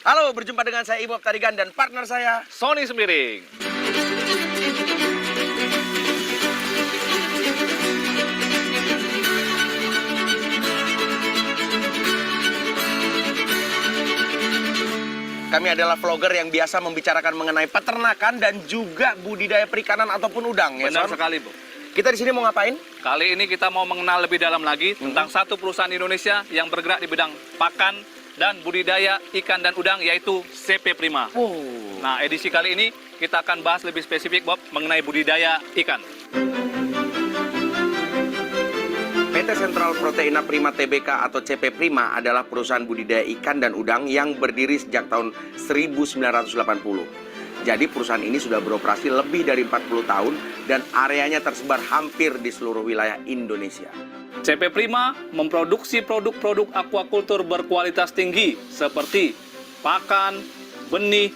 Halo, berjumpa dengan saya Ibob Tarigan dan partner saya Sony Sembiring. Kami adalah vlogger yang biasa membicarakan mengenai peternakan dan juga budidaya perikanan ataupun udang. Benar Son? sekali, Bu. Kita di sini mau ngapain? Kali ini kita mau mengenal lebih dalam lagi tentang satu perusahaan Indonesia yang bergerak di bidang pakan dan budidaya ikan dan udang, yaitu CP Prima. Nah, edisi kali ini kita akan bahas lebih spesifik, Bob, mengenai budidaya ikan. PT Sentral Proteina Prima Tbk atau CP Prima adalah perusahaan budidaya ikan dan udang yang berdiri sejak tahun 1980. Jadi perusahaan ini sudah beroperasi lebih dari 40 tahun dan areanya tersebar hampir di seluruh wilayah Indonesia. CP Prima memproduksi produk-produk aquacultur berkualitas tinggi seperti pakan, benih,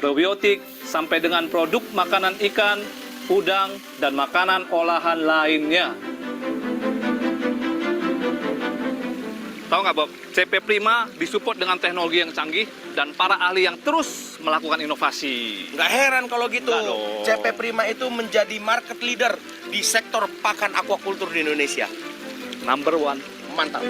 probiotik, sampai dengan produk makanan ikan, udang, dan makanan olahan lainnya. Tahu nggak, Bob? CP Prima disupport dengan teknologi yang canggih dan para ahli yang terus melakukan inovasi. Nggak heran kalau gitu. Nggak dong. CP Prima itu menjadi market leader di sektor pakan aquacultur di Indonesia. Number one. Mantap.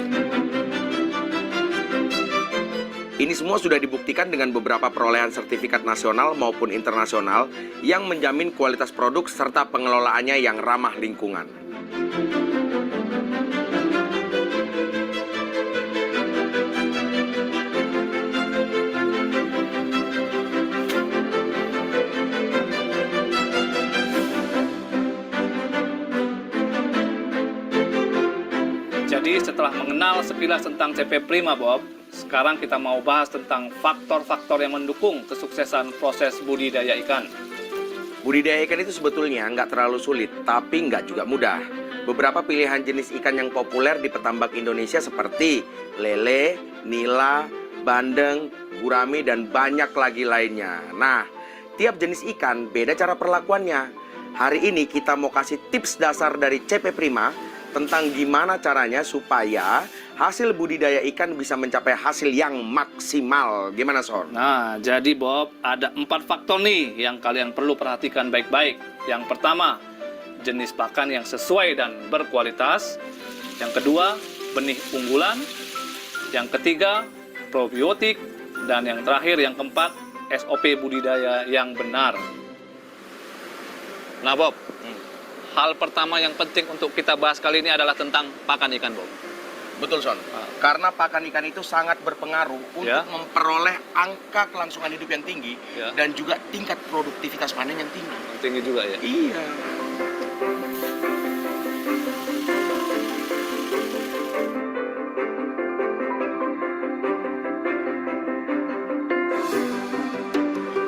Ini semua sudah dibuktikan dengan beberapa perolehan sertifikat nasional maupun internasional yang menjamin kualitas produk serta pengelolaannya yang ramah lingkungan. Jadi setelah mengenal sekilas tentang CP Prima, Bob, sekarang kita mau bahas tentang faktor-faktor yang mendukung kesuksesan proses budidaya ikan. Budidaya ikan itu sebetulnya nggak terlalu sulit, tapi nggak juga mudah. Beberapa pilihan jenis ikan yang populer di petambak Indonesia seperti lele, nila, bandeng, gurami, dan banyak lagi lainnya. Nah, tiap jenis ikan beda cara perlakuannya. Hari ini kita mau kasih tips dasar dari CP Prima tentang gimana caranya supaya hasil budidaya ikan bisa mencapai hasil yang maksimal. Gimana, Son? Nah, jadi Bob, ada 4 faktor nih yang kalian perlu perhatikan baik-baik. Yang pertama, jenis pakan yang sesuai dan berkualitas. Yang kedua, benih unggulan. Yang ketiga, probiotik. Dan yang terakhir, yang keempat, SOP budidaya yang benar. Nah, Bob, hal pertama yang penting untuk kita bahas kali ini adalah tentang pakan ikan, Bob. Betul, Son. Karena pakan ikan itu sangat berpengaruh untuk memperoleh angka kelangsungan hidup yang tinggi dan juga tingkat produktivitas panen yang tinggi. Tinggi juga ya? Iya.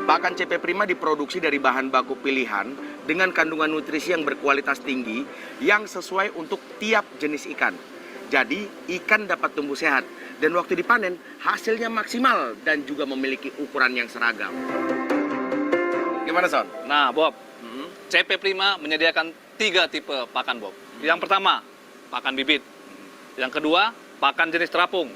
Pakan CP Prima diproduksi dari bahan baku pilihan dengan kandungan nutrisi yang berkualitas tinggi yang sesuai untuk tiap jenis ikan. Jadi, ikan dapat tumbuh sehat dan waktu dipanen hasilnya maksimal dan juga memiliki ukuran yang seragam. Gimana, Son? Nah, Bob, CP Prima menyediakan 3 tipe pakan, Bob. Yang pertama, pakan bibit. Yang kedua, pakan jenis terapung.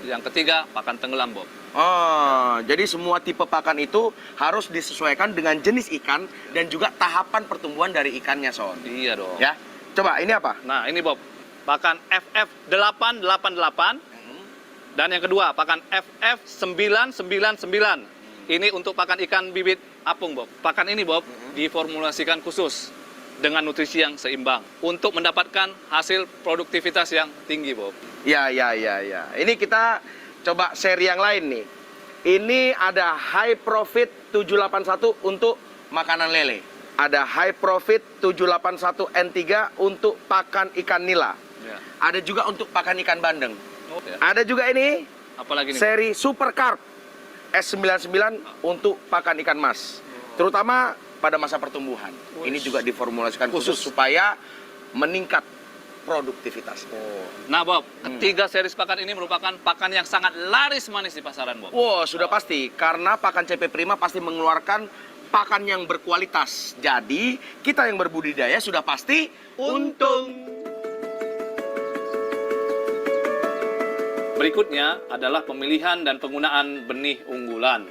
Yang ketiga, pakan tenggelam, Bob. Oh, jadi semua tipe pakan itu harus disesuaikan dengan jenis ikan dan juga tahapan pertumbuhan dari ikannya, Son. Iya dong. Ya, coba ini apa? Nah, ini Bob, pakan FF888. Dan yang kedua, pakan FF999. Ini untuk pakan ikan bibit apung, Bob. Pakan ini, Bob, diformulasikan khusus dengan nutrisi yang seimbang untuk mendapatkan hasil produktivitas yang tinggi, Bob. Ya. Ini kita coba seri yang lain nih. Ini ada High Profit 781 untuk makanan lele. Ada High Profit 781 N3 untuk pakan ikan nila. Ya. Ada juga untuk pakan ikan bandeng. Oh, ya. Ada juga ini Apalagi nih? seri Super Carp S99 untuk pakan ikan mas. Terutama pada masa pertumbuhan. Ini juga diformulasikan khusus supaya meningkat produktivitas. Nah, Bob, ketiga series pakan ini merupakan pakan yang sangat laris manis di pasaran, Bob. Wow, sudah pasti. Karena pakan CP Prima pasti mengeluarkan pakan yang berkualitas. Jadi, kita yang berbudidaya sudah pasti untung. Berikutnya adalah pemilihan dan penggunaan benih unggulan.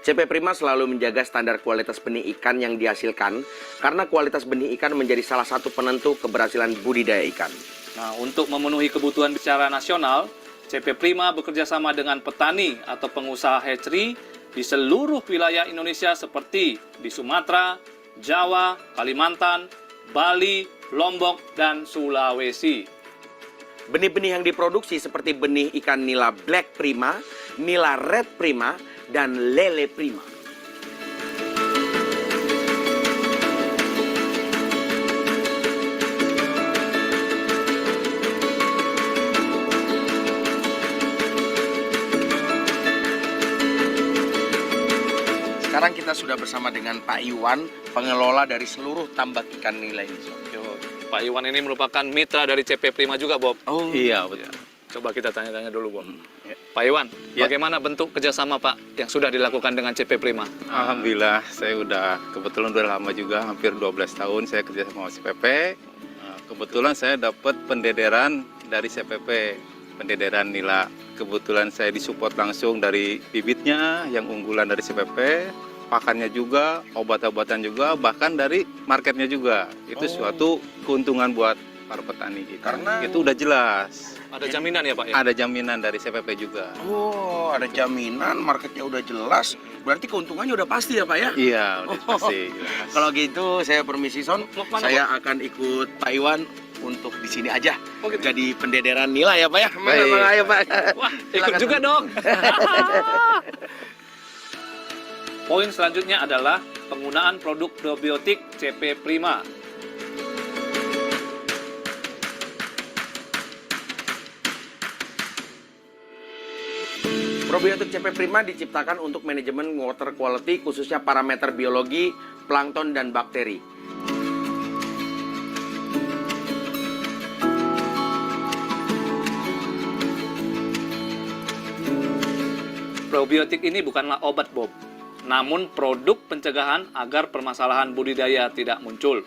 CP Prima selalu menjaga standar kualitas benih ikan yang dihasilkan karena kualitas benih ikan menjadi salah satu penentu keberhasilan budidaya ikan. Nah, untuk memenuhi kebutuhan secara nasional, CP Prima bekerjasama dengan petani atau pengusaha hatchery di seluruh wilayah Indonesia seperti di Sumatera, Jawa, Kalimantan, Bali, Lombok, dan Sulawesi. Benih-benih yang diproduksi seperti benih ikan nila black prima, nila red prima, dan lele prima. Sekarang kita sudah bersama dengan Pak Iwan, pengelola dari seluruh tambak ikan nila ini. Pak Iwan ini merupakan mitra dari CP Prima juga, Bob. Oh, Iya, betul. Coba kita tanya-tanya dulu, Bob. Ya. Pak Iwan, Ya. bagaimana bentuk kerjasama Pak yang sudah dilakukan dengan CP Prima? Alhamdulillah, saya kebetulan udah lama juga, hampir 12 tahun saya kerja sama CPP. Kebetulan saya dapat pendederan dari CPP, pendederan nila. Kebetulan saya disupport langsung dari bibitnya yang unggulan dari CPP, pakannya juga, obat-obatan juga, bahkan dari marketnya juga. Itu suatu keuntungan buat para petani kita. Karena- itu udah jelas. Ada jaminan ya, Pak? Ya? Ada jaminan dari CPP juga. Oh, ada jaminan, marketnya udah jelas. Berarti keuntungannya udah pasti ya Pak ya? Iya, udah pasti. jelas. Kalau gitu saya permisi Son, Mau kemana, saya akan ikut Pak Iwan untuk di sini aja. Oh, gitu. Jadi pendederan nila ya Pak ya? Mana, Baik. mana, ayo Pak. Wah, ikut Silakan. juga dong. Poin selanjutnya adalah penggunaan produk probiotik CP Prima. Probiotik CP Prima diciptakan untuk manajemen water quality khususnya parameter biologi, plankton dan bakteri. Probiotik ini bukanlah obat, Bob, namun produk pencegahan agar permasalahan budidaya tidak muncul.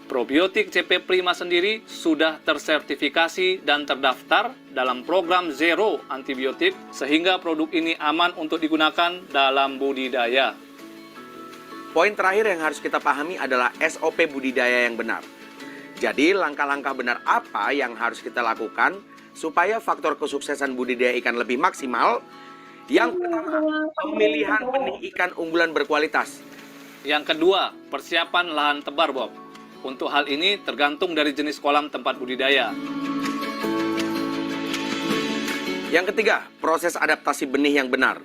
Probiotik CP Prima sendiri sudah tersertifikasi dan terdaftar dalam program Zero Antibiotik sehingga produk ini aman untuk digunakan dalam budidaya. Poin terakhir yang harus kita pahami adalah SOP budidaya yang benar. Jadi langkah-langkah benar apa yang harus kita lakukan supaya faktor kesuksesan budidaya ikan lebih maksimal? Yang pertama, pemilihan benih ikan unggulan berkualitas. Yang kedua, persiapan lahan tebar, Bob. Untuk hal ini tergantung dari jenis kolam tempat budidaya. Yang ketiga, proses adaptasi benih yang benar.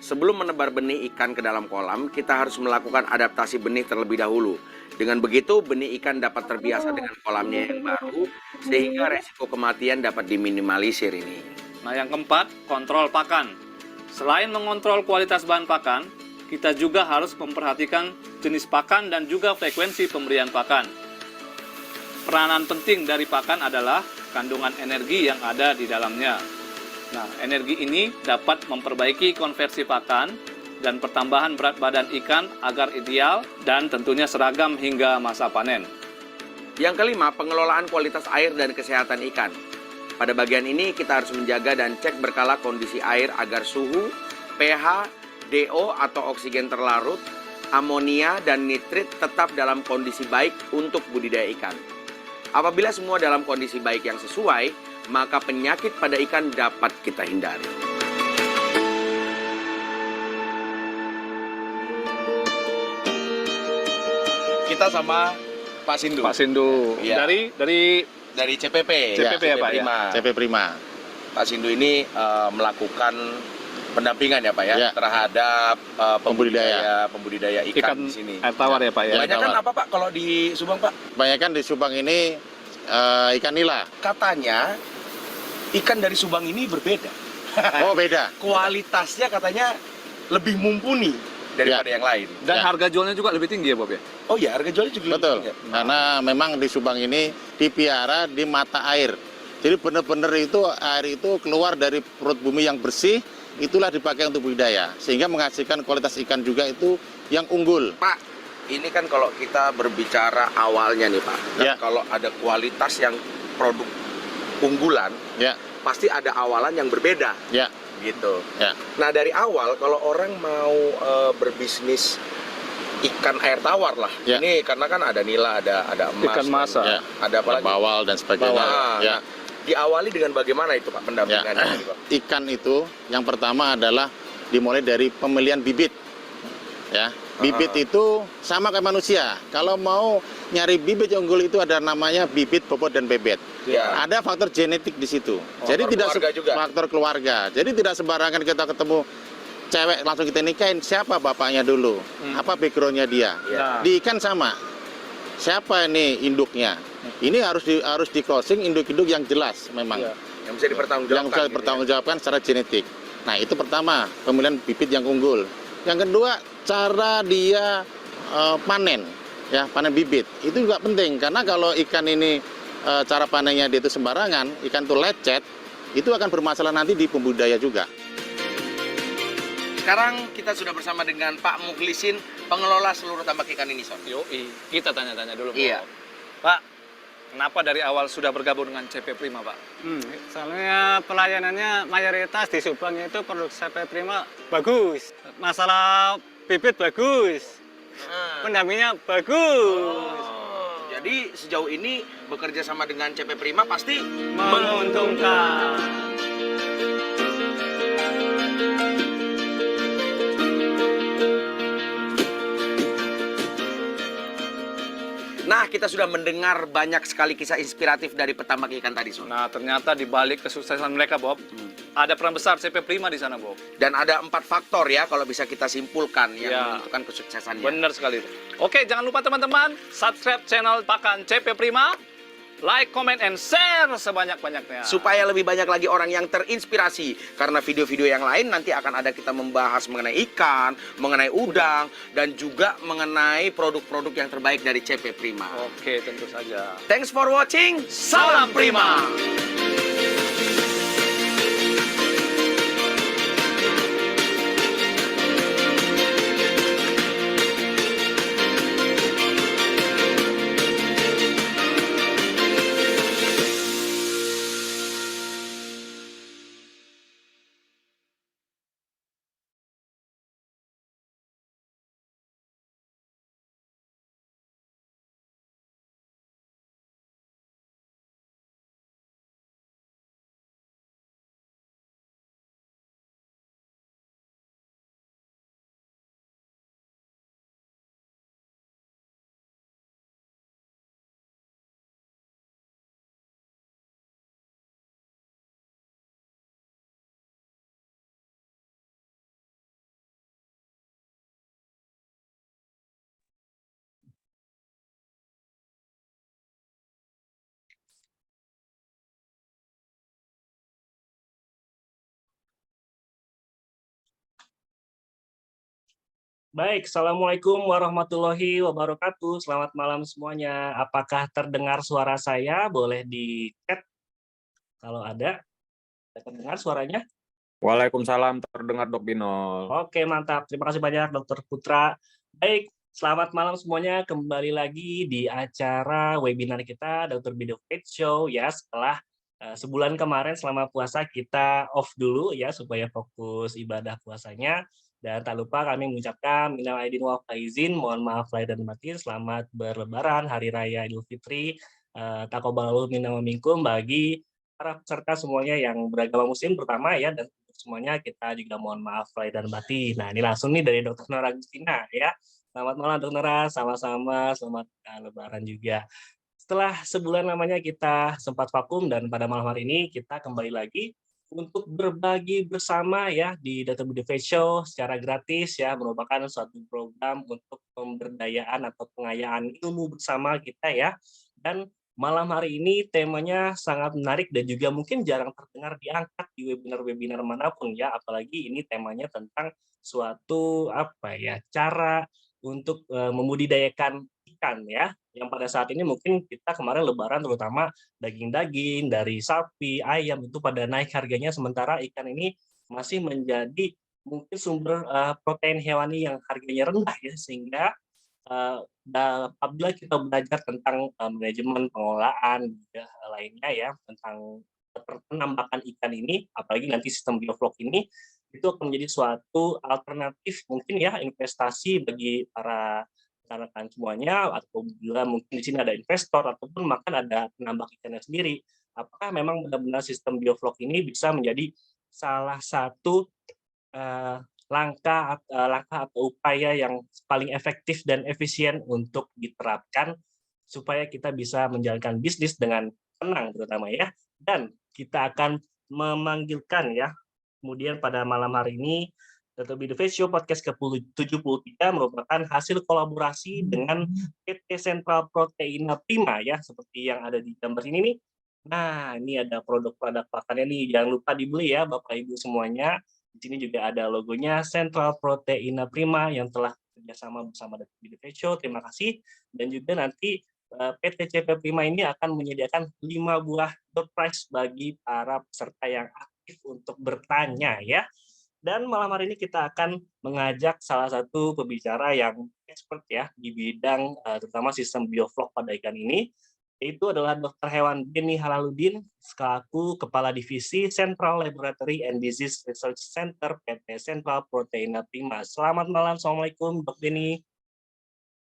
Sebelum menebar benih ikan ke dalam kolam, kita harus melakukan adaptasi benih terlebih dahulu. Dengan begitu, benih ikan dapat terbiasa dengan kolamnya yang baru, sehingga resiko kematian dapat diminimalisir ini. Nah, yang keempat, kontrol pakan. Selain mengontrol kualitas bahan pakan, kita juga harus memperhatikan jenis pakan dan juga frekuensi pemberian pakan. Peranan penting dari pakan adalah kandungan energi yang ada di dalamnya. Nah, energi ini dapat memperbaiki konversi pakan dan pertambahan berat badan ikan agar ideal dan tentunya seragam hingga masa panen. Yang kelima, pengelolaan kualitas air dan kesehatan ikan. Pada bagian ini kita harus menjaga dan cek berkala kondisi air agar suhu, pH, DO atau oksigen terlarut, amonia dan nitrit tetap dalam kondisi baik untuk budidaya ikan. Apabila semua dalam kondisi baik yang sesuai, maka penyakit pada ikan dapat kita hindari. Kita sama Pak Sindu. Pak Sindu, Iya. dari CPP. CPP ya, Pak, ya? Prima. CP Prima. Pak Sindu ini melakukan pendampingan ya Pak ya, Ya. terhadap Pembudidaya. pembudidaya ikan, ikan di sini. air tawar ya, Pak ya. Kebanyakan tawar. apa Pak kalau di Subang Pak? Kebanyakan di Subang ini ikan nila. Katanya ikan dari Subang ini berbeda. Oh, beda. Kualitasnya katanya lebih mumpuni daripada yang lain. Dan Ya. harga jualnya juga lebih tinggi ya, Bob ya? Oh ya, harga jualnya juga Betul. lebih tinggi ya? Karena memang di Subang ini dipiara di mata air. Jadi benar-benar itu air itu keluar dari perut bumi yang bersih, itulah dipakai untuk budidaya. Sehingga menghasilkan kualitas ikan juga itu yang unggul. Pak, ini kan kalau kita berbicara awalnya nih Pak, Ya. kalau ada kualitas yang produk unggulan, Ya, pasti ada awalan yang berbeda. Ya, Gitu. ya. Nah, dari awal kalau orang mau berbisnis ikan air tawar lah. Ya. Ini karena kan ada nila, ada emas, Ikan masa. Ya. ada apa lagi? Bawal dan sebagainya. Bawal. Ya. Nah, diawali dengan bagaimana itu Pak pendampingannya? Ya. Ini, Pak? Ikan itu yang pertama adalah dimulai dari pemilihan bibit. Ya, bibit itu sama kayak manusia. Kalau mau nyari bibit yang unggul itu ada namanya bibit, bobot, dan bebet. Ya. Ada faktor genetik di situ. Jadi faktor tidak keluarga juga? faktor keluarga. Jadi tidak sembarangan kita ketemu cewek langsung kita nikahin. Siapa bapaknya dulu? Apa backgroundnya dia? Ya. Di ikan sama. Siapa ini induknya? Ini harus di crossing induk-induk yang jelas memang. Iya. Yang bisa dipertanggungjawabkan. Yang bisa gitu ya. dipertanggungjawabkan secara genetik. Nah, itu pertama, pemilihan bibit yang unggul. Yang kedua, cara dia panen, ya, panen bibit. Itu juga penting karena kalau ikan ini cara panennya dia itu sembarangan, ikan itu lecet, itu akan bermasalah nanti di pembudidaya juga. Sekarang kita sudah bersama dengan Pak Mukhlisin, pengelola seluruh tambak ikan ini, Son. Yoi, kita tanya-tanya dulu, Bob. Iya. Pak, kenapa dari awal sudah bergabung dengan CP Prima, Pak? Soalnya pelayanannya mayoritas di Subang itu produk CP Prima bagus. Masalah bibit bagus, pendampingnya bagus, Jadi sejauh ini bekerja sama dengan CP Prima pasti menguntungkan. Nah, kita sudah mendengar banyak sekali kisah inspiratif dari petambak ikan tadi, Son. Nah, ternyata di balik kesuksesan mereka, Bob, ada peran besar CP Prima di sana, Bob. Dan ada 4 faktor ya kalau bisa kita simpulkan yang Ya. menentukan kesuksesannya. Benar sekali. Oke, jangan lupa teman-teman, subscribe channel Pakan CP Prima, like, comment, and share sebanyak-banyaknya. Supaya lebih banyak lagi orang yang terinspirasi. Karena video-video yang lain nanti akan ada kita membahas mengenai ikan, mengenai udang, dan juga mengenai produk-produk yang terbaik dari CP Prima. Oke, tentu saja. Thanks for watching. Salam Prima. Baik, Assalamualaikum warahmatullahi wabarakatuh. Selamat malam semuanya. Apakah terdengar suara saya? Boleh di chat kalau ada. Terdengar suaranya? Waalaikumsalam, terdengar Dok Binol. Oke, mantap. Terima kasih banyak, Dokter Putra. Baik, selamat malam semuanya. Kembali lagi di acara webinar kita, Dr. Bido Page Show. Ya, setelah sebulan kemarin selama puasa kita off dulu ya, supaya fokus ibadah puasanya. Dan tak lupa kami mengucapkan minal aidin wal faizin, mohon maaf lahir dan batin, selamat berlebaran, Hari Raya Idul Fitri, taqabbalallahu minna wa minkum bagi para peserta semuanya yang beragama muslim pertama ya, dan semuanya kita juga mohon maaf lahir dan batin. Nah, ini langsung nih dari Dr. Nora Agustina ya. Selamat malam Dr. Nora, sama-sama selamat lebaran juga. Setelah sebulan namanya kita sempat vakum dan pada malam hari ini kita kembali lagi untuk berbagi bersama ya di Dr. Bido Page Show secara gratis ya, merupakan suatu program untuk pemberdayaan atau pengayaan ilmu bersama kita ya. Dan malam hari ini temanya sangat menarik dan juga mungkin jarang terdengar diangkat di webinar-webinar manapun ya, apalagi ini temanya tentang suatu cara untuk membudidayakan ikan ya, yang pada saat ini mungkin kita kemarin lebaran terutama daging-daging dari sapi, ayam itu pada naik harganya, sementara ikan ini masih menjadi mungkin sumber protein hewani yang harganya rendah ya, sehingga apabila kita belajar tentang manajemen pengelolaan juga lainnya ya, tentang penambakan ikan ini, apalagi nanti sistem bioflok ini, itu akan menjadi suatu alternatif mungkin ya investasi bagi para rekan-rekan semuanya, atau bila mungkin di sini ada investor ataupun bahkan ada penambak ikannya sendiri. Apakah memang benar-benar sistem bioflok ini bisa menjadi salah satu langkah atau upaya yang paling efektif dan efisien untuk diterapkan supaya kita bisa menjalankan bisnis dengan tenang terutama ya. Dan kita akan memanggilkan ya, kemudian pada malam hari ini Dr. Bido Vet Show podcast ke-73 merupakan hasil kolaborasi dengan PT Sentral Proteina Prima ya, seperti yang ada di gambar ini nih. Nah, ini ada produk-produk pakannya nih, jangan lupa dibeli ya Bapak Ibu semuanya. Di sini juga ada logonya Sentral Proteina Prima yang telah kerjasama bersama Dr. Bido Vet Show. Terima kasih. Dan juga nanti PT CP Prima ini akan menyediakan 5 buah door prize bagi para peserta yang aktif untuk bertanya ya. Dan malam hari ini kita akan mengajak salah satu pembicara yang expert ya di bidang terutama sistem bioflok pada ikan ini, yaitu adalah Dr. Hewan Beni Halaludin selaku Kepala Divisi Central Laboratory and Disease Research Center PT Sentral Proteina Prima. Selamat malam, Assalamualaikum Dr. Beni.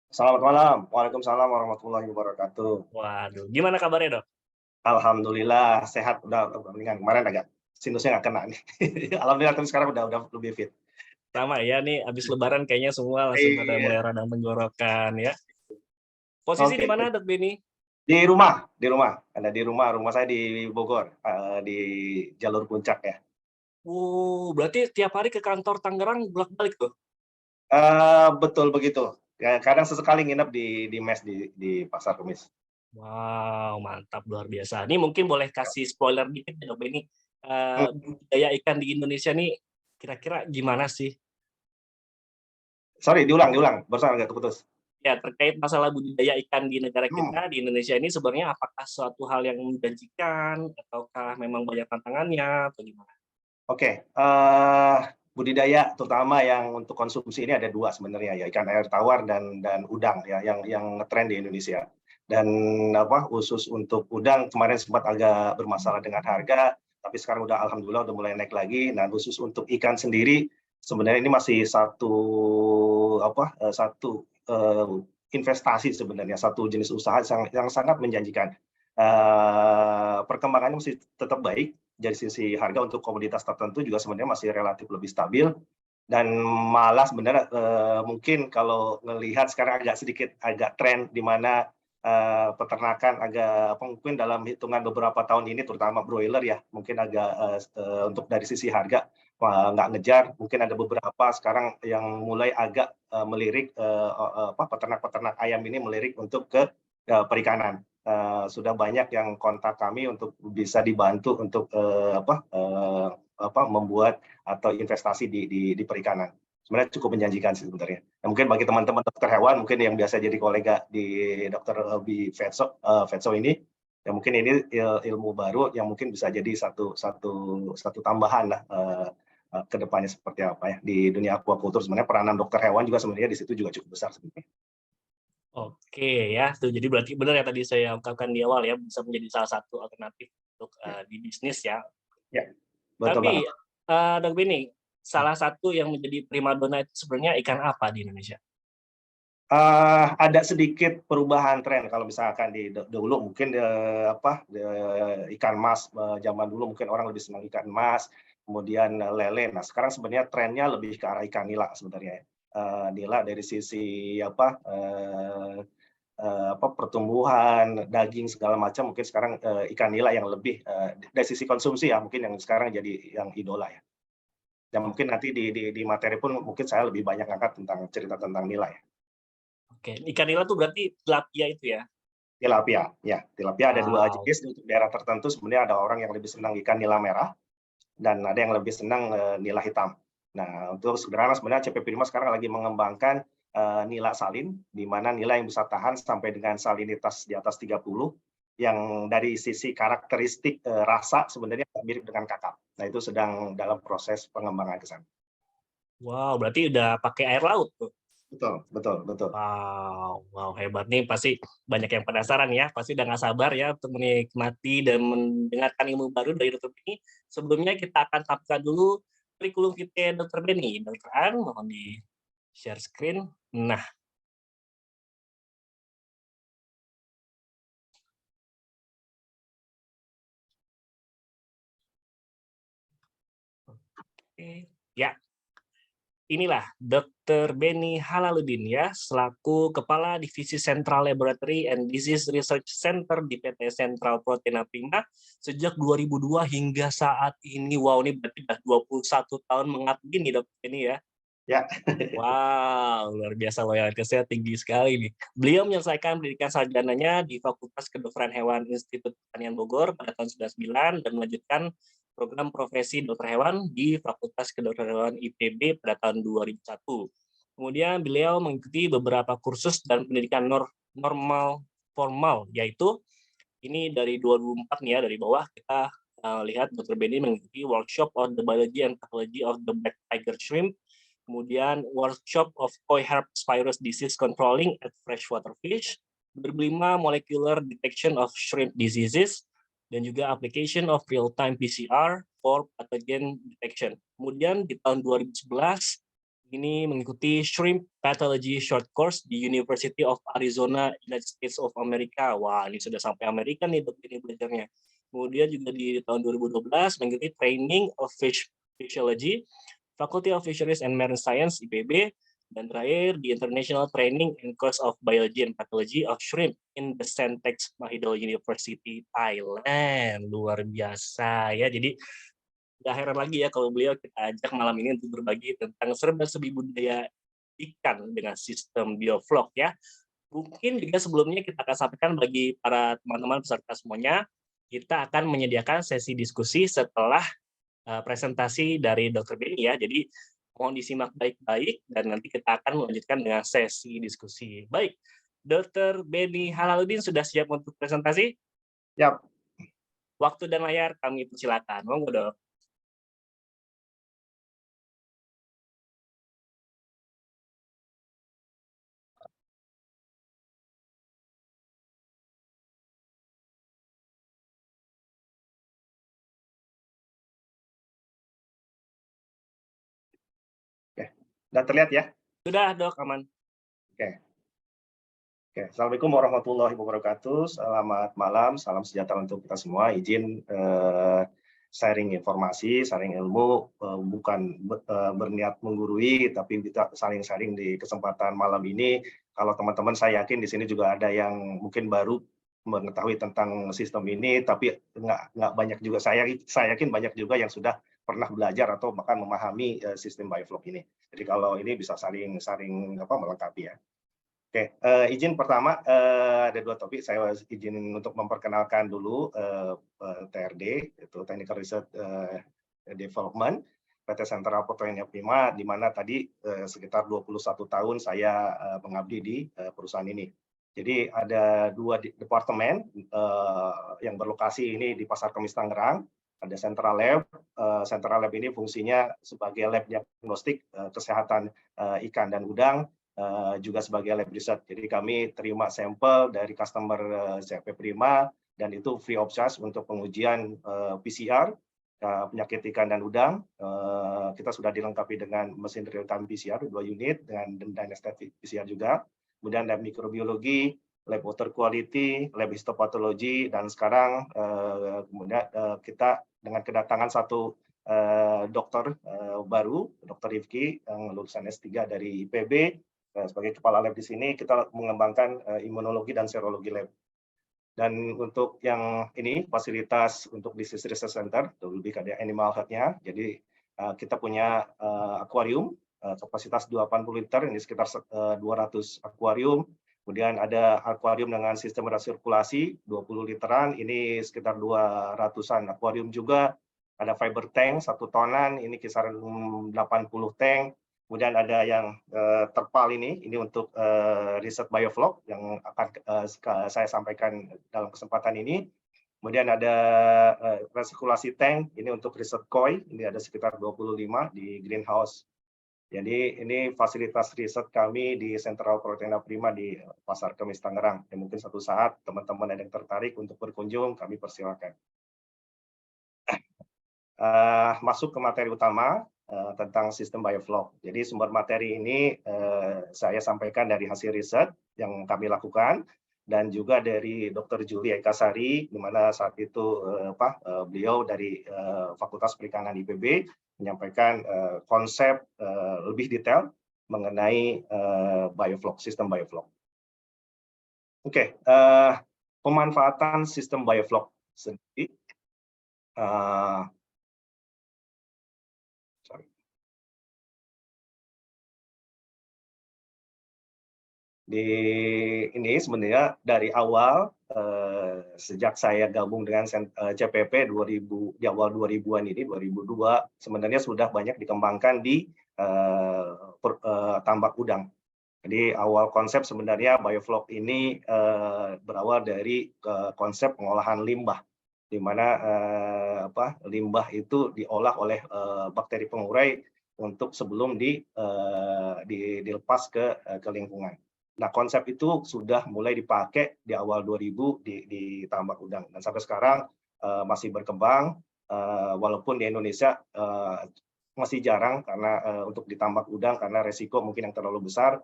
Selamat malam, Waalaikumsalam warahmatullahi wabarakatuh. Waduh, gimana kabarnya dok? Alhamdulillah sehat, udah mendingan. Kemarin agak sinusnya nggak kena nih. Alhamdulillah tapi sekarang udah lebih fit. Sama ya, nih habis Lebaran kayaknya semua langsung pada mulai radang tenggorokan ya. Posisi di mana Dok Beni? Di rumah. Ada di rumah saya di Bogor, di jalur puncak ya. Berarti tiap hari ke kantor Tangerang bolak-balik tuh? Betul begitu. Kadang sesekali nginep di mes di Pasar Kemis. Wow, mantap, luar biasa. Ini mungkin boleh kasih spoiler dikit ya Dok Beni. Budidaya ikan di Indonesia nih kira-kira gimana sih? Sorry, diulang. Barusan agak keputus. Ya, terkait masalah budidaya ikan di negara kita, di Indonesia ini sebenarnya apakah suatu hal yang menjanjikan, ataukah memang banyak tantangannya, atau gimana? Oke, budidaya terutama yang untuk konsumsi ini ada 2 sebenarnya ya, ikan air tawar dan udang ya yang ngetren di Indonesia. Dan khusus untuk udang kemarin sempat agak bermasalah dengan harga, tapi sekarang alhamdulillah udah mulai naik lagi. Nah, khusus untuk ikan sendiri sebenarnya ini masih satu investasi sebenarnya, satu jenis usaha yang sangat menjanjikan. Perkembangannya masih tetap baik. Dari sisi harga untuk komoditas tertentu juga sebenarnya masih relatif lebih stabil, dan malah sebenarnya mungkin kalau melihat sekarang agak tren di mana peternakan mungkin dalam hitungan beberapa tahun ini terutama broiler ya mungkin agak untuk dari sisi harga nggak ngejar, mungkin ada beberapa sekarang yang mulai agak melirik peternak ayam ini melirik untuk ke perikanan. Sudah banyak yang kontak kami untuk bisa dibantu untuk membuat atau investasi di perikanan. Sebenarnya cukup menjanjikan sih sebenarnya. Nah, mungkin bagi teman-teman dokter hewan mungkin yang biasa jadi kolega di Dr. Bi Vet Show ini, ya mungkin ini ilmu baru yang mungkin bisa jadi satu tambahan lah ke depannya seperti apa ya di dunia aquaculture. Sebenarnya peranan dokter hewan juga sebenarnya di situ juga cukup besar sebenarnya. Oke ya, tuh jadi berarti benar ya tadi saya ungkapkan di awal ya, bisa menjadi salah satu alternatif untuk di bisnis ya. Ya, betul. Tapi Dok Beni, salah satu yang menjadi primadona itu sebenarnya ikan apa di Indonesia? Ada sedikit perubahan tren kalau misalkan dulu mungkin ikan mas zaman dulu mungkin orang lebih senang ikan mas, kemudian lele. Nah sekarang sebenarnya trennya lebih ke arah ikan nila sebenarnya. Nila dari sisi pertumbuhan daging segala macam mungkin sekarang ikan nila yang lebih dari sisi konsumsi ya mungkin yang sekarang jadi yang idola ya. Dan mungkin nanti di materi pun mungkin saya lebih banyak angkat tentang cerita tentang nila ya. Oke, ikan nila tuh berarti tilapia itu ya? Tilapia, ya. Tilapia ada 2 Wow. jenis untuk daerah tertentu. Sebenarnya ada orang yang lebih senang ikan nila merah dan ada yang lebih senang nila hitam. Nah, untuk sebenarnya CP Prima sekarang lagi mengembangkan nila salin, di mana nila yang bisa tahan sampai dengan salinitas di atas 30, yang dari sisi karakteristik rasa sebenarnya mirip dengan kakap. Nah, itu sedang dalam proses pengembangan ke sana. Wow, berarti udah pakai air laut tuh? Betul, betul, betul. Wow, wow hebat nih pasti banyak yang penasaran ya, pasti udah nggak sabar ya untuk menikmati dan mendengarkan ilmu baru dari Dokter Beni. Sebelumnya kita akan tampilkan dulu kurikulum vitae Dokter Beni. Dokter An, mohon di-share screen. Nah, oke. Ya, inilah Dr. Beni Halaludin ya, selaku Kepala Divisi Central Laboratory and Disease Research Center di PT Sentral Proteina Prima sejak 2002 hingga saat ini. Wow, ini berarti udah 21 tahun mengabdi nih Dr. Beni ya. Ya. Wow, luar biasa loyalitasnya tinggi sekali nih. Beliau menyelesaikan pendidikan sarjananya di Fakultas Kedokteran Hewan Institut Pertanian Bogor pada tahun 1999 dan melanjutkan program profesi dokter hewan di Fakultas Kedokteran Hewan IPB pada tahun 2001. Kemudian beliau mengikuti beberapa kursus dan pendidikan normal formal, yaitu ini dari 2004 nih ya, dari bawah kita lihat Dr. Beni mengikuti workshop on the biology and pathology of the black tiger shrimp, kemudian workshop of koi herpes disease controlling at freshwater fish, 2005 molecular detection of shrimp diseases, dan juga application of real-time PCR for pathogen detection. Kemudian di tahun 2011, ini mengikuti Shrimp Pathology Short Course di University of Arizona, United States of America. Wah, ini sudah sampai Amerika nih ini belajarnya. Kemudian juga di tahun 2012 mengikuti Training of Fish Physiology, Faculty of Fisheries and Marine Science, IPB, dan terakhir di International Training and Course of Biology and Pathology of Shrimp in the Sentex Mahidol University, Thailand. Luar biasa ya. Jadi nggak heran lagi ya kalau beliau kita ajak malam ini untuk berbagi tentang serba-serbi budaya ikan dengan sistem bioflok ya. Mungkin juga sebelumnya kita akan sampaikan bagi para teman-teman peserta semuanya, kita akan menyediakan sesi diskusi setelah presentasi dari Dr. Beni ya. Jadi mohon disimak baik-baik dan nanti kita akan melanjutkan dengan sesi diskusi. Baik, Dr. Beni Halaludin sudah siap untuk presentasi? Siap. Waktu dan layar kami persilakan. Monggo, Dok. Oke. Sudah terlihat ya? Sudah, Dok, aman. Oke. Oke. Assalamualaikum warahmatullahi wabarakatuh. Selamat malam, salam sejahtera untuk kita semua. Izin sharing informasi, sharing ilmu, bukan berniat menggurui, tapi kita saling sharing di kesempatan malam ini. Kalau teman-teman saya yakin di sini juga ada yang mungkin baru mengetahui tentang sistem ini, tapi nggak banyak juga. Saya yakin banyak juga yang sudah pernah belajar atau bahkan memahami sistem bioflok ini. Jadi kalau ini bisa saling melengkapi ya. Oke, izin pertama ada dua topik. Saya izin untuk memperkenalkan dulu TRD, itu Technical Research Development, PT Sentral Proteina Prima, di mana tadi sekitar 21 tahun saya mengabdi di perusahaan ini. Jadi ada dua departemen yang berlokasi ini di Pasar Kemis Tangerang. Ada Central Lab. Central Lab ini fungsinya sebagai lab diagnostik kesehatan ikan dan udang, juga sebagai lab research. Jadi kami terima sampel dari customer CP Prima dan itu free of charge untuk pengujian PCR penyakit ikan dan udang. Kita sudah dilengkapi dengan mesin real time PCR 2 unit dengan dynastic PCR juga. Kemudian lab mikrobiologi, lab water quality, lab histopatologi, dan sekarang kemudian kita dengan kedatangan satu dokter baru, Dr. Rifki yang lulusan S3 dari IPB. Sebagai kepala lab di sini, kita mengembangkan imunologi dan serologi lab. Dan untuk yang ini, fasilitas untuk Disease Research Center, lebih ke animal health-nya. Jadi kita punya akuarium, kapasitas 80 liter, ini sekitar 200 akuarium. Kemudian ada akuarium dengan sistem resirkulasi, 20 literan, ini sekitar 200-an akuarium juga. Ada fiber tank, 1 tonan, ini kisaran 80 tank. Kemudian ada yang terpal ini untuk riset bioflok yang akan saya sampaikan dalam kesempatan ini. Kemudian ada resirkulasi tank, ini untuk riset koi, ini ada sekitar 25 di greenhouse. Jadi ini fasilitas riset kami di Sentral Proteina Prima di Pasar Kemis Tangerang. Dan mungkin suatu saat teman-teman ada yang tertarik untuk berkunjung, kami persilakan. Masuk ke materi utama tentang sistem biofloc. Jadi sumber materi ini saya sampaikan dari hasil riset yang kami lakukan dan juga dari Dr. Julia Ekasari, di mana saat itu beliau dari Fakultas Perikanan IPB menyampaikan konsep lebih detail mengenai biofloc, sistem biofloc. Oke, pemanfaatan sistem biofloc sendiri. Di ini sebenarnya dari awal sejak saya gabung dengan CPP 2000 di awal 2000-an ini 2002 sebenarnya sudah banyak dikembangkan di tambak udang. Jadi awal konsep sebenarnya biofloc ini berawal dari konsep pengolahan limbah, di mana limbah itu diolah oleh bakteri pengurai untuk sebelum dilepas ke lingkungan. Nah, konsep itu sudah mulai dipakai di awal 2000 di tambak udang dan sampai sekarang masih berkembang walaupun di Indonesia masih jarang karena untuk di tambak udang karena resiko mungkin yang terlalu besar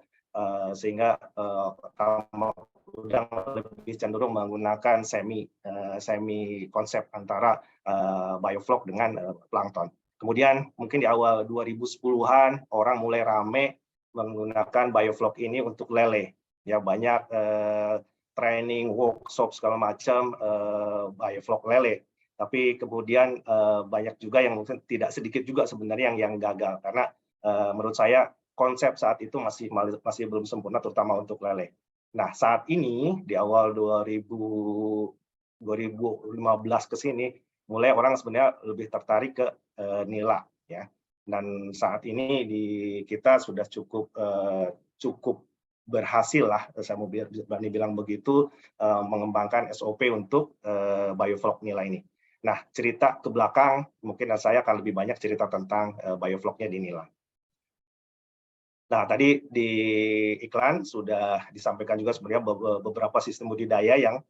sehingga tambak udang lebih cenderung menggunakan semi konsep antara biofloc dengan plankton. Kemudian mungkin di awal 2010-an orang mulai rame menggunakan biofloc ini untuk lele. Ya banyak training, workshop segala macam biofloc lele. Tapi kemudian banyak juga yang mungkin tidak sedikit juga sebenarnya yang gagal karena menurut saya konsep saat itu masih belum sempurna terutama untuk lele. Nah, saat ini di awal 2015 ke sini mulai orang sebenarnya lebih tertarik ke nila ya. Dan saat ini kita sudah cukup berhasil lah, saya mau berani bilang begitu, mengembangkan SOP untuk biofloc nila ini. Nah, cerita ke belakang, mungkin saya akan lebih banyak cerita tentang bioflocnya di nila. Nah, tadi di iklan sudah disampaikan juga sebenarnya beberapa sistem budidaya yang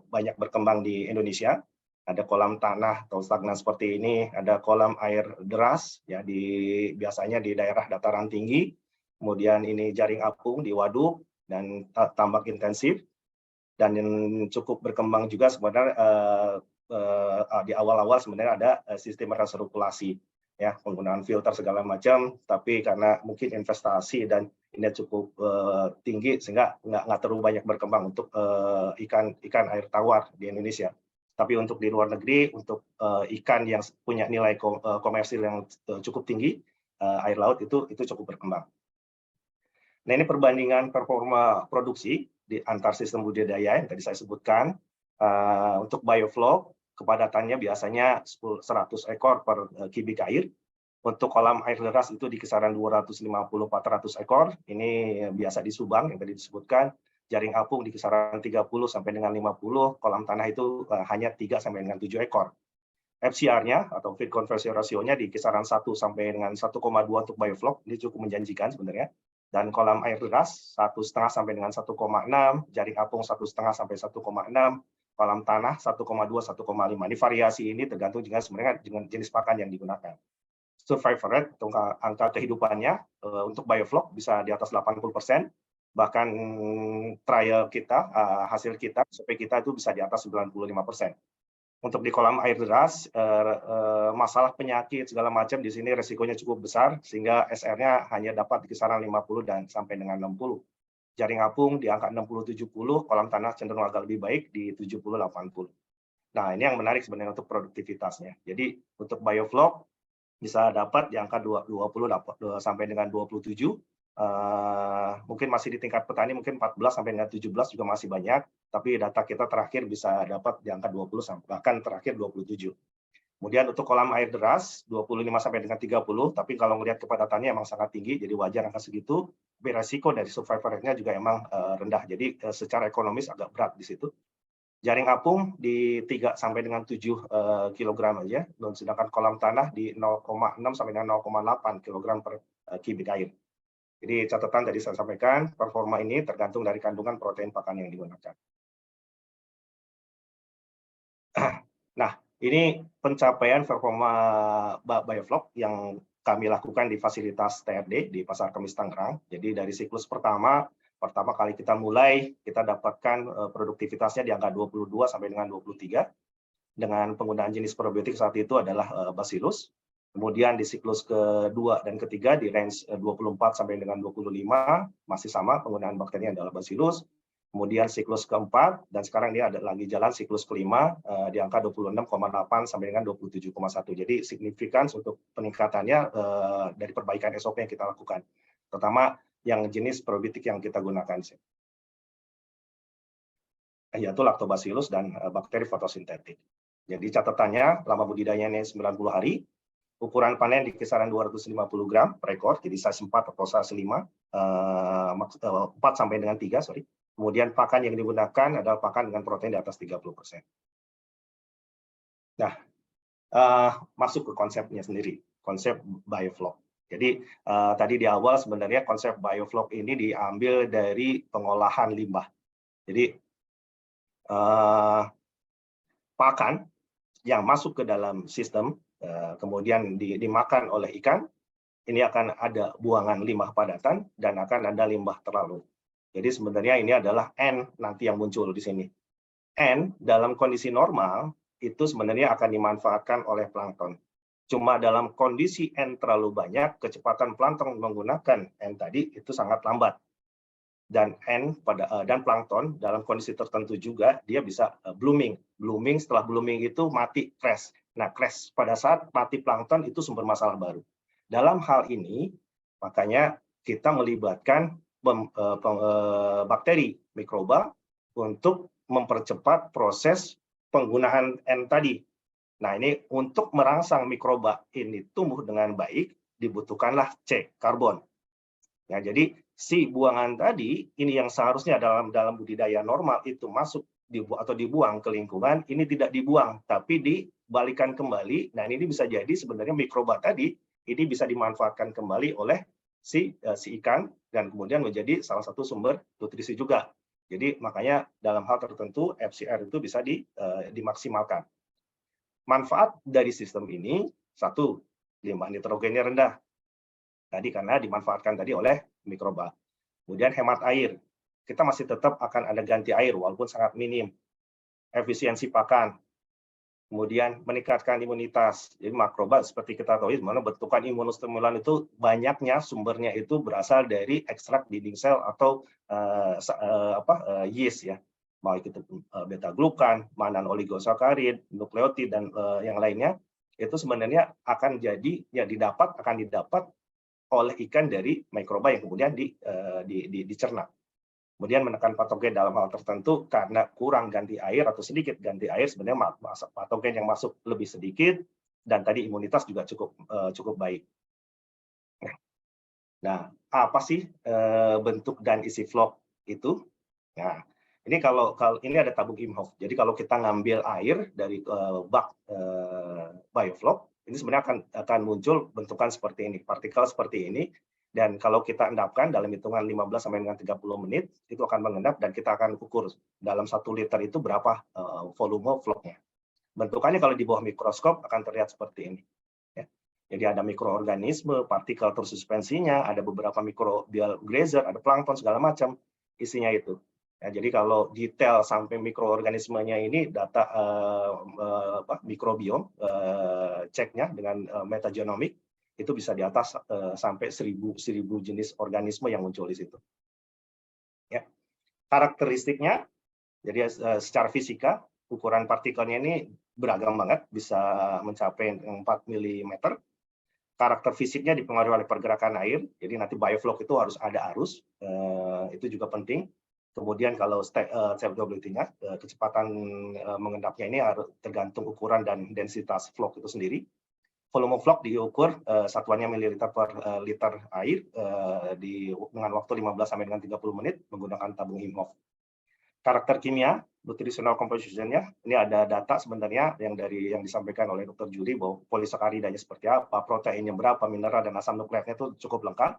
banyak berkembang di Indonesia. Ada kolam tanah atau stagnan seperti ini, ada kolam air deras ya biasanya di daerah dataran tinggi. Kemudian ini jaring apung di waduk dan tambak intensif. Dan yang cukup berkembang juga sebenarnya di awal-awal sebenarnya ada sistem resirkulasi ya, penggunaan filter segala macam, tapi karena mungkin investasi dan ini cukup tinggi sehingga nggak terlalu banyak berkembang untuk ikan air tawar di Indonesia. Tapi untuk di luar negeri, untuk ikan yang punya nilai komersil yang cukup tinggi, air laut itu cukup berkembang. Nah, ini perbandingan performa produksi di antar sistem budidaya yang tadi saya sebutkan. Untuk biofloc, kepadatannya biasanya 100 ekor per kubik air. Untuk kolam air deras itu di kisaran 250-400 ekor. Ini biasa di Subang yang tadi disebutkan. Jaring apung di kisaran 30 sampai dengan 50, kolam tanah itu hanya 3 sampai dengan 7 ekor. FCR-nya atau feed conversion ratio-nya di kisaran 1 sampai dengan 1,2 untuk biofloc, ini cukup menjanjikan sebenarnya. Dan kolam air deras 1,5 sampai dengan 1,6, jaring apung 1,5 sampai 1,6, kolam tanah 1,2 1,5. Ini variasi ini tergantung juga sebenarnya dengan jenis pakan yang digunakan. Survival rate atau angka kehidupannya untuk biofloc bisa di atas 80%. Bahkan trial kita, hasil kita, SOP kita itu bisa di atas 95%. Untuk di kolam air deras, masalah penyakit segala macam di sini resikonya cukup besar, sehingga SR-nya hanya dapat di kisaran 50 dan sampai dengan 60. Jaring apung di angka 60-70, kolam tanah cenderung agak lebih baik di 70-80. Nah, ini yang menarik sebenarnya untuk produktivitasnya. Jadi untuk biofloc bisa dapat di angka 20 sampai dengan 27. Mungkin masih di tingkat petani mungkin 14 sampai dengan 17 juga masih banyak, tapi data kita terakhir bisa dapat di angka 20 sampai bahkan terakhir 27. Kemudian untuk kolam air deras 25 sampai dengan 30, tapi kalau melihat kepadatannya emang sangat tinggi, jadi wajar angka segitu. Tapi resiko dari survival rate-nya juga emang rendah, jadi secara ekonomis agak berat di situ. Jaring apung di 3 sampai dengan 7 kg aja, sedangkan kolam tanah di 0,6 sampai dengan 0,8 kg per kubik air. Jadi catatan tadi saya sampaikan, performa ini tergantung dari kandungan protein pakan yang digunakan. Nah, ini pencapaian performa Biofloc yang kami lakukan di fasilitas TRD di Pasar Kemis Tangerang. Jadi dari siklus pertama kali kita mulai, kita dapatkan produktivitasnya di angka 22 sampai dengan 23 dengan penggunaan jenis probiotik saat itu adalah Bacillus. Kemudian di siklus kedua dan ketiga di range 24 sampai dengan 25 masih sama penggunaan bakterinya adalah Bacillus. Kemudian siklus keempat dan sekarang ini ada lagi jalan siklus kelima di angka 26,8 sampai dengan 27,1. Jadi signifikan untuk peningkatannya dari perbaikan SOP yang kita lakukan, terutama yang jenis probiotik yang kita gunakan, yaitu Lactobacillus dan bakteri fotosintetik. Jadi catatannya lama budidayanya 90 hari, ukuran panen di kisaran 250 gram per ekor, jadi size 4 atau size 5, 4 sampai dengan 3, sorry. Kemudian pakan yang digunakan adalah pakan dengan protein di atas 30%. Nah, masuk ke konsepnya sendiri, konsep Biofloc. Jadi tadi di awal sebenarnya konsep Biofloc ini diambil dari pengolahan limbah. Jadi pakan yang masuk ke dalam sistem kemudian dimakan oleh ikan, ini akan ada buangan limbah padatan dan akan ada limbah terlalu. Jadi sebenarnya ini adalah N nanti yang muncul di sini. N dalam kondisi normal itu sebenarnya akan dimanfaatkan oleh plankton. Cuma dalam kondisi N terlalu banyak, kecepatan plankton menggunakan N tadi itu sangat lambat. Dan dan plankton dalam kondisi tertentu juga dia bisa blooming. Blooming, setelah blooming itu mati, crash. Nah, crash pada saat mati plankton itu sumber masalah baru. Dalam hal ini, makanya kita melibatkan bakteri mikroba untuk mempercepat proses penggunaan N tadi. Nah, ini untuk merangsang mikroba ini tumbuh dengan baik, dibutuhkanlah C, karbon. Ya, jadi si buangan tadi, ini yang seharusnya dalam budidaya normal itu masuk atau dibuang ke lingkungan, ini tidak dibuang, tapi dibalikan kembali. Nah, ini bisa jadi sebenarnya mikroba tadi, ini bisa dimanfaatkan kembali oleh si ikan, dan kemudian menjadi salah satu sumber nutrisi juga. Jadi makanya dalam hal tertentu FCR itu bisa dimaksimalkan. Manfaat dari sistem ini, satu, limbah nitrogennya rendah. Tadi karena dimanfaatkan tadi oleh mikroba. Kemudian hemat air. Kita masih tetap akan ada ganti air walaupun sangat minim. Efisiensi pakan. Kemudian meningkatkan imunitas. Jadi makroba seperti kita tahu, mana bentukan imunostimulan itu banyaknya sumbernya itu berasal dari ekstrak dinding sel atau yeast ya. Mau itu beta glukan, mannan oligosakarid, nukleotid dan yang lainnya itu sebenarnya akan didapat oleh ikan dari mikroba yang kemudian dicerna. Kemudian menekan patogen dalam hal tertentu karena kurang ganti air atau sedikit ganti air, sebenarnya patogen yang masuk lebih sedikit dan tadi imunitas juga cukup baik. Nah, apa sih bentuk dan isi vlog itu? Nah, ini kalau ini ada tabung Imhoff. Jadi kalau kita ngambil air dari bak Biofloc, ini sebenarnya akan muncul bentukan seperti ini, partikel seperti ini. Dan kalau kita endapkan dalam hitungan 15 sampai dengan 30 menit, itu akan mengendap dan kita akan ukur dalam 1 liter itu berapa volume vlognya. Bentukannya kalau di bawah mikroskop akan terlihat seperti ini. Ya. Jadi ada mikroorganisme, partikel tersuspensinya, ada beberapa microbial grazer, ada plankton segala macam isinya itu. Ya, jadi kalau detail sampai mikroorganismenya ini data mikrobiom ceknya dengan metagenomik itu bisa di atas sampai 1000 jenis organisme yang muncul di situ. Ya. Karakteristiknya, jadi secara fisika ukuran partikelnya ini beragam banget, bisa mencapai 4 mm. Karakter fisiknya dipengaruhi oleh pergerakan air, jadi nanti Biofloc itu harus ada arus, itu juga penting. Kemudian kalau stability-nya, kecepatan mengendapnya ini harus tergantung ukuran dan densitas vlog itu sendiri. Volume vlog diukur satuannya mililiter per liter air dengan waktu 15 sampai dengan 30 menit menggunakan tabung Imhoff. Karakter kimia nutritional composition-nya, ini ada data sebenarnya yang disampaikan oleh Dr. Juli bahwa polisakaridanya seperti apa, proteinnya berapa, mineral dan asam nukleiknya itu cukup lengkap.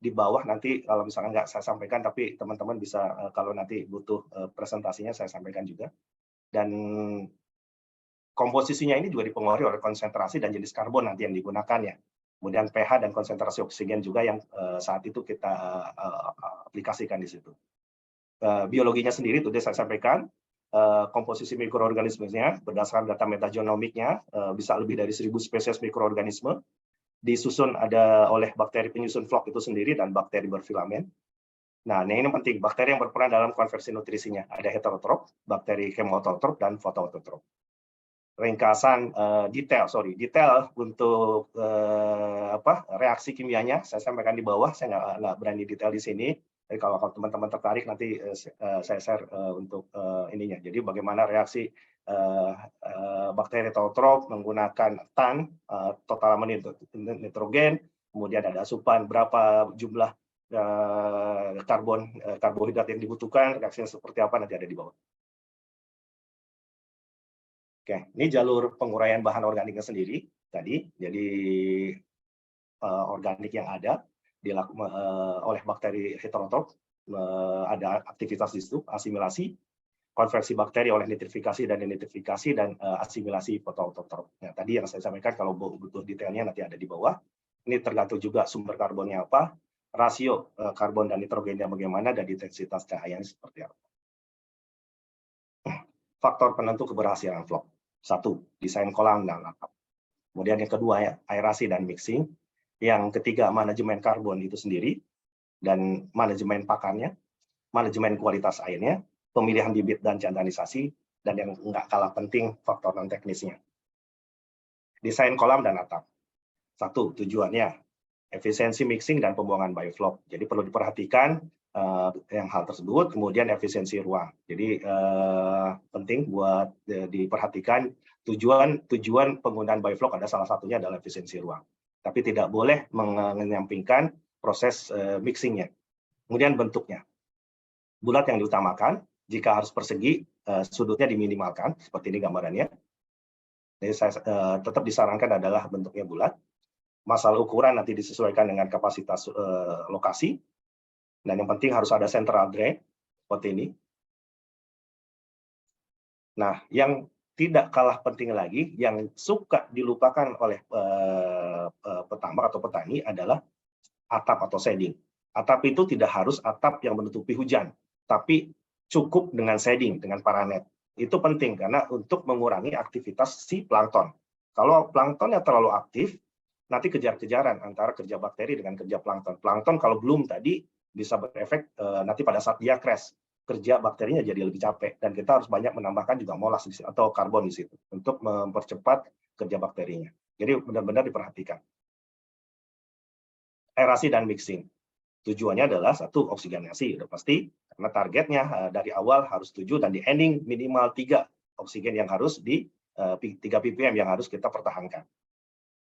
Di bawah nanti kalau misalnya nggak saya sampaikan, tapi teman-teman bisa kalau nanti butuh presentasinya saya sampaikan juga. Dan komposisinya ini juga dipengaruhi oleh konsentrasi dan jenis karbon nanti yang digunakan ya. Kemudian pH dan konsentrasi oksigen juga yang saat itu kita aplikasikan di situ. Biologinya sendiri itu saya sampaikan, komposisi mikroorganismenya berdasarkan data metagenomiknya bisa lebih dari 1000 spesies mikroorganisme, disusun ada oleh bakteri penyusun flock itu sendiri dan bakteri berfilamen. Nah, ini penting, bakteri yang berperan dalam konversi nutrisinya. Ada heterotrof, bakteri kemoautotrof, dan fotoautotrof. Ringkasan detail untuk reaksi kimianya saya sampaikan di bawah, saya nggak berani detail di sini. Jadi kalau teman-teman tertarik nanti saya share untuk ininya. Jadi bagaimana reaksi bakteri heterotrof menggunakan tan, total amonia nitrogen, kemudian ada asupan berapa jumlah karbohidrat yang dibutuhkan, reaksinya seperti apa nanti ada di bawah. Oke, ini jalur penguraian bahan organiknya sendiri tadi. Jadi organik yang ada oleh bakteri heterotrof, ada aktivitas di situ, asimilasi, konversi bakteri oleh nitrifikasi dan denitrifikasi, dan asimilasi fotoautotrof. Nah, tadi yang saya sampaikan kalau butuh detailnya nanti ada di bawah. Ini tergantung juga sumber karbonnya apa, rasio karbon dan nitrogennya bagaimana, dan intensitas cahayanya seperti apa. Faktor penentu keberhasilan flock. 1, desain kolam dan atap. Kemudian yang kedua ya, aerasi dan mixing. Yang ketiga, manajemen karbon itu sendiri, dan manajemen pakannya, manajemen kualitas airnya, pemilihan bibit dan candanisasi, dan yang nggak kalah penting, faktor non-teknisnya. Desain kolam dan atap. 1, tujuannya, efisiensi mixing dan pembuangan bioflok. Jadi perlu diperhatikan yang hal tersebut, kemudian efisiensi ruang. Jadi penting buat diperhatikan tujuan penggunaan bioflok ada salah satunya adalah efisiensi ruang. Tapi tidak boleh menyampingkan proses mixingnya. Kemudian bentuknya. Bulat yang diutamakan, jika harus persegi, sudutnya diminimalkan, seperti ini gambarannya. Jadi saya tetap disarankan adalah bentuknya bulat. Masalah ukuran nanti disesuaikan dengan kapasitas lokasi. Dan yang penting harus ada central drain, seperti ini. Nah, yang tidak kalah penting lagi, yang suka dilupakan oleh petambak atau petani adalah atap atau shading. Atap itu tidak harus atap yang menutupi hujan, tapi cukup dengan shading, dengan paranet. Itu penting karena untuk mengurangi aktivitas si plankton. Kalau planktonnya terlalu aktif, nanti kejar-kejaran antara kerja bakteri dengan kerja plankton. Plankton kalau belum tadi bisa berefek nanti pada saat dia crash, kerja bakterinya jadi lebih capek, dan kita harus banyak menambahkan juga molas atau karbon di situ untuk mempercepat kerja bakterinya. Jadi benar-benar diperhatikan. Aerasi dan mixing. Tujuannya adalah 1, oksigenasi, udah pasti, karena targetnya dari awal harus 7 dan di ending minimal 3 oksigen yang harus 3 ppm yang harus kita pertahankan.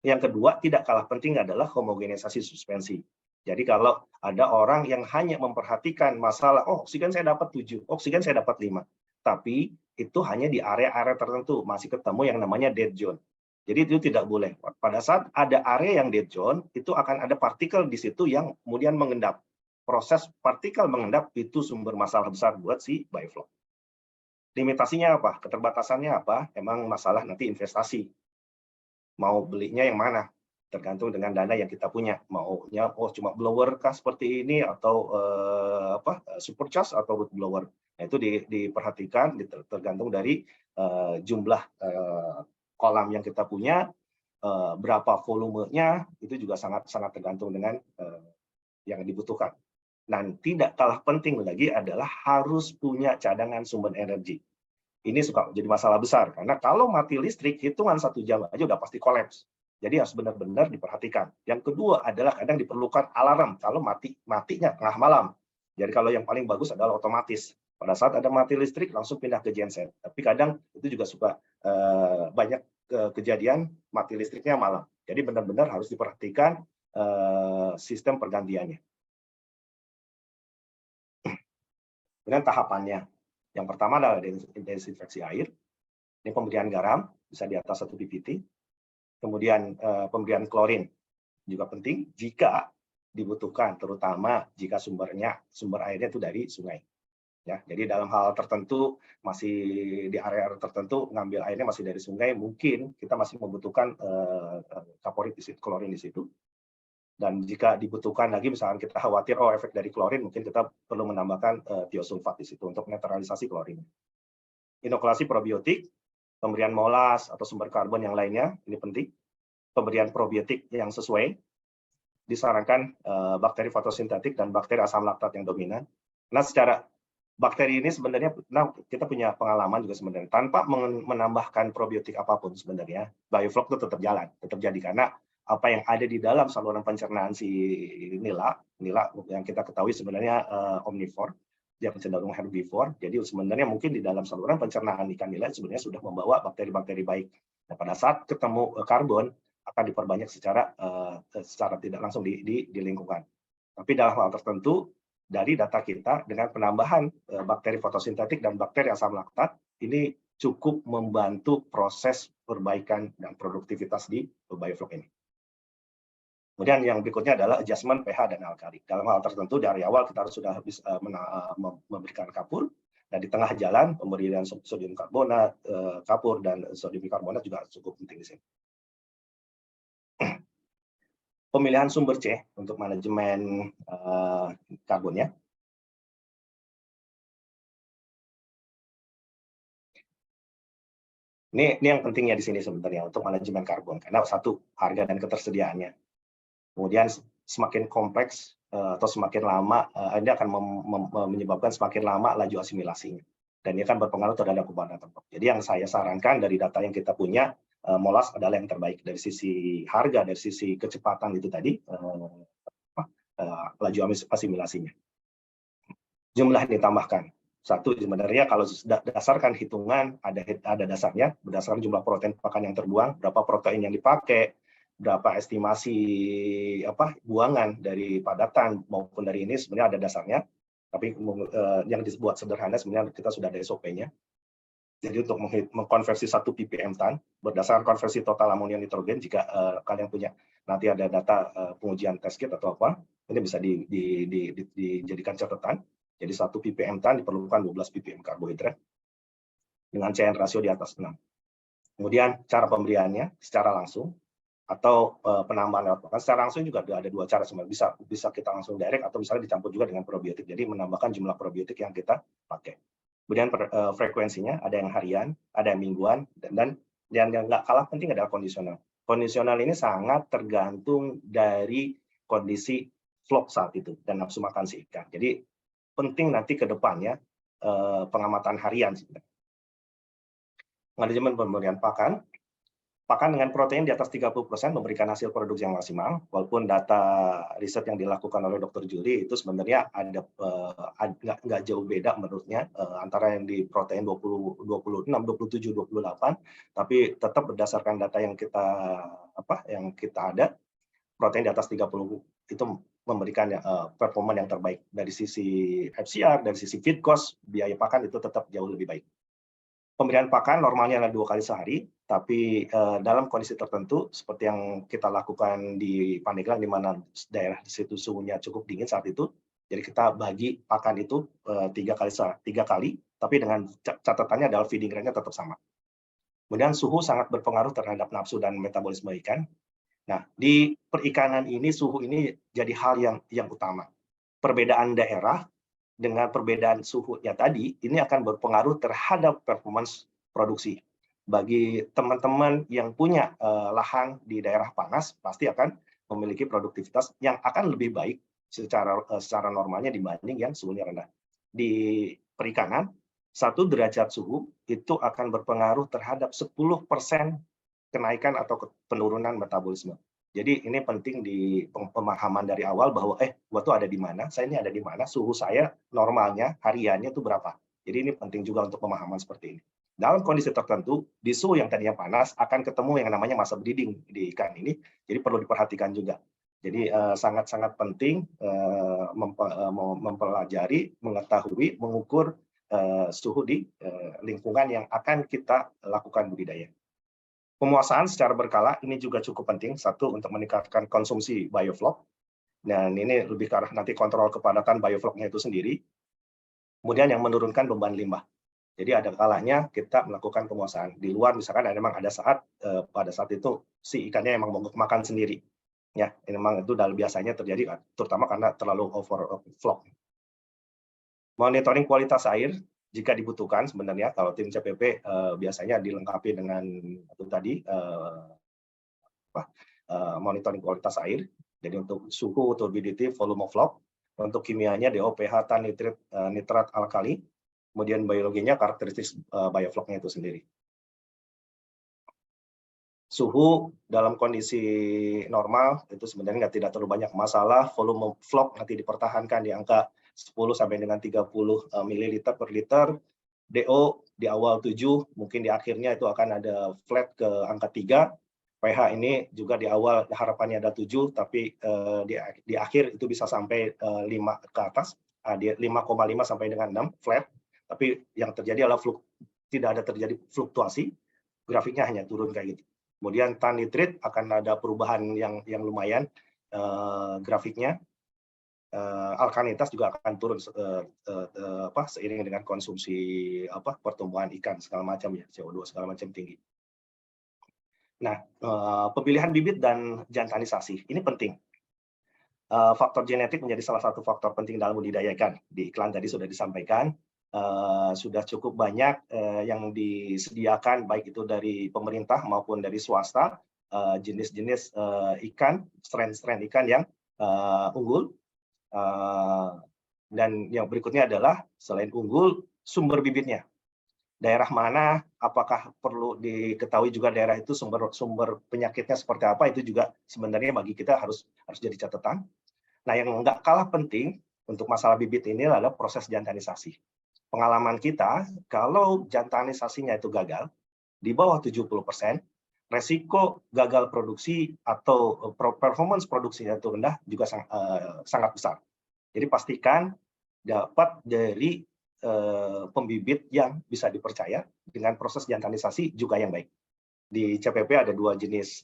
Yang kedua, tidak kalah penting adalah homogenisasi suspensi. Jadi kalau ada orang yang hanya memperhatikan masalah, oh oksigen saya dapat 7, oksigen saya dapat 5. Tapi itu hanya di area-area tertentu, masih ketemu yang namanya dead zone. Jadi itu tidak boleh. Pada saat ada area yang dead zone, itu akan ada partikel di situ yang kemudian mengendap. Proses partikel mengendap itu sumber masalah besar buat si bioflok. Limitasinya apa? Keterbatasannya apa? Emang masalah nanti investasi. Mau belinya yang mana? Tergantung dengan dana yang kita punya, maunya cuma blower kah seperti ini atau supercharge atau root blower. Nah, itu diperhatikan, tergantung dari jumlah kolam yang kita punya, berapa volumenya, itu juga sangat tergantung dengan yang dibutuhkan. Dan tidak kalah penting lagi adalah harus punya cadangan sumber energi. Ini suka jadi masalah besar karena kalau mati listrik hitungan 1 jam aja udah pasti kolaps. Jadi harus benar-benar diperhatikan. Yang kedua adalah kadang diperlukan alarm kalau matinya tengah malam. Jadi kalau yang paling bagus adalah otomatis. Pada saat ada mati listrik langsung pindah ke genset. Tapi kadang itu juga suka banyak kejadian mati listriknya malam. Jadi benar-benar harus diperhatikan sistem pergantiannya. Dengan tahapannya. Yang pertama adalah desinfeksi air. Ini pemberian garam, bisa di atas 1 ppt. Kemudian pemberian klorin juga penting jika dibutuhkan, terutama jika sumber airnya itu dari sungai. Ya, jadi dalam hal tertentu, masih di area tertentu ngambil airnya masih dari sungai, mungkin kita masih membutuhkan kaporit di situ, klorin di situ. Dan jika dibutuhkan lagi, misalkan kita khawatir efek dari klorin, mungkin kita perlu menambahkan tiosulfat di situ untuk netralisasi klorin. Inokulasi probiotik, pemberian molas atau sumber karbon yang lainnya, ini penting. Pemberian probiotik yang sesuai, disarankan bakteri fotosintetik dan bakteri asam laktat yang dominan. Nah, secara bakteri ini sebenarnya, kita punya pengalaman juga sebenarnya, tanpa menambahkan probiotik apapun sebenarnya, bioflok itu tetap jalan, tetap jadi, karena apa yang ada di dalam saluran pencernaan si nila yang kita ketahui sebenarnya omnivore, dia cenderung herbivore, jadi sebenarnya mungkin di dalam saluran pencernaan ikan nila sebenarnya sudah membawa bakteri-bakteri baik. Nah, pada saat ketemu karbon, akan diperbanyak secara tidak langsung di lingkungan. Tapi dalam hal tertentu, dari data kita dengan penambahan bakteri fotosintetik dan bakteri asam laktat, ini cukup membantu proses perbaikan dan produktivitas di bioflok ini. Kemudian yang berikutnya adalah adjustment pH dan alkali. Dalam hal tertentu dari awal kita harus sudah bisa memberikan kapur, dan di tengah jalan pemberian sodium karbonat, kapur dan sodium bikarbonat juga cukup penting di sini. Pemilihan sumber C untuk manajemen karbonnya. Ini yang pentingnya di sini sebenarnya untuk manajemen karbon, karena satu, harga dan ketersediaannya. Kemudian semakin kompleks atau semakin lama, ini akan menyebabkan semakin lama laju asimilasinya. Dan ini akan berpengaruh terhadap kebutuhan tempur. Jadi yang saya sarankan dari data yang kita punya, molas adalah yang terbaik dari sisi harga, dari sisi kecepatan itu tadi, laju asimilasinya. Jumlah ditambahkan. Satu, sebenarnya kalau berdasarkan hitungan, ada dasarnya, berdasarkan jumlah protein pakan yang terbuang, berapa protein yang dipakai, berapa estimasi buangan dari padatan maupun dari ini, sebenarnya ada dasarnya. Tapi yang dibuat sederhana, sebenarnya kita sudah ada SOP-nya. Jadi untuk mengkonversi 1 ppm tan berdasarkan konversi total amonium nitrogen, jika kalian punya nanti ada data pengujian test kit atau apa, ini bisa dijadikan catatan. Jadi 1 ppm tan diperlukan 12 ppm karbohidrat dengan CN rasio di atas 6. Kemudian cara pemberiannya secara langsung atau penambahan lewat pakan. Secara langsung juga ada 2 cara sebenarnya, bisa kita langsung direct atau misalnya dicampur juga dengan probiotik. Jadi menambahkan jumlah probiotik yang kita pakai. Kemudian frekuensinya ada yang harian, ada yang mingguan, dan yang nggak kalah penting adalah kondisional. Kondisional ini sangat tergantung dari kondisi vlog saat itu dan nafsu makan si ikan. Jadi penting nanti ke depannya pengamatan harian sebenarnya. Manajemen pemberian pakan. Pakan dengan protein di atas 30% memberikan hasil produksi yang maksimal, walaupun data riset yang dilakukan oleh Dr. Juli itu sebenarnya ada nggak jauh beda menurutnya antara yang di protein 26, 27, 28, tapi tetap berdasarkan data yang kita ada, protein di atas 30 itu memberikan performa yang terbaik dari sisi FCR, dari sisi feed cost, biaya pakan itu tetap jauh lebih baik. Pemberian pakan normalnya adalah 2 kali sehari, tapi dalam kondisi tertentu seperti yang kita lakukan di Pandeglang, di mana daerah di situ suhunya cukup dingin saat itu, jadi kita bagi pakan itu 3 kali, tapi dengan catatannya adalah feeding rate-nya tetap sama. Kemudian suhu sangat berpengaruh terhadap nafsu dan metabolisme ikan. Nah, di perikanan ini suhu ini jadi hal yang utama. Perbedaan daerah dengan perbedaan suhunya tadi, ini akan berpengaruh terhadap performance produksi. Bagi teman-teman yang punya lahan di daerah panas, pasti akan memiliki produktivitas yang akan lebih baik secara normalnya dibanding yang suhunya rendah. Di perikanan, 1 derajat suhu itu akan berpengaruh terhadap 10% kenaikan atau penurunan metabolisme. Jadi ini penting di pemahaman dari awal bahwa gua tuh ada di mana, saya ini ada di mana, suhu saya normalnya hariannya itu berapa. Jadi ini penting juga untuk pemahaman seperti ini. Dalam kondisi tertentu, di suhu yang tadinya panas akan ketemu yang namanya masa breeding di ikan ini, jadi perlu diperhatikan juga. Jadi sangat-sangat penting mempelajari, mengetahui, mengukur suhu di lingkungan yang akan kita lakukan budidaya. Penguasaan secara berkala ini juga cukup penting. Satu, untuk meningkatkan konsumsi bioflok, dan ini lebih ke arah nanti kontrol kepadatan biofloknya itu sendiri. Kemudian yang menurunkan beban limbah. Jadi ada kalanya kita melakukan penguasaan di luar, misalkan memang ada saat pada saat itu si ikannya memang mogok makan sendiri. Ya, ini memang itu biasanya terjadi, terutama karena terlalu overflow. Monitoring kualitas air jika dibutuhkan sebenarnya kalau tim CPP biasanya dilengkapi dengan itu tadi monitoring kualitas air. Jadi untuk suhu, turbidity, volume of flow, untuk kimianya DO, pH, tan, nitrat, alkali, kemudian biologinya karakteristik biofloknya itu sendiri. Suhu dalam kondisi normal itu sebenarnya tidak terlalu banyak masalah. Volume flow nanti dipertahankan di angka 10 sampai dengan 30 ml per liter. DO di awal 7, mungkin di akhirnya itu akan ada flat ke angka 3. pH ini juga di awal harapannya ada 7, tapi di akhir itu bisa sampai 5 ke atas, 5,5 sampai dengan 6 flat. Tapi yang terjadi adalah tidak ada terjadi fluktuasi, grafiknya hanya turun kayak gitu. Kemudian tan nitrit akan ada perubahan yang lumayan grafiknya. Alkalinitas juga akan turun seiring dengan konsumsi pertumbuhan ikan segala macam ya, CO2 segala macam tinggi. Nah, pemilihan bibit dan jantanisasi ini penting. Faktor genetik menjadi salah satu faktor penting dalam budidaya ikan. Di iklan tadi sudah disampaikan, sudah cukup banyak yang disediakan baik itu dari pemerintah maupun dari swasta, jenis-jenis ikan, strain ikan yang unggul. Dan yang berikutnya adalah selain unggul, sumber bibitnya. Daerah mana, apakah perlu diketahui juga daerah itu sumber penyakitnya seperti apa, itu juga sebenarnya bagi kita harus jadi catatan. Nah, yang nggak kalah penting untuk masalah bibit ini adalah proses jantanisasi. Pengalaman kita, kalau jantanisasinya itu gagal, di bawah 70%, resiko gagal produksi atau performance produksinya itu rendah juga sangat besar. Jadi pastikan dapat dari pembibit yang bisa dipercaya dengan proses jantanisasi juga yang baik. Di CPP ada 2 jenis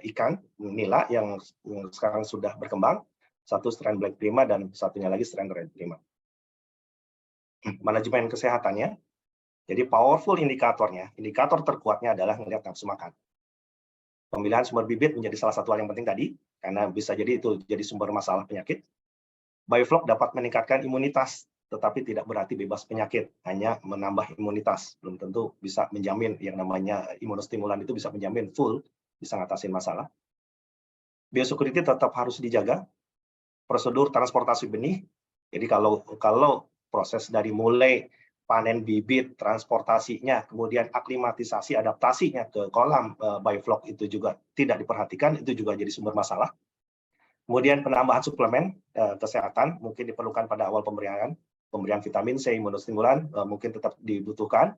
ikan nila yang sekarang sudah berkembang, satu strain Black Prima dan satunya lagi strain Red Prima. Manajemen kesehatannya, jadi powerful indikatornya, indikator terkuatnya adalah melihat nafsu makan. Pemilihan sumber bibit menjadi salah satu hal yang penting tadi, karena bisa jadi itu jadi sumber masalah penyakit. Bioflok dapat meningkatkan imunitas, tetapi tidak berarti bebas penyakit, hanya menambah imunitas. Belum tentu bisa menjamin yang namanya imunostimulan itu bisa menjamin full, bisa ngatasin masalah. Biosecurity tetap harus dijaga. Prosedur transportasi benih, jadi kalau proses dari mulai panen bibit, transportasinya, kemudian aklimatisasi, adaptasinya ke kolam bioflok itu juga tidak diperhatikan, itu juga jadi sumber masalah. Kemudian penambahan suplemen kesehatan mungkin diperlukan pada awal pemberian vitamin C, imunostimulan mungkin tetap dibutuhkan,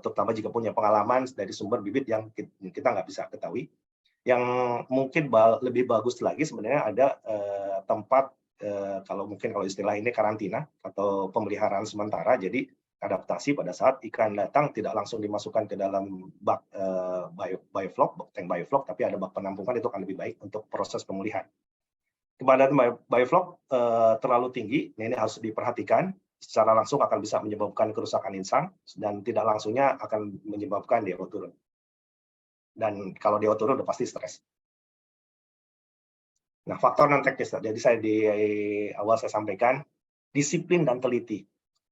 terutama jika punya pengalaman dari sumber bibit yang kita nggak bisa ketahui. Yang mungkin lebih bagus lagi sebenarnya ada tempat kalau istilah ini karantina atau pemeliharaan sementara, jadi adaptasi pada saat ikan datang tidak langsung dimasukkan ke dalam bak bioflok, tank bioflok, tapi ada bak penampungan, itu akan lebih baik untuk proses pemulihan. Kepadatan bioflok terlalu tinggi, ini harus diperhatikan, secara langsung akan bisa menyebabkan kerusakan insang dan tidak langsungnya akan menyebabkan DO turun. Dan kalau DO turun udah pasti stres. Nah, faktor non teknis, jadi saya di awal saya sampaikan disiplin dan teliti,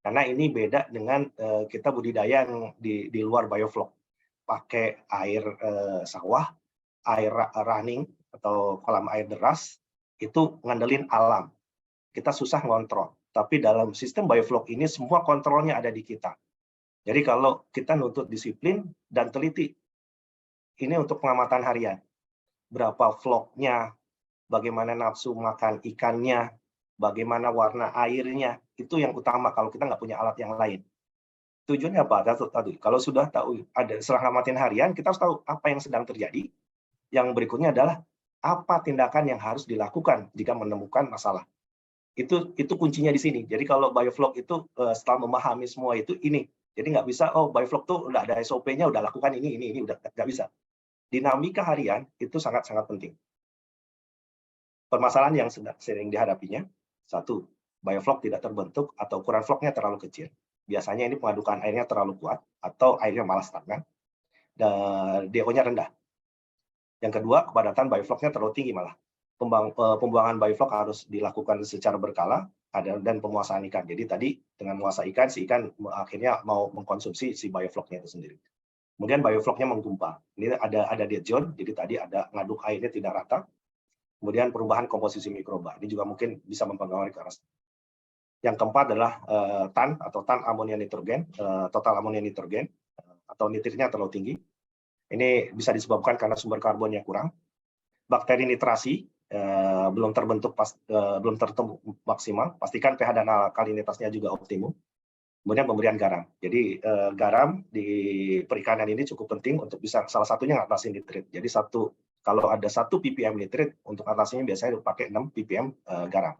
karena ini beda dengan kita budidaya yang di luar bioflok, pakai air sawah, air running atau kolam air deras, itu ngandelin alam, kita susah ngontrol. Tapi dalam sistem bioflok ini semua kontrolnya ada di kita. Jadi kalau kita nuntut disiplin dan teliti, ini untuk pengamatan harian, berapa floknya, bagaimana nafsu makan ikannya, bagaimana warna airnya, itu yang utama kalau kita nggak punya alat yang lain. Tujuannya apa? Tadi, kalau sudah tahu ada setelah ngamatin harian, kita harus tahu apa yang sedang terjadi. Yang berikutnya adalah apa tindakan yang harus dilakukan jika menemukan masalah. Itu kuncinya di sini. Jadi kalau biofloc itu setelah memahami semua itu ini. Jadi nggak bisa, oh biofloc tuh udah ada SOP-nya, udah lakukan ini, udah nggak bisa. Dinamika harian itu sangat-sangat penting. Permasalahan yang sering dihadapinya, satu, biofloc tidak terbentuk atau ukuran vlognya terlalu kecil. Biasanya ini pengadukan airnya terlalu kuat atau airnya malah stagnan, dan DO-nya rendah. Yang kedua, kepadatan bioflocnya terlalu tinggi malah. Pembuangan biofloc harus dilakukan secara berkala dan pemuasaan ikan. Jadi tadi dengan muasa ikan, si ikan akhirnya mau mengkonsumsi si bioflocnya itu sendiri. Kemudian bioflocnya menggumpal. Ini ada dead zone, jadi tadi ada ngaduk airnya tidak rata. Kemudian perubahan komposisi mikroba. Ini juga mungkin bisa mempengaruhi ke arah. Yang keempat adalah TAN atau TAN amonia nitrogen, total amonia nitrogen atau nitritnya terlalu tinggi. Ini bisa disebabkan karena sumber karbonnya kurang. Bakteri nitrasi belum terbentuk maksimal. Pastikan pH dan alkalinitasnya juga optimum. Kemudian pemberian garam. Jadi garam di perikanan ini cukup penting untuk bisa salah satunya ngatasi nitrit. Jadi kalau ada 1 ppm nitrit untuk atasinya biasanya dipakai 6 ppm garam.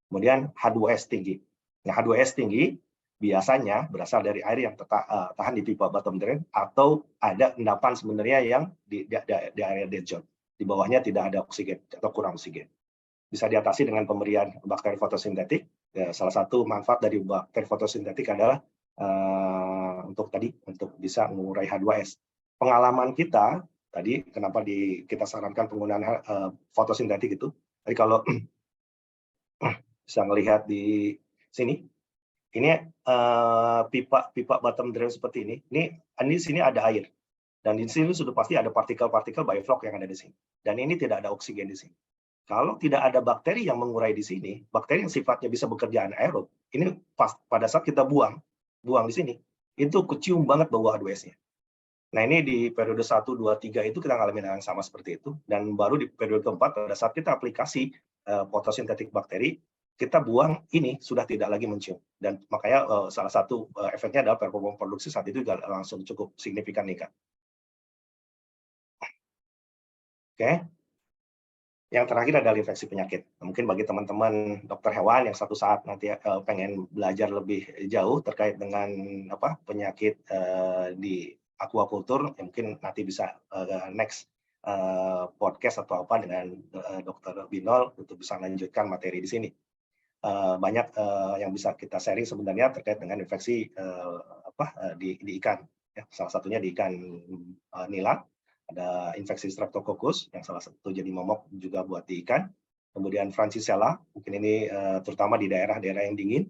Kemudian H2S tinggi. Nah, H2S tinggi biasanya berasal dari air yang tahan di pipa bottom drain atau ada endapan sebenarnya yang di area dead zone. Di bawahnya tidak ada oksigen atau kurang oksigen. Bisa diatasi dengan pemberian bakteri fotosintetik. Ya, salah satu manfaat dari bakteri fotosintetik adalah untuk bisa mengurai H2S. Pengalaman kita tadi, kenapa kita sarankan penggunaan fotosintetik itu? Jadi kalau bisa melihat di sini, ini pipa bottom drain seperti ini. Ini di sini ada air. Dan di sini sudah pasti ada partikel-partikel biofloc yang ada di sini. Dan ini tidak ada oksigen di sini. Kalau tidak ada bakteri yang mengurai di sini, bakteri yang sifatnya bisa bekerja anaerob, ini pada saat kita buang di sini, itu kecium banget bau H2S-nya. Nah, ini di periode 1, 2, 3 itu kita ngalamin yang sama seperti itu. Dan baru di periode keempat, pada saat kita aplikasi fotosintetik bakteri, kita buang ini sudah tidak lagi mencium. Dan makanya salah satu efeknya adalah performa produksi saat itu juga langsung cukup signifikan meningkat. Oke. Yang terakhir adalah infeksi penyakit. Mungkin bagi teman-teman dokter hewan yang satu saat nanti pengen belajar lebih jauh terkait dengan penyakit di aquaculture, mungkin nanti bisa next podcast atau apa dengan Dr. Binol untuk bisa lanjutkan materi di sini. Banyak yang bisa kita sharing sebenarnya terkait dengan infeksi di ikan. Ya, salah satunya di ikan nila. Ada infeksi Streptococcus yang salah satu jadi momok juga buat di ikan. Kemudian Francisella, mungkin ini terutama di daerah-daerah yang dingin.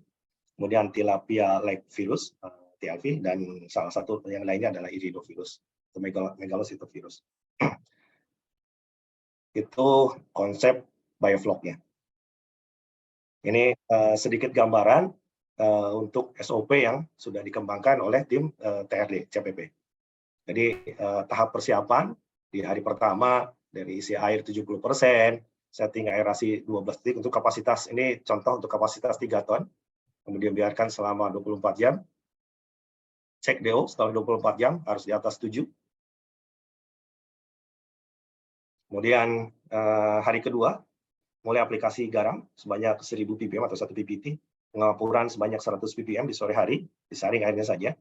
Kemudian Tilapia lake virus, TLV, dan salah satu yang lainnya adalah Iridovirus, atau Megalocytovirus. Itu konsep biofloc-nya. Ini sedikit gambaran untuk SOP yang sudah dikembangkan oleh tim TRD CPP. Jadi tahap persiapan di hari pertama dari isi air 70%, setting aerasi 12 detik untuk kapasitas, ini contoh untuk kapasitas 3 ton, kemudian biarkan selama 24 jam, cek DO setelah 24 jam harus di atas 7. Kemudian hari kedua, mulai aplikasi garam sebanyak 1000 ppm atau 1 ppt, pengapuran sebanyak 100 ppm di sore hari, disaring airnya saja.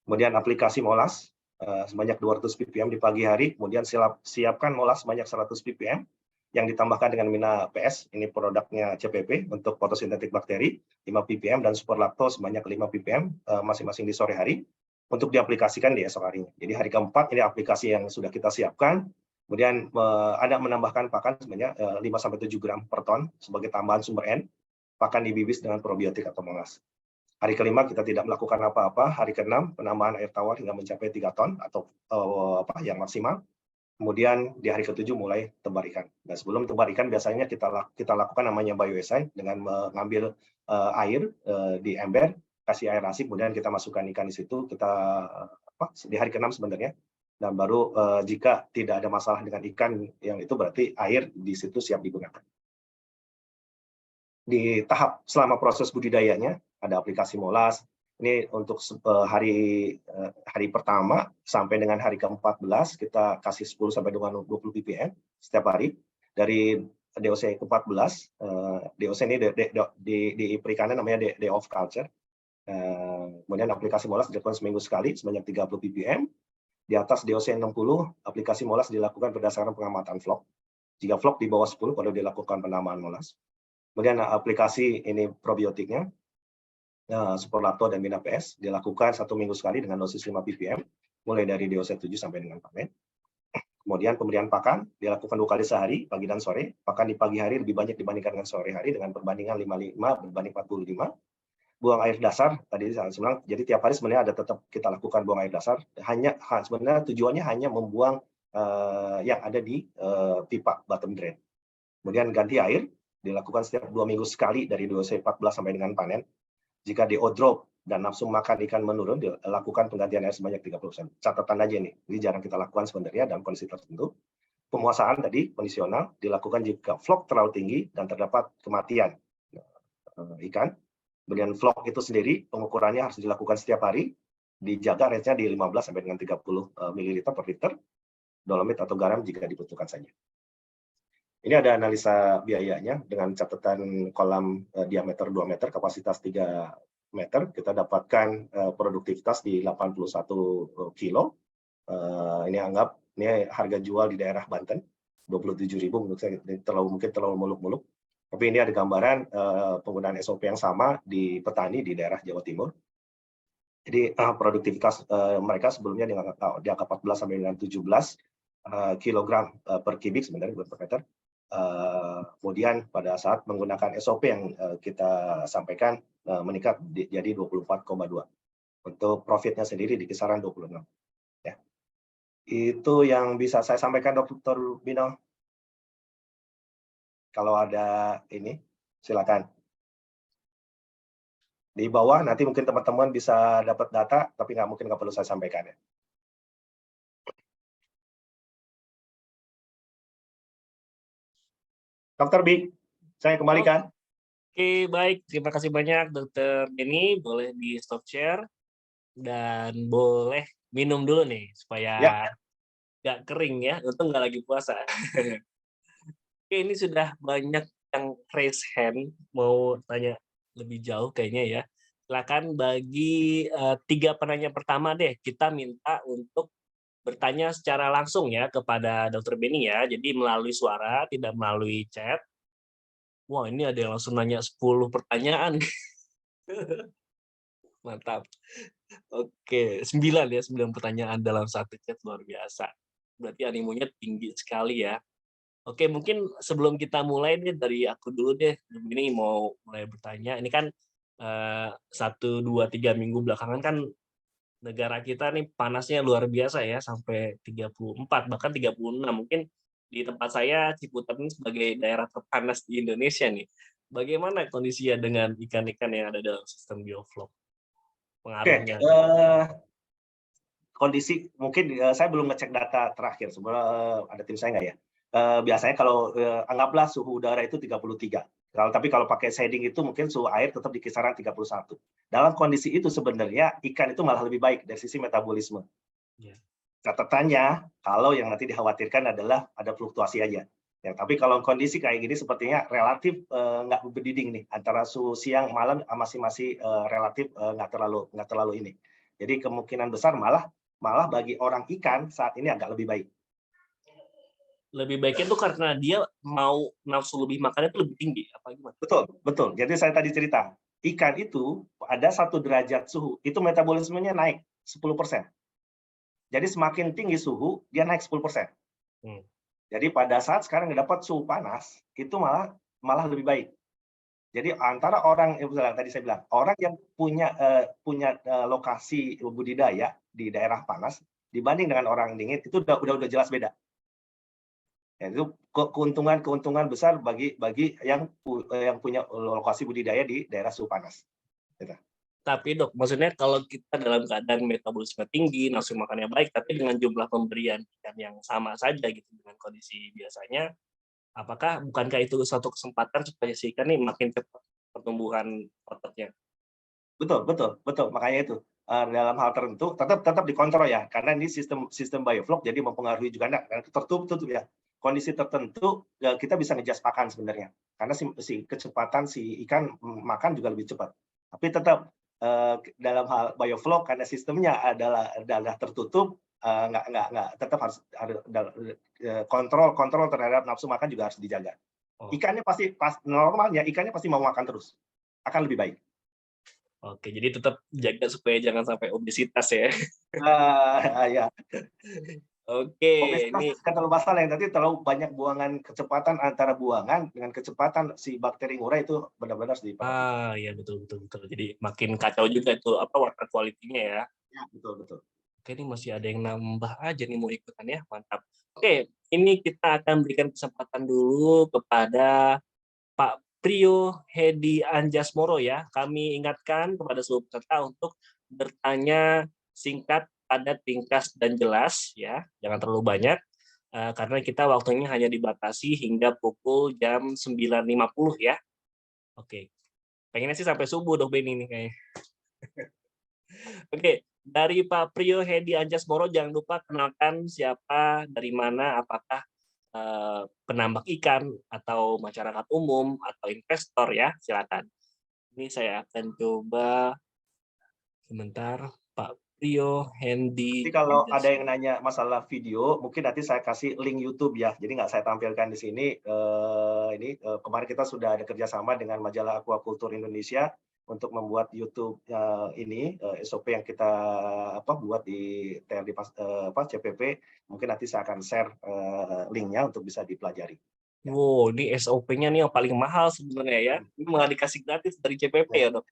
Kemudian aplikasi molas, sebanyak 200 ppm di pagi hari, kemudian siapkan molas sebanyak 100 ppm yang ditambahkan dengan Mina PS, ini produknya CPP untuk fotosintetik bakteri, 5 ppm dan super lacto sebanyak 5 ppm masing-masing di sore hari untuk diaplikasikan di esok harinya. Jadi hari keempat ini aplikasi yang sudah kita siapkan, kemudian ada menambahkan pakan sebanyak 5-7 gram per ton sebagai tambahan sumber N, pakan dibibis dengan probiotik atau molas. Hari kelima kita tidak melakukan apa-apa. Hari keenam penambahan air tawar hingga mencapai 3 ton atau yang maksimal. Kemudian di hari ketujuh mulai tebar ikan. Dan sebelum tebar ikan biasanya kita lakukan namanya bioessay dengan mengambil air di ember, kasih aerasi, kemudian kita masukkan ikan di situ. Kita di hari keenam sebenarnya. Dan baru jika tidak ada masalah dengan ikan yang itu berarti air di situ siap digunakan. Di tahap selama proses budidayanya ada aplikasi molas. Ini untuk hari pertama sampai dengan hari ke-14 kita kasih 10 sampai dengan 20 ppm setiap hari. Dari DOC ke-14. DOC ini di perikanan namanya Day of Culture. Kemudian aplikasi molas dilakukan seminggu sekali sebanyak 30 ppm. Di atas DOC 60, aplikasi molas dilakukan berdasarkan pengamatan vlog. Jika vlog di bawah 10, perlu dilakukan penambahan molas. Kemudian aplikasi ini probiotiknya, Superlacto dan Bina PS, dilakukan 1 minggu sekali dengan dosis 5 ppm, mulai dari DOC 7 sampai dengan panen. Kemudian pemberian pakan dilakukan 2 kali sehari, pagi dan sore. Pakan di pagi hari lebih banyak dibandingkan dengan sore hari dengan perbandingan 55 berbanding 45. Buang air dasar, tadi saya bilang, jadi tiap hari sebenarnya ada tetap kita lakukan buang air dasar. Sebenarnya tujuannya hanya membuang yang ada di pipa bottom drain. Kemudian ganti air, dilakukan setiap 2 minggu sekali dari DOC 14 sampai dengan panen. Jika DO drop dan nafsu makan ikan menurun, dilakukan penggantian air sebanyak 30%. Catatan aja nih, ini jarang kita lakukan sebenarnya dalam kondisi tertentu. Pemuasaan tadi, kondisional, dilakukan jika vlog terlalu tinggi dan terdapat kematian ikan. Kemudian vlog itu sendiri, pengukurannya harus dilakukan setiap hari, dijaga range-nya di 15 sampai dengan 30 ml per liter, dolomit atau garam jika dibutuhkan saja. Ini ada analisa biayanya dengan catatan kolam diameter 2 meter, kapasitas 3 meter, kita dapatkan produktivitas di 81 kilo. Ini harga jual di daerah Banten, 27.000 menurut saya mungkin terlalu muluk-muluk. Tapi ini ada gambaran penggunaan SOP yang sama di petani di daerah Jawa Timur. Jadi produktivitas mereka sebelumnya di angka 14 sampai dengan 17 kilogram per kubik sebenarnya per meter. Kemudian pada saat menggunakan SOP yang kita sampaikan meningkat jadi 24,2. Untuk profitnya sendiri di kisaran 26. Ya. Itu yang bisa saya sampaikan, Dr. Bino. Kalau ada ini, silakan. Di bawah nanti mungkin teman-teman bisa dapat data, tapi nggak perlu saya sampaikan ya. Dr. B, saya kembalikan. Oke, baik. Terima kasih banyak, Dr. Denny. Boleh di stop share dan boleh minum dulu nih supaya nggak kering ya. Untung nggak lagi puasa. Oke, ini sudah banyak yang raise hand mau tanya lebih jauh kayaknya ya. Silakan bagi 3 penanya pertama deh, kita minta untuk bertanya secara langsung ya kepada Dr. Benny ya. Jadi melalui suara, tidak melalui chat. Wah, ini ada yang langsung nanya 10 pertanyaan. Mantap. Oke, 9 ya, 9 pertanyaan dalam satu chat, luar biasa. Berarti animonya tinggi sekali ya. Oke, mungkin sebelum kita mulai nih dari aku dulu deh. Ini mau mulai bertanya. Ini kan 1, 2, 3 minggu belakangan kan negara kita nih panasnya luar biasa ya, sampai 34 bahkan 36. Mungkin di tempat saya Ciputat ini sebagai daerah terpanas di Indonesia nih. Bagaimana kondisinya dengan ikan-ikan yang ada dalam sistem bioflok? Pengaruhnya. Kondisi mungkin saya belum ngecek data terakhir, sebenarnya ada tim saya nggak ya. Biasanya kalau anggaplah suhu udara itu 33. Tapi kalau pakai shading itu mungkin suhu air tetap di kisaran 31. Dalam kondisi itu sebenarnya ikan itu malah lebih baik dari sisi metabolisme. Yeah. Catatannya kalau yang nanti dikhawatirkan adalah ada fluktuasi aja. Ya, tapi kalau kondisi kayak gini sepertinya relatif nggak berdiding nih antara suhu siang malam masih relatif nggak terlalu ini. Jadi kemungkinan besar malah bagi orang ikan saat ini agak lebih baik. Lebih baiknya itu karena dia mau nafsu lebih makannya itu lebih tinggi apa gimana? Betul. Jadi saya tadi cerita, ikan itu ada 1 derajat suhu, itu metabolismenya naik 10%. Jadi semakin tinggi suhu, dia naik 10%. Jadi pada saat sekarang dapat suhu panas, itu malah lebih baik. Jadi antara orang yang tadi saya bilang, orang yang punya lokasi budidaya di daerah panas dibanding dengan orang dingin itu udah jelas beda. Ya, itu keuntungan besar bagi yang punya lokasi budidaya di daerah suhu panas. Gitu. Tapi dok, maksudnya kalau kita dalam keadaan metabolisme tinggi, nafsu makannya baik, tapi dengan jumlah pemberian ikan yang sama saja gitu dengan kondisi biasanya, apakah bukankah itu suatu kesempatan supaya si ikan ini makin cepat pertumbuhan ototnya? Betul. Makanya itu dalam hal tertentu tetap dikontrol ya, karena ini sistem bioflok jadi mempengaruhi juga tertutup ya. kondisi tertentu kita bisa ngejust pakan sebenarnya. Karena kecepatan si ikan makan juga lebih cepat. Tapi tetap dalam hal biofloc karena sistemnya adalah tertutup, tetap harus kontrol terhadap nafsu makan juga harus dijaga. Ikannya normalnya ikannya pasti mau makan terus, akan lebih baik. Oke, jadi tetap jaga supaya jangan sampai obesitas ya. Ya. Oke, Obesitas ini bukan terlalu masalah, yang tadi terlalu banyak buangan kecepatan antara buangan dengan kecepatan si bakteri ngurai itu benar-benar harus diperhatikan. ya betul. Jadi makin kacau juga itu water quality-nya ya. Ya, betul. Oke, ini masih ada yang nambah aja nih mau ikutan ya, mantap. Oke, ini kita akan berikan kesempatan dulu kepada Pak Prio Hedi Anjasmoro ya. Kami ingatkan kepada seluruh peserta untuk bertanya singkat, padat, ringkas, dan jelas ya. Jangan terlalu banyak karena kita waktunya hanya dibatasi hingga pukul jam 9.50 ya. Oke. Pengennya sih sampai subuh Dok Beni nih kayaknya. Oke, dari Pak Prio Hedi Anjasmoro jangan lupa kenalkan siapa, dari mana, apakah penambak ikan atau masyarakat umum atau investor ya, silakan. Ini saya akan coba sebentar Pak Prio Hedi. Jadi kalau ada yang nanya masalah video, mungkin nanti saya kasih link YouTube ya. Jadi nggak saya tampilkan di sini. Kemarin kita sudah ada kerjasama dengan majalah Aquaculture Indonesia untuk membuat YouTube SOP yang kita buat di TRD CPP. Mungkin nanti saya akan share linknya untuk bisa dipelajari. Wow, ini SOP-nya nih yang paling mahal sebenarnya ya. Ini malah dikasih gratis dari CPP ya Dok?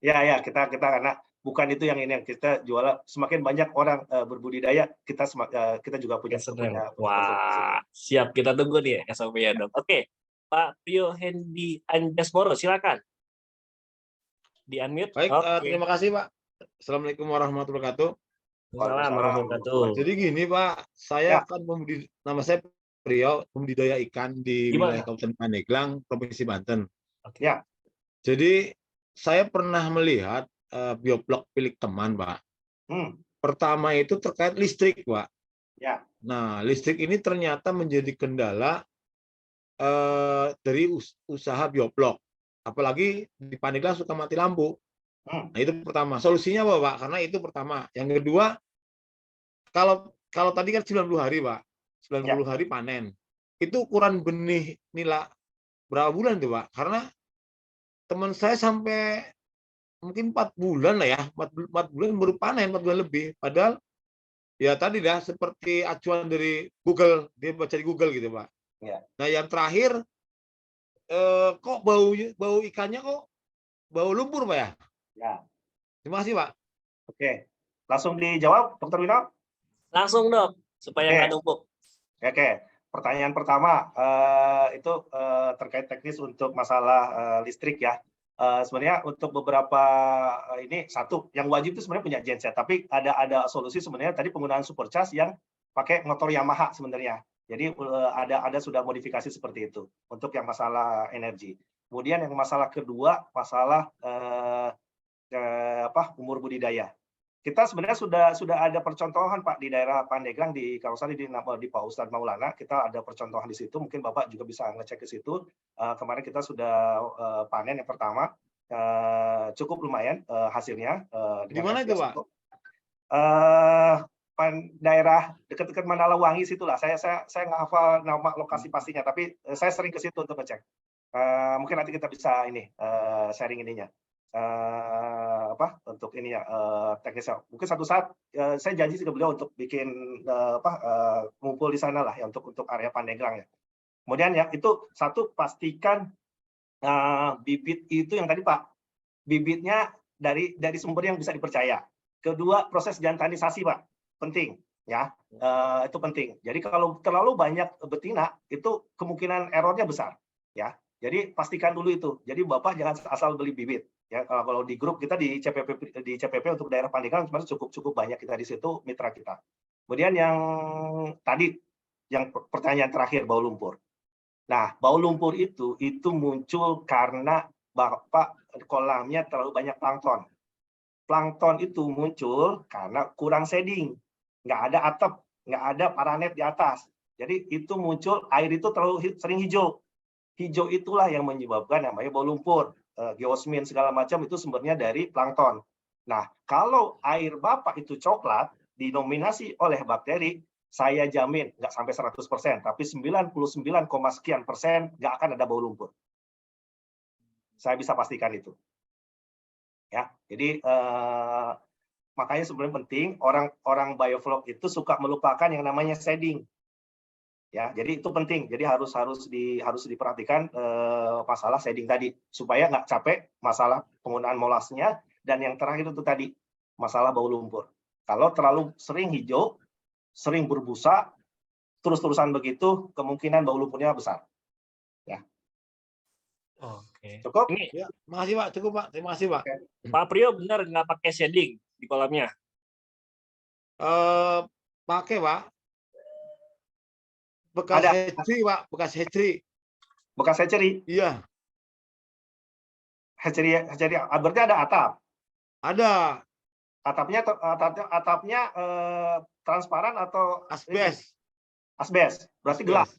Ya, kita karena bukan itu yang kita jual. Semakin banyak orang berbudidaya, kita juga punya. Wah, siap, kita tunggu nih SOP-nya Dok. Oke, Pak Prio Hedi Anjasmoro, silakan. Di-unmute. Baik, terima kasih Pak. Assalamualaikum warahmatullahi wabarakatuh. Waalaikumsalam warahmatullahi wabarakatuh. Jadi gini Pak, saya kan nama saya Prio, pembudidaya ikan di wilayah Kabupaten Pandeglang, Provinsi Banten. Ya. Jadi saya pernah melihat biofloc pilik teman, Pak. Pertama itu terkait listrik, Pak. Ya. Nah, listrik ini ternyata menjadi kendala dari usaha biofloc. Apalagi di Pandeglang suka mati lampu. Nah, itu pertama. Solusinya apa, Pak? Karena itu pertama. Yang kedua, kalau tadi kan 90 hari, Pak. 90 hari panen. Itu ukuran benih nila berapa bulan tuh, Pak? Karena teman saya sampai mungkin 4 bulan lah ya. 4 bulan baru panen, 4 bulan lebih. Padahal ya tadi dah seperti acuan dari Google, dia baca di Google gitu, Pak. Ya. Nah, yang terakhir kok bau ikannya kok bau lumpur, Pak ya? Ya. Terima kasih, Pak. Oke. Langsung dijawab, Dr. Wino? Langsung, Dok, supaya nggak numpuk. Oke. Pertanyaan pertama itu terkait teknis untuk masalah listrik ya. Sebenarnya untuk beberapa ini satu yang wajib itu sebenarnya punya genset, tapi ada solusi sebenarnya tadi penggunaan supercharge yang pakai motor Yamaha sebenarnya. Jadi ada sudah modifikasi seperti itu untuk yang masalah energi. Kemudian yang masalah kedua masalah umur budidaya. Kita sebenarnya sudah ada percontohan Pak di daerah Pandeglang di kawasan di Pak Ustadz Maulana, kita ada percontohan di situ. Mungkin Bapak juga bisa ngecek ke situ. Kemarin kita sudah panen yang pertama, cukup lumayan hasilnya. Di mana itu, Pak? Daerah dekat-dekat Mandalawangi situlah. Saya nggak hafal nama lokasi pastinya, tapi saya sering ke situ untuk ngecek. Mungkin nanti kita bisa sharing ininya. Untuk ini ya teknisnya. Mungkin satu saat saya janji ke beliau untuk bikin ngumpul di sana lah ya untuk area Pandeglang ya. Kemudian ya itu satu pastikan bibit itu yang tadi Pak, bibitnya dari sumber yang bisa dipercaya. Kedua proses jantanisasi Pak, penting ya, itu penting. Jadi kalau terlalu banyak betina itu kemungkinan errornya besar ya. Jadi pastikan dulu itu. Jadi Bapak jangan asal beli bibit. Ya, kalau di grup kita di CPP untuk daerah Pandeglang sebenarnya cukup banyak kita di situ mitra kita. Kemudian yang tadi yang pertanyaan terakhir bau lumpur. Nah, bau lumpur itu muncul karena Bapak kolamnya terlalu banyak plankton. Plankton itu muncul karena kurang shading, nggak ada atap, nggak ada paranet di atas. Jadi itu muncul, air itu terlalu sering hijau. Hijau itulah yang menyebabkan namanya bau lumpur. Geosmin segala macam itu sumbernya dari plankton. Nah, kalau air Bapak itu coklat, dinominasi oleh bakteri, saya jamin nggak sampai 100%, tapi 99, sekian persen nggak akan ada bau lumpur. Saya bisa pastikan itu. Ya, jadi makanya sebenarnya penting orang bioflok itu suka melupakan yang namanya shading. Ya, jadi itu penting. Jadi harus diperhatikan masalah shading tadi supaya nggak capek masalah penggunaan molasnya, dan yang terakhir itu tadi masalah bau lumpur. Kalau terlalu sering hijau, sering berbusa, terus-terusan begitu, kemungkinan bau lumpurnya besar. Ya. Oke. Cukup? Ini Ya, makasih Pak, cukup Pak. Terima kasih Pak. Pak Priyo benar nggak pakai shading di kolamnya? Pakai Pak. Bekas Ada. hatchery Pak, bekas hatchery. Bekas hatchery. Iya, Hatchery berarti ada atap. ada Atapnya transparan atau asbes. asbes. Berarti gelap.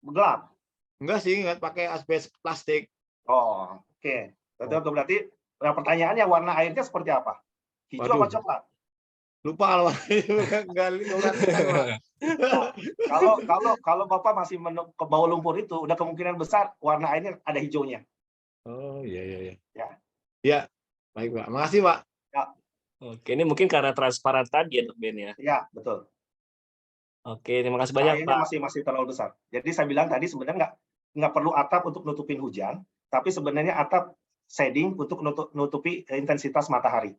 Gelap. Enggak sih, enggak pakai asbes plastik. Oh, oke. Berarti pertanyaannya warna airnya seperti apa? Hijau Waduh. apa coklat? Lupa kalau enggak lihat. Kalau Bapak masih ke bau lumpur itu, udah kemungkinan besar warna airnya ada hijaunya. Oh, iya. Ya. Ya, baik Pak. Makasih Pak. Oke, ini mungkin karena transparan tadi ya, Dok Ben ya. Ya, betul. Oke, terima kasih banyak Cahayanya Pak. masih terlalu besar. Jadi saya bilang tadi sebenarnya nggak perlu atap untuk nutupin hujan, tapi sebenarnya atap shading untuk nutupi intensitas matahari.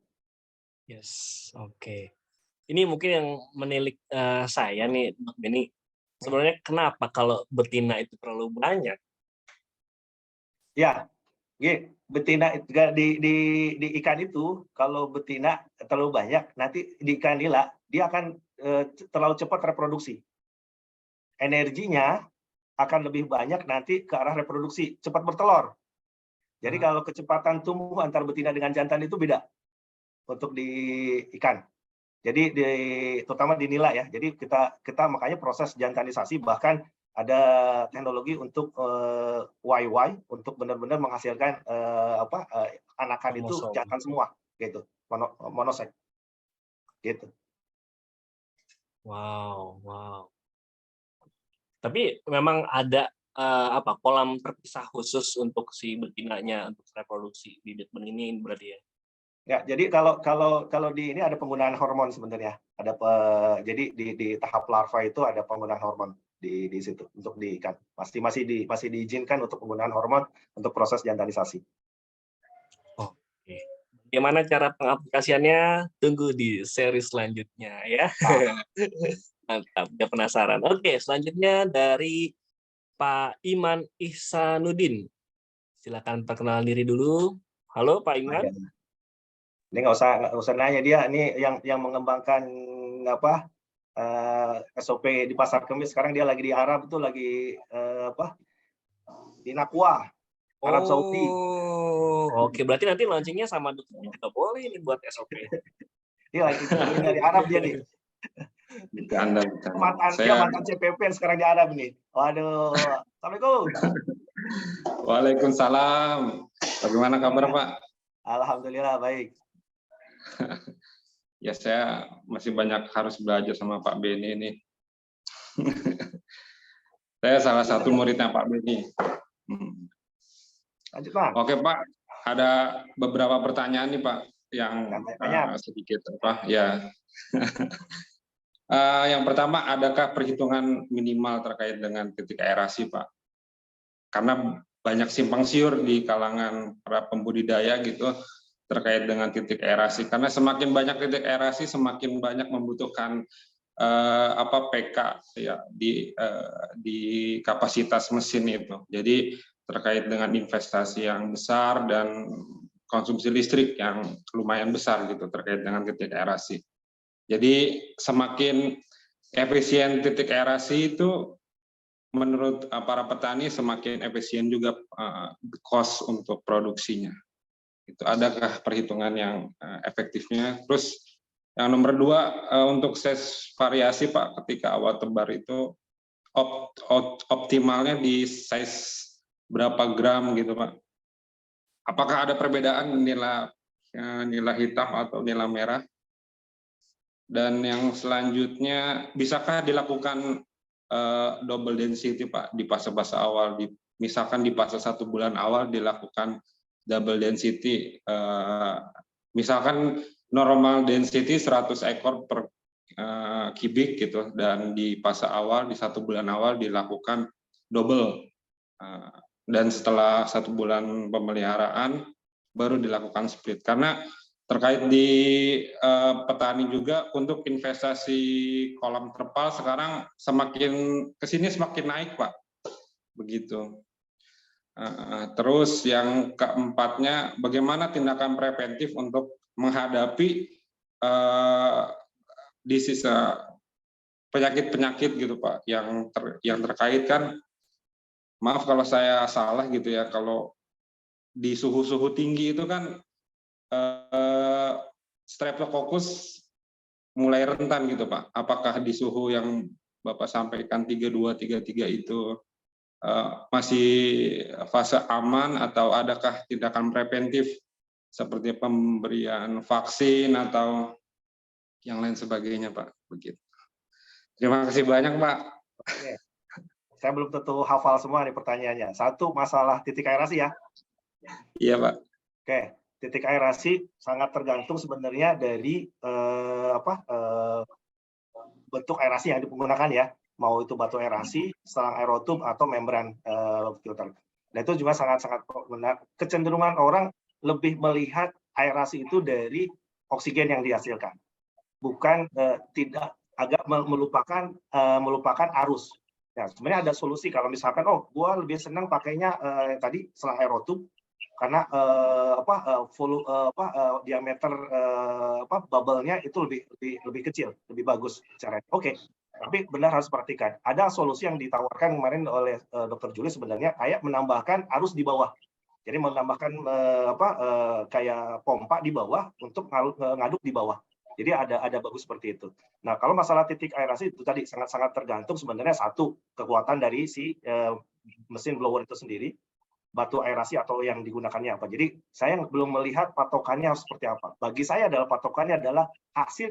Yes, oke. Ini mungkin yang menilik saya nih, Dok Beni. Sebenarnya kenapa kalau betina itu terlalu banyak? Ya, betina di ikan itu kalau betina terlalu banyak, nanti di ikan nila dia akan terlalu cepat reproduksi. Energinya akan lebih banyak nanti ke arah reproduksi, cepat bertelur. Jadi kalau kecepatan tumbuh antar betina dengan jantan itu beda untuk di ikan. Jadi terutama di nila ya. Jadi kita makanya proses jantanisasi, bahkan ada teknologi untuk YY untuk benar-benar menghasilkan anakan itu Kromosom. jantan semua gitu, monosek gitu. Wow. Tapi memang ada kolam terpisah khusus untuk si betinanya untuk reproduksi bibit benih berarti ya. Ya, jadi kalau di ini ada penggunaan hormon sebenarnya. Jadi di tahap larva itu ada penggunaan hormon di situ untuk di ikan. Masih diizinkan untuk penggunaan hormon untuk proses jantanisasi. Oke. Bagaimana cara pengaplikasiannya? Tunggu di seri selanjutnya ya. Mantap, udah penasaran. Oke, selanjutnya dari Pak Iman Ihsanuddin. Silakan perkenalan diri dulu. Halo Pak Iman. Ini nggak usah nanya, dia ini yang mengembangkan SOP di Pasar Kemis. Sekarang dia lagi di Arab, itu lagi di Nakwa, Arab Saudi. Oke, berarti nanti launchingnya sama dokternya juga boleh ini buat SOP. Dia lagi dari Arab dia nih. Mantan CPP yang sekarang di Arab nih. Waduh, Assalamualaikum. Waalaikumsalam. Bagaimana kabar Pak? Alhamdulillah baik. Ya saya masih banyak harus belajar sama Pak Beni ini. Saya salah satu muridnya Pak Beni. Lanjut Pak. Oke Pak, ada beberapa pertanyaan nih Pak yang sedikit ya. Yang pertama, adakah perhitungan minimal terkait dengan titik aerasi Pak? Karena banyak simpang siur di kalangan para pembudidaya gitu terkait dengan titik aerasi, karena semakin banyak titik aerasi semakin banyak membutuhkan PK ya di kapasitas mesin itu. Jadi terkait dengan investasi yang besar dan konsumsi listrik yang lumayan besar gitu terkait dengan titik aerasi. Jadi semakin efisien titik aerasi itu menurut para petani semakin efisien juga cost untuk produksinya. Itu adakah perhitungan yang efektifnya? Terus yang nomor 2 untuk size variasi Pak ketika awal tebar itu optimalnya di size berapa gram gitu Pak? Apakah ada perbedaan nila hitam atau nila merah? Dan yang selanjutnya, bisakah dilakukan double density Pak di fase-fase awal? Misalkan di fase 1 bulan awal dilakukan double density, misalkan normal density 100 ekor per kubik gitu, dan di fase awal di 1 bulan awal dilakukan double, dan setelah 1 bulan pemeliharaan baru dilakukan split. Karena terkait di petani juga untuk investasi kolam terpal sekarang semakin kesini semakin naik Pak, begitu. Terus yang keempatnya, bagaimana tindakan preventif untuk menghadapi di sisa penyakit-penyakit gitu Pak, yang terkait kan, maaf kalau saya salah gitu ya, kalau di suhu-suhu tinggi itu kan Streptococcus mulai rentan gitu Pak. Apakah di suhu yang Bapak sampaikan 32, 33 itu masih fase aman, atau adakah tindakan preventif seperti pemberian vaksin atau yang lain sebagainya Pak? Begitu. Terima kasih banyak Pak. Oke. Saya belum tentu hafal semua nih pertanyaannya. Satu, masalah titik aerasi ya. Iya Pak. Oke, titik aerasi sangat tergantung sebenarnya dari bentuk aerasi yang digunakan ya. Mau itu batu aerasi, selang aerotub, atau membran filter. Dan itu juga sangat-sangat benar. Kecenderungan orang lebih melihat aerasi itu dari oksigen yang dihasilkan, bukan tidak agak melupakan arus. Ya, sebenarnya ada solusi kalau misalkan, oh, gua lebih senang pakainya tadi selang aerotub karena diameter bubble-nya itu lebih kecil, lebih bagus caranya. Oke. Tapi benar harus perhatikan, ada solusi yang ditawarkan kemarin oleh Dr. Juli sebenarnya kayak menambahkan arus di bawah. Jadi menambahkan kayak pompa di bawah untuk ngaduk di bawah. Jadi ada bagus seperti itu. Nah, kalau masalah titik aerasi itu tadi sangat-sangat tergantung sebenarnya satu, kekuatan dari si mesin blower itu sendiri, batu aerasi atau yang digunakannya apa. Jadi saya belum melihat patokannya harus seperti apa. Bagi saya adalah patokannya adalah hasil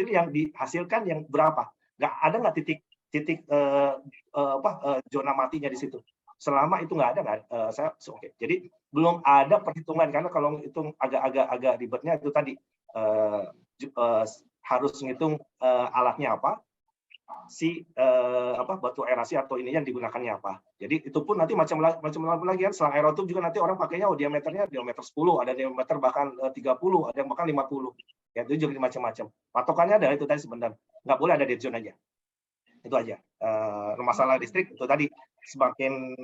yang dihasilkan yang berapa. Ada nggak titik zona matinya di situ? Selama itu nggak ada, saya oke. Jadi belum ada perhitungan, karena kalau hitung agak ribetnya itu tadi harus ngitung alatnya apa, batu aerasi atau ini yang digunakannya apa. Jadi itu pun nanti macam lagi kan, selang aerotub juga nanti orang pakainya diameternya diameter 10, ada diameter bahkan 30, ada yang bahkan 50. Ya itu juga macam-macam. Patokannya adalah itu tadi sebenarnya, nggak boleh ada dead zone aja. Itu aja. Masalah listrik itu tadi, semakin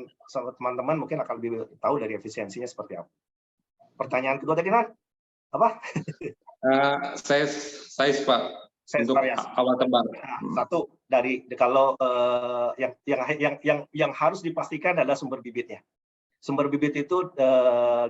teman-teman mungkin akan lebih tahu dari efisiensinya seperti apa. Pertanyaan kedua tadi apa? Size Pak, untuk awal tebar. Satu dari kalau yang harus dipastikan adalah sumber bibitnya. Sumber bibit itu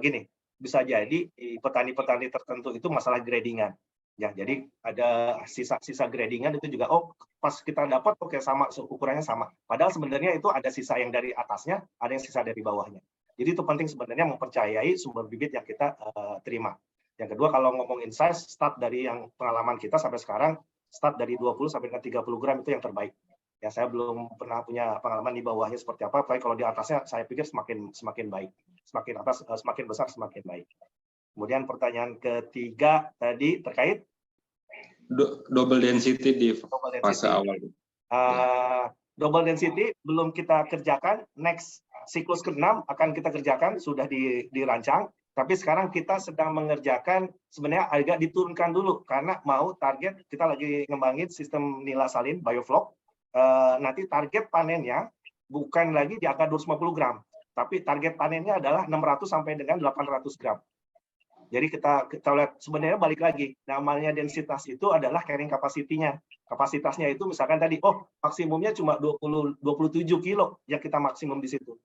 gini, bisa jadi di petani-petani tertentu itu masalah gradingan. Ya, jadi ada sisa gradingan itu juga, oh pas kita dapat oke sama, ukurannya sama. Padahal sebenarnya itu ada sisa yang dari atasnya, ada yang sisa dari bawahnya. Jadi itu penting sebenarnya mempercayai sumber bibit yang kita terima. Yang kedua, kalau ngomongin size, start dari yang pengalaman kita sampai sekarang, start dari 20 sampai dengan 30 gram itu yang terbaik. Ya, saya belum pernah punya pengalaman di bawahnya seperti apa, tapi kalau di atasnya saya pikir semakin baik. Semakin atas, semakin besar, semakin baik. Kemudian pertanyaan ketiga tadi terkait double density di fase awal. Double density belum kita kerjakan, next siklus ke-6 akan kita kerjakan, sudah dirancang, tapi sekarang kita sedang mengerjakan, sebenarnya agak diturunkan dulu, karena mau target, kita lagi ngembangin sistem nila salin, biofloc, nanti target panennya bukan lagi di angka 250 gram, tapi target panennya adalah 600 sampai dengan 800 gram. Jadi kita lihat sebenarnya balik lagi, namanya densitas itu adalah carrying capacity-nya. Kapasitasnya itu misalkan tadi, oh maksimumnya cuma 27 kilo yang kita maksimum di situ.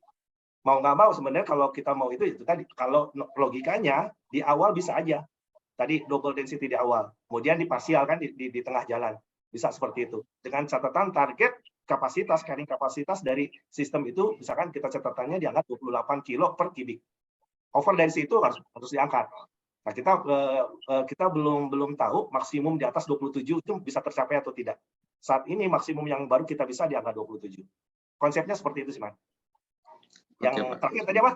Mau nggak mau sebenarnya kalau kita mau itu tadi, kalau logikanya di awal bisa aja. Tadi double density di awal, kemudian diparsialkan di tengah jalan. Bisa seperti itu. Dengan catatan target kapasitas, carrying kapasitas dari sistem itu, misalkan kita catatannya diangkat 28 kilo per kubik. Over dari situ harus diangkat. Nah, kita belum tahu maksimum di atas 27 itu bisa tercapai atau tidak. Saat ini maksimum yang baru kita bisa di angka 27. Konsepnya seperti itu sih, Mas. Yang Oke, Pak. terakhir tadi apa?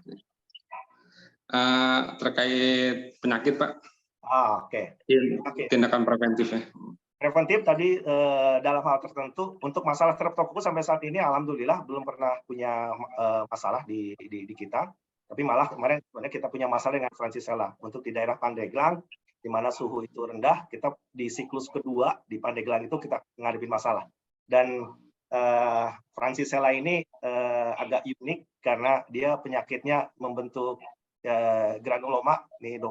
Terkait penyakit, Pak. Oke. Tindakan preventifnya. Preventif tadi dalam hal tertentu untuk masalah streptokokus sampai saat ini alhamdulillah belum pernah punya masalah di kita. Tapi malah kemarin sebenarnya kita punya masalah dengan Francisella untuk di daerah Pandeglang, di mana suhu itu rendah, kita di siklus kedua di Pandeglang itu kita ngadepin masalah. Dan Francisella ini agak unik karena dia penyakitnya membentuk granuloma. Ini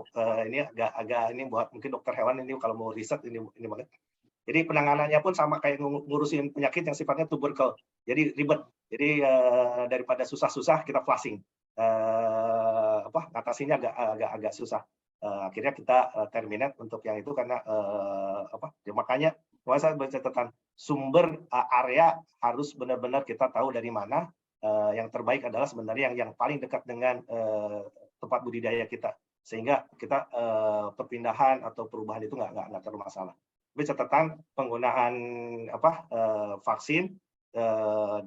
ini agak ini buat mungkin dokter hewan ini kalau mau riset ini banget. Jadi penanganannya pun sama kayak ngurusin penyakit yang sifatnya tuberkel. Jadi ribet. Jadi daripada susah-susah kita flushing. Ngatasinya agak susah. Akhirnya kita terminate untuk yang itu karena ya makanya saya bercatatan sumber area harus benar-benar kita tahu dari mana. Yang terbaik adalah sebenarnya yang paling dekat dengan tempat budidaya kita, sehingga kita perpindahan atau perubahan itu nggak terlalu masalah. Tapi catatan penggunaan vaksin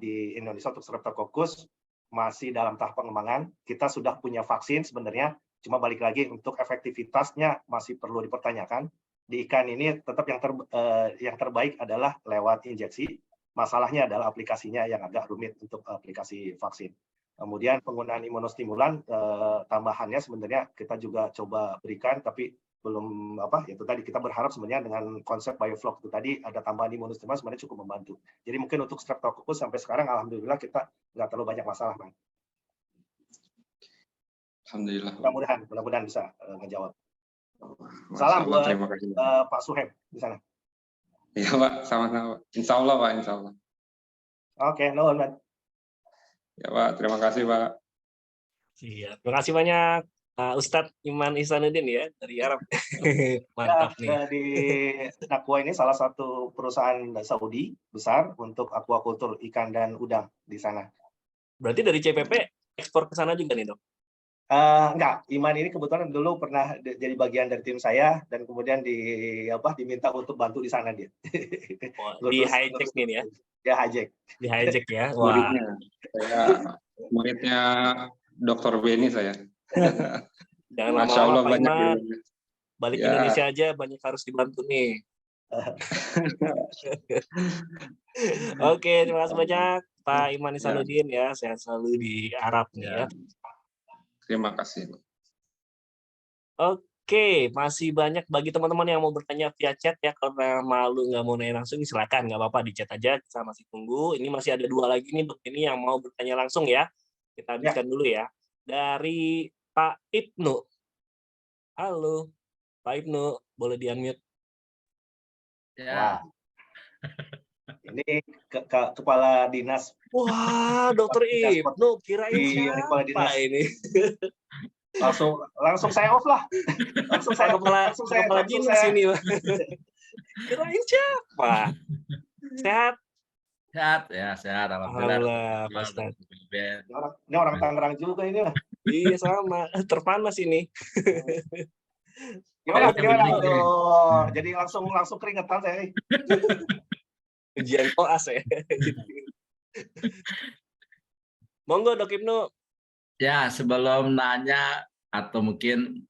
di Indonesia untuk Streptococcus masih dalam tahap pengembangan. Kita sudah punya vaksin sebenarnya, cuma balik lagi untuk efektivitasnya masih perlu dipertanyakan. Di ikan ini tetap yang terbaik adalah lewat injeksi. Masalahnya adalah aplikasinya yang agak rumit untuk aplikasi vaksin. Kemudian penggunaan imunostimulan tambahannya sebenarnya kita juga coba berikan, tapi belum itu tadi kita berharap sebenarnya dengan konsep biofloc itu tadi ada tambahan imunostimulan sebenarnya cukup membantu. Jadi mungkin untuk Streptococcus sampai sekarang alhamdulillah kita nggak terlalu banyak masalah, Bang. Alhamdulillah. Mudah-mudahan bisa ngejawab. Salam buat Pak Suhem di sana. Iya, Pak, sama-sama. Insya Allah, Pak, insya Allah. Oke, nuhun, Pak. Ya, Pak, terima kasih, Pak. Iya, terima kasih banyak Ustadz Iman Ihsanuddin ya dari Arab. Mantap nih. Di Nakwa ini salah satu perusahaan Saudi besar untuk aquacultur ikan dan udang di sana. Berarti dari CPP ekspor ke sana juga nih, Dok? Enggak, Iman ini kebetulan dulu pernah jadi bagian dari tim saya dan kemudian diminta untuk bantu di sana dia. Di hijack nih ya? Ya hijack. Di hijack ya? Wah. Muridnya Dr. Beni saya. Jangan Masya Allah lama-lama, banyak. Iman. Balik Indonesia aja banyak harus dibantu nih. Oke, terima kasih banyak Pak Iman Ihsanuddin ya. Sehat selalu di Arab nih ya. Terima kasih. Oke, masih banyak bagi teman-teman yang mau bertanya via chat ya. Kalau malu nggak mau nanya langsung, silakan, nggak apa-apa di chat aja. Kita masih tunggu. Ini masih ada 2 lagi nih, Dok. Ini yang mau bertanya langsung ya. Kita habiskan dulu ya. Dari Pak Ibnu. Halo, Pak Ibnu, boleh di-unmute. Ya. Ini kepala dinas. Wah, Dokter Ibnu, kirain siapa ini? Langsung saya off lah. Langsung saya kepala dinas ini. Kirain siapa? Sehat? Sehat ya, sehat. Alhamdulillah, Pak Ustaz. Ini orang Tangerang juga ini. Iya sama, terpanas ini. Gimana? Jadi langsung keringetan saya. Ujian koas ya. Monggo Dok Ibnu. Ya, sebelum nanya atau mungkin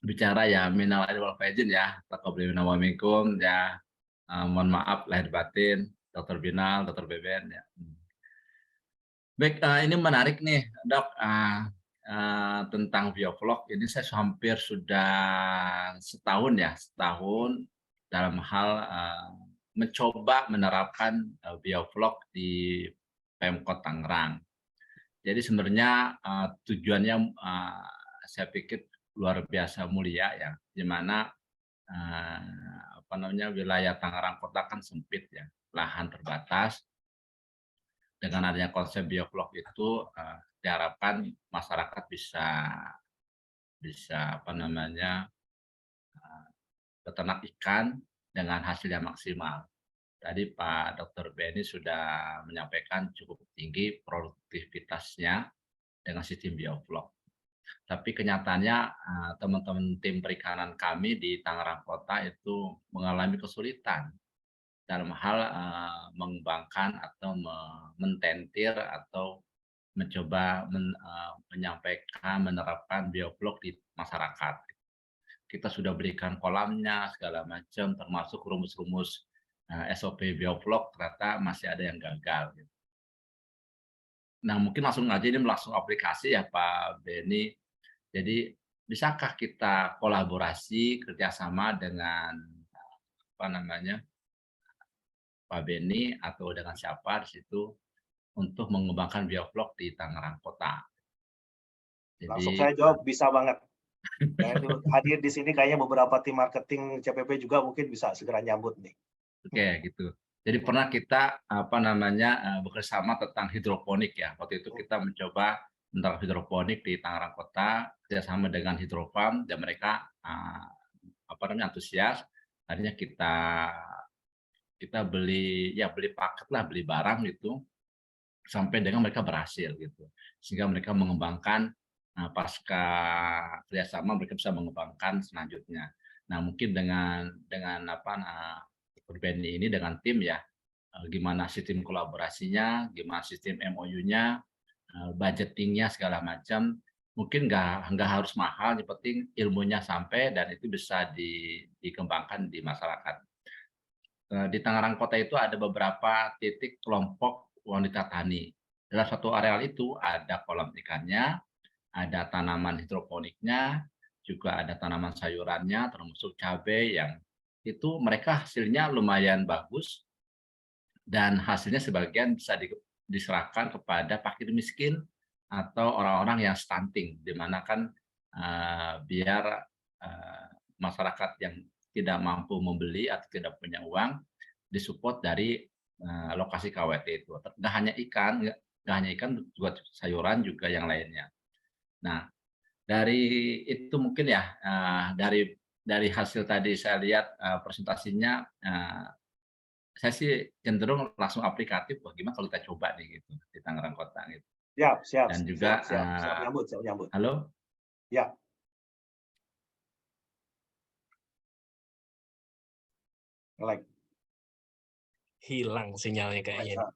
bicara ya minal aidin wal faizin ya, taqabbal minna wa minkum ya. Mohon maaf lahir batin, Dr. Binal, Dr. Beben ya. Baik, ini menarik nih, Dok. Tentang bioflok ini saya hampir sudah setahun dalam hal mencoba menerapkan bioflok di Pemkot Tangerang. Jadi sebenarnya tujuannya saya pikir luar biasa mulia ya, di mana wilayah Tangerang Kota kan sempit ya, lahan terbatas. Dengan adanya konsep bioflok itu diharapkan masyarakat bisa beternak ikan dengan hasil yang maksimal. Tadi Pak Dr. Benny sudah menyampaikan cukup tinggi produktivitasnya dengan sistem bioflok. Tapi kenyataannya teman-teman tim perikanan kami di Tangerang Kota itu mengalami kesulitan dalam hal mengembangkan atau mententir atau mencoba menyampaikan, menerapkan bioflok di masyarakat. Kita sudah berikan kolamnya segala macam, termasuk rumus-rumus SOP bioflok, ternyata masih ada yang gagal. Nah, mungkin langsung aja ini langsung aplikasi ya Pak Benny. Jadi bisakah kita kolaborasi kerjasama dengan apa namanya Pak Benny atau dengan siapa di situ untuk mengembangkan bioflok di Tangerang Kota? Langsung Jadi saya jawab, bisa banget. Saya itu hadir di sini kayaknya beberapa tim marketing CPP juga mungkin bisa segera nyambut nih. oke gitu. Jadi pernah kita apa namanya bekerjasama tentang hidroponik ya. Waktu itu kita mencoba tentang hidroponik di Tangerang Kota kerjasama dengan Hidrofarm dan mereka apa namanya antusias. Akhirnya kita beli paket lah, beli barang gitu sampai dengan mereka berhasil gitu. Sehingga mereka mengembangkan pasca kerjasama mereka bisa mengembangkan selanjutnya. Nah mungkin dengan apa Benny ini dengan tim ya, gimana sistem kolaborasinya, gimana sistem MOU-nya, budgeting-nya segala macam, mungkin nggak harus mahal, yang penting ilmunya sampai dan itu bisa dikembangkan di masyarakat. Di Tangerang Kota itu ada beberapa titik kelompok wanita tani. Dalam satu areal itu ada kolam ikannya, ada tanaman hidroponiknya, juga ada tanaman sayurannya, termasuk cabai yang itu mereka hasilnya lumayan bagus dan hasilnya sebagian bisa diserahkan kepada fakir miskin atau orang-orang yang stunting, di mana kan biar masyarakat yang tidak mampu membeli atau tidak punya uang disupport dari lokasi KWT itu. Nggak hanya ikan, juga sayuran juga yang lainnya. Nah, dari itu mungkin ya dari hasil tadi saya lihat presentasinya, saya sih cenderung langsung aplikatif. Bagaimana kalau kita coba nih gitu di Tangerang Kota gitu. Siap. Dan juga siap nyambut. halo. Ya. Like. Hilang sinyalnya kayaknya.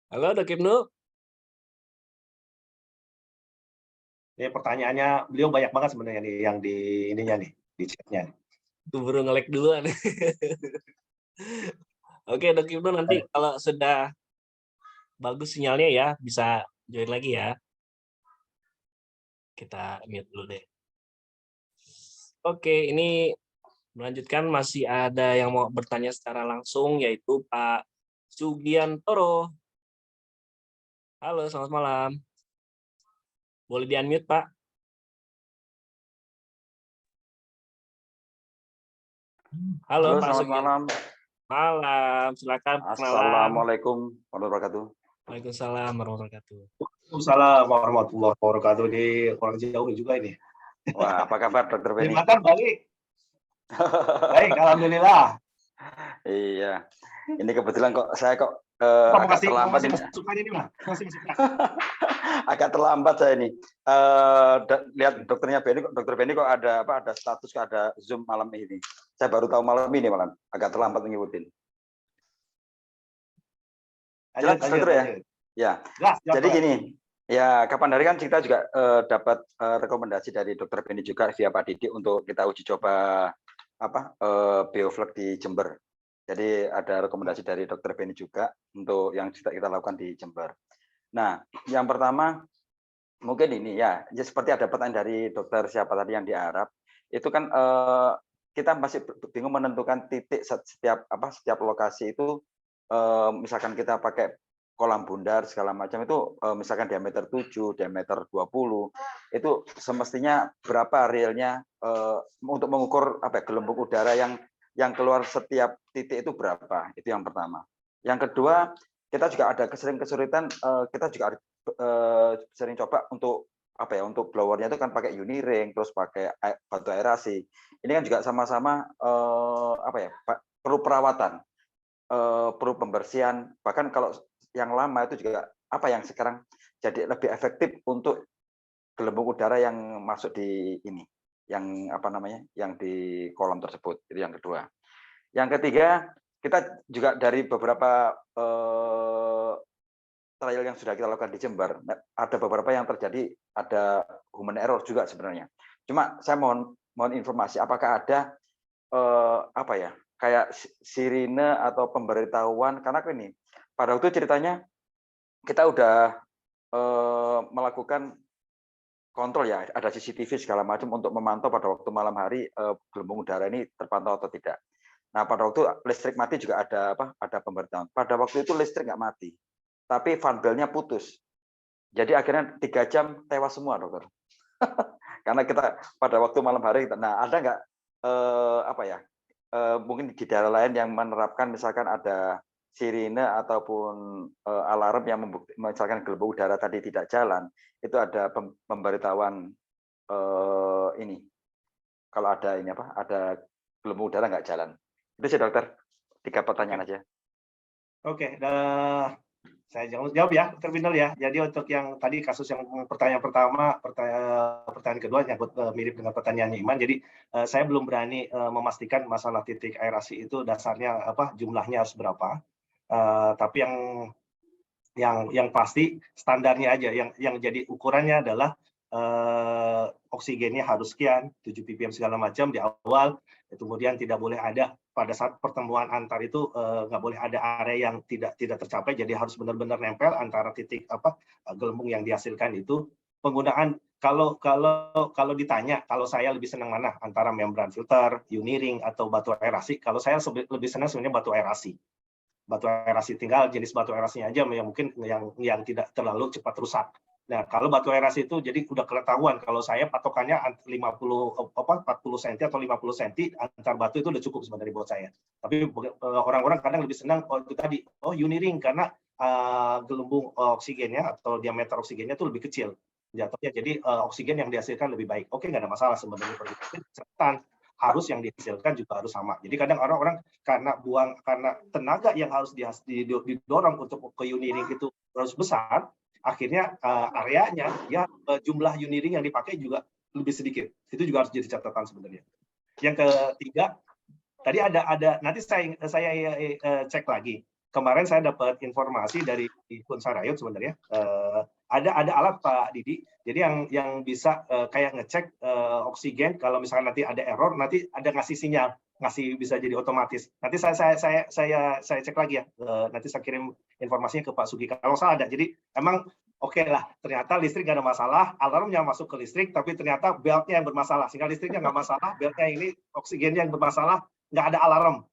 Halo Dok Ibnu. Ini pertanyaannya beliau banyak banget sebenarnya nih yang di ininya nih, di chatnya. Buru nge-lag duluan. Oke Dok Ibnu, nanti kalau sudah bagus sinyalnya ya bisa join lagi ya. Kita mute dulu deh. Oke, ini melanjutkan masih ada yang mau bertanya secara langsung yaitu Pak Sugiantoro. Halo, selamat malam. Boleh di-unmute, Pak? Halo Pak selamat malam. Malam, silakan perkenalan. Assalamualaikum warahmatullahi wabarakatuh. Waalaikumsalam warahmatullahi wabarakatuh. Waalaikumsalam warahmatullahi wabarakatuh. Di orang jauh juga ini. Wah, apa kabar Dokter Benny? Makan balik. Baik, alhamdulillah. Iya. Ini kebetulan saya Agak agak terlambat ini. Ini mah. Agak terlambat saya ini. Lihat dokternya Benny, Dokter Benny kok ada status, kok ada Zoom malam ini. Saya baru tahu malam ini malam. Agak terlambat ngikutin. Jelas dokter ya? Ya. Jadi gini, ya kapan hari kan kita juga dapat rekomendasi dari Dokter Benny juga via Pak Didi untuk kita uji coba bioflok di Jember. Jadi ada rekomendasi dari Dokter Benny juga untuk yang kita lakukan di Jember. Nah, yang pertama mungkin ini ya seperti ada pertanyaan dari dokter siapa tadi yang di Arab, itu kan kita masih bingung menentukan titik setiap lokasi itu, misalkan kita pakai kolam bundar segala macam itu, misalkan diameter 7, diameter 20, itu semestinya berapa realnya untuk mengukur gelembung udara yang keluar setiap titik itu berapa, itu yang pertama. Yang kedua, kita juga ada kesulitan, kita juga sering coba untuk untuk blowernya itu kan pakai uniring, terus pakai batu aerasi. Ini kan juga sama-sama perlu perawatan. perlu pembersihan. Bahkan kalau yang lama itu juga apa yang sekarang jadi lebih efektif untuk gelembung udara yang masuk di ini, yang apa namanya, yang di kolom tersebut. Itu yang kedua. Yang ketiga, kita juga dari beberapa trial yang sudah kita lakukan di Jember, ada beberapa yang terjadi ada human error juga sebenarnya. Cuma saya mohon informasi, apakah ada apa ya, kayak sirine atau pemberitahuan, karena ini pada waktu ceritanya kita udah melakukan kontrol ya, ada CCTV segala macam untuk memantau pada waktu malam hari gelembung udara ini terpantau atau tidak. Nah, pada waktu listrik mati juga ada apa? Ada pemberitahuan. Pada waktu itu listrik nggak mati, tapi fan bell-nya putus. Jadi akhirnya 3 jam tewas semua, dokter. Karena kita pada waktu malam hari, nah ada nggak apa ya? Mungkin di daerah lain yang menerapkan misalkan ada sirine ataupun alarm yang misalkan gelembung udara tadi tidak jalan, itu ada pemberitahuan ini. Kalau ada ini apa? Ada gelembung udara nggak jalan. Itu sih dokter. 3 pertanyaan aja. Oke, saya jawab ya, Dr. Binel ya. Jadi untuk yang tadi kasus yang pertanyaan pertama, pertanyaan kedua nyangkut mirip dengan pertanyaannya Iman. Jadi saya belum berani memastikan masalah titik aerasi itu dasarnya apa, jumlahnya harus berapa. Tapi yang pasti standarnya aja, yang jadi ukurannya adalah oksigennya harus sekian, 7 ppm segala macam di awal, kemudian tidak boleh ada pada saat pertemuan antar itu nggak boleh ada area yang tidak tercapai, jadi harus benar-benar nempel antara titik apa gelembung yang dihasilkan itu. Penggunaan kalau ditanya, kalau saya lebih senang mana antara membran filter, uniring atau batu aerasi, kalau saya lebih senang sebenarnya batu aerasi. Batu aerasi, tinggal jenis batu aerasinya aja yang mungkin yang tidak terlalu cepat rusak. Nah, kalau batu aerasi itu jadi udah ketahuan, kalau saya patokannya 40 cm atau 50 cm antar batu itu udah cukup sebenarnya buat saya. Tapi orang-orang kadang lebih senang itu tadi, uniring karena gelembung oksigennya atau diameter oksigennya itu lebih kecil jatuhnya, jadi oksigen yang dihasilkan lebih baik. Oke, nggak ada masalah sebenarnya. Catatan harus yang dihasilkan juga harus sama. Jadi kadang orang-orang karena tenaga yang harus didorong untuk ke uniring itu harus besar, akhirnya areanya ya jumlah uniring yang dipakai juga lebih sedikit. Itu juga harus jadi catatan sebenarnya. Yang ketiga, tadi ada nanti saya cek lagi. Kemarin saya dapat informasi dari Kunsarayot sebenarnya. Ada alat Pak Didi, jadi yang bisa kayak ngecek oksigen kalau misalnya nanti ada error, nanti ada ngasih sinyal, bisa jadi otomatis. Nanti saya cek lagi ya, nanti saya kirim informasinya ke Pak Sugi kalau salah ada. Jadi emang oke lah, ternyata listrik nggak ada masalah, alarmnya masuk ke listrik, tapi ternyata beltnya yang bermasalah, sehingga listriknya nggak masalah, beltnya ini oksigennya yang bermasalah, nggak ada alarm.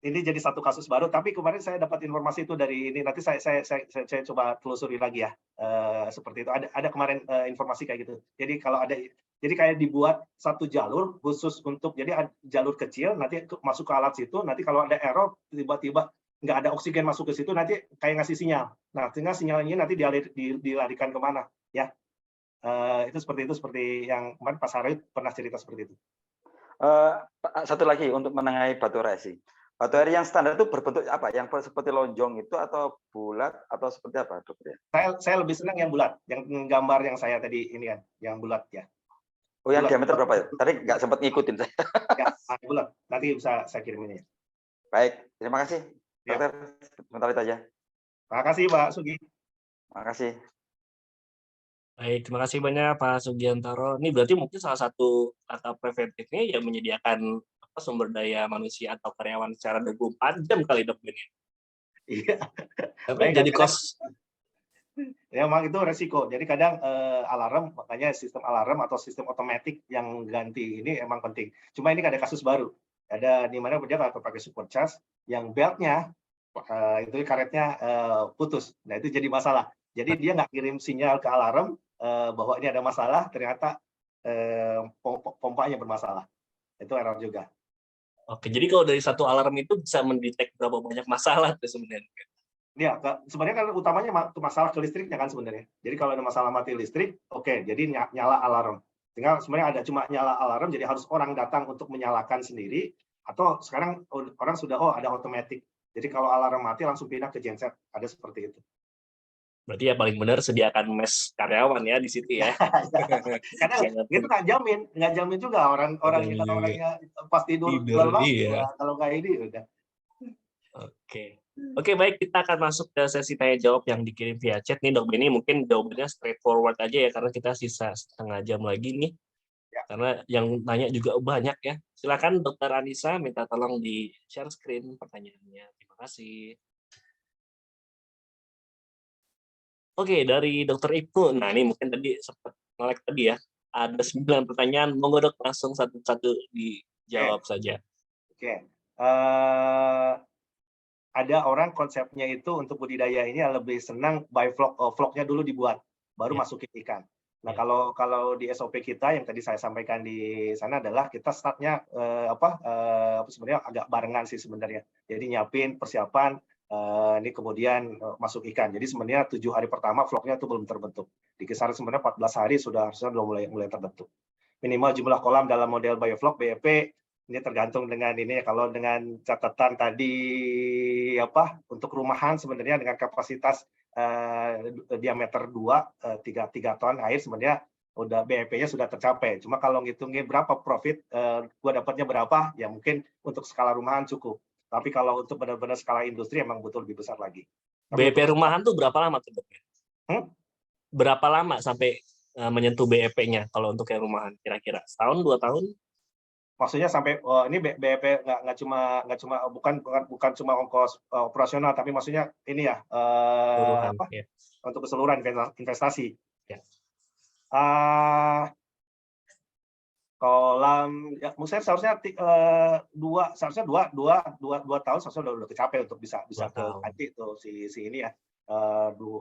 Ini jadi satu kasus baru, tapi kemarin saya dapat informasi itu dari ini, nanti saya coba telusuri lagi ya, seperti itu. Ada kemarin informasi kayak gitu. Jadi kalau ada, jadi kayak dibuat satu jalur khusus untuk, jadi jalur kecil, nanti masuk ke alat situ, nanti kalau ada error, tiba-tiba nggak ada oksigen masuk ke situ, nanti kayak ngasih sinyal. Nah, tinggal sinyalnya nanti dilarikan kemana, ya. Itu seperti yang kemarin Pak Sarayut pernah cerita seperti itu. Satu lagi untuk menengahi batu aerasi. Batu air yang standar itu berbentuk apa? Yang seperti lonjong itu atau bulat atau seperti apa, dokter? Saya lebih senang yang bulat, yang gambar yang saya tadi ini kan, yang bulat ya. Oh, yang diameter berapa ya? Tadi nggak sempat ngikutin saya. Ya, bulat. Nanti bisa saya kirim ini. Baik, terima kasih, dokter. Sebentar itu aja. Terima kasih, Pak Sugi. Terima kasih. Baik, terima kasih banyak Pak Sugiantoro. Ini berarti mungkin salah satu kata preventifnya ya menyediakan sumber daya manusia atau karyawan secara 24 jam kali dok ini. Iya. Tapi jadi kos. Ya memang itu resiko. Jadi kadang alarm, makanya sistem alarm atau sistem otomatis yang ganti ini emang penting. Cuma ini ada kasus baru. Ada di mana dia kalau pakai supercharge yang beltnya itu karetnya putus. Nah itu jadi masalah. Jadi dia nggak kirim sinyal ke alarm bahwa ini ada masalah, ternyata pompanya bermasalah. Itu error juga. Oke, jadi kalau dari satu alarm itu bisa mendetek berapa banyak masalah tuh sebenarnya? Ya, sebenarnya kan utamanya masalah ke listriknya kan sebenarnya. Jadi kalau ada masalah mati listrik, oke, jadi nyala alarm. Tinggal sebenarnya ada cuma nyala alarm, jadi harus orang datang untuk menyalakan sendiri. Atau sekarang orang sudah ada otomatis. Jadi kalau alarm mati langsung pindah ke genset, ada seperti itu. Berarti ya paling benar sediakan mes karyawan ya di situ ya. Karena itu nggak jamin juga orang kita orangnya pas tidur Tidur, lelah, iya. ya, kalau nggak ini udah. Oke, baik, kita akan masuk ke sesi tanya jawab yang dikirim via chat nih, Dok Beni. Mungkin jawabannya straightforward aja ya, karena kita sisa setengah jam lagi nih. Ya. Karena yang nanya juga banyak ya. Silakan Dokter Anissa, minta tolong di share screen pertanyaannya. Terima kasih. Oke, dari Dokter Ibnu. Nah, ini mungkin tadi sempat nge-lag tadi ya. Ada 9 pertanyaan. Monggo Dok, langsung satu-satu dijawab saja. Oke. Ada orang konsepnya itu untuk budidaya ini lebih senang by vlog, vlognya dulu dibuat, baru masukin ikan. Nah, kalau di SOP kita yang tadi saya sampaikan di sana adalah kita startnya sebenarnya agak barengan sih sebenarnya. Jadi nyiapin persiapan, ini kemudian masuk ikan. Jadi sebenarnya 7 hari pertama vlognya itu belum terbentuk. Di kisaran sebenarnya 14 hari sudah mulai terbentuk. Minimal jumlah kolam dalam model biovlog BEP ini tergantung dengan ini, kalau dengan catatan tadi untuk rumahan sebenarnya dengan kapasitas diameter 3 ton air sebenarnya udah BEP-nya sudah tercapai. Cuma kalau ngitungnya berapa profit, gua dapatnya berapa, ya mungkin untuk skala rumahan cukup. Tapi kalau untuk benar-benar skala industri emang butuh lebih besar lagi. BEP rumahan tuh berapa lama tuh, Dok? Berapa lama sampai menyentuh BEP-nya kalau untuk yang rumahan kira-kira? Setahun, 2 tahun? Maksudnya sampai ini BEP nggak cuma bukan cuma ongkos operasional, tapi maksudnya ini ya untuk keseluruhan investasi. Ya. Kolam ya, maksudnya seharusnya 2 tahun seharusnya udah kecapai untuk bisa ke nanti tuh si ini ya.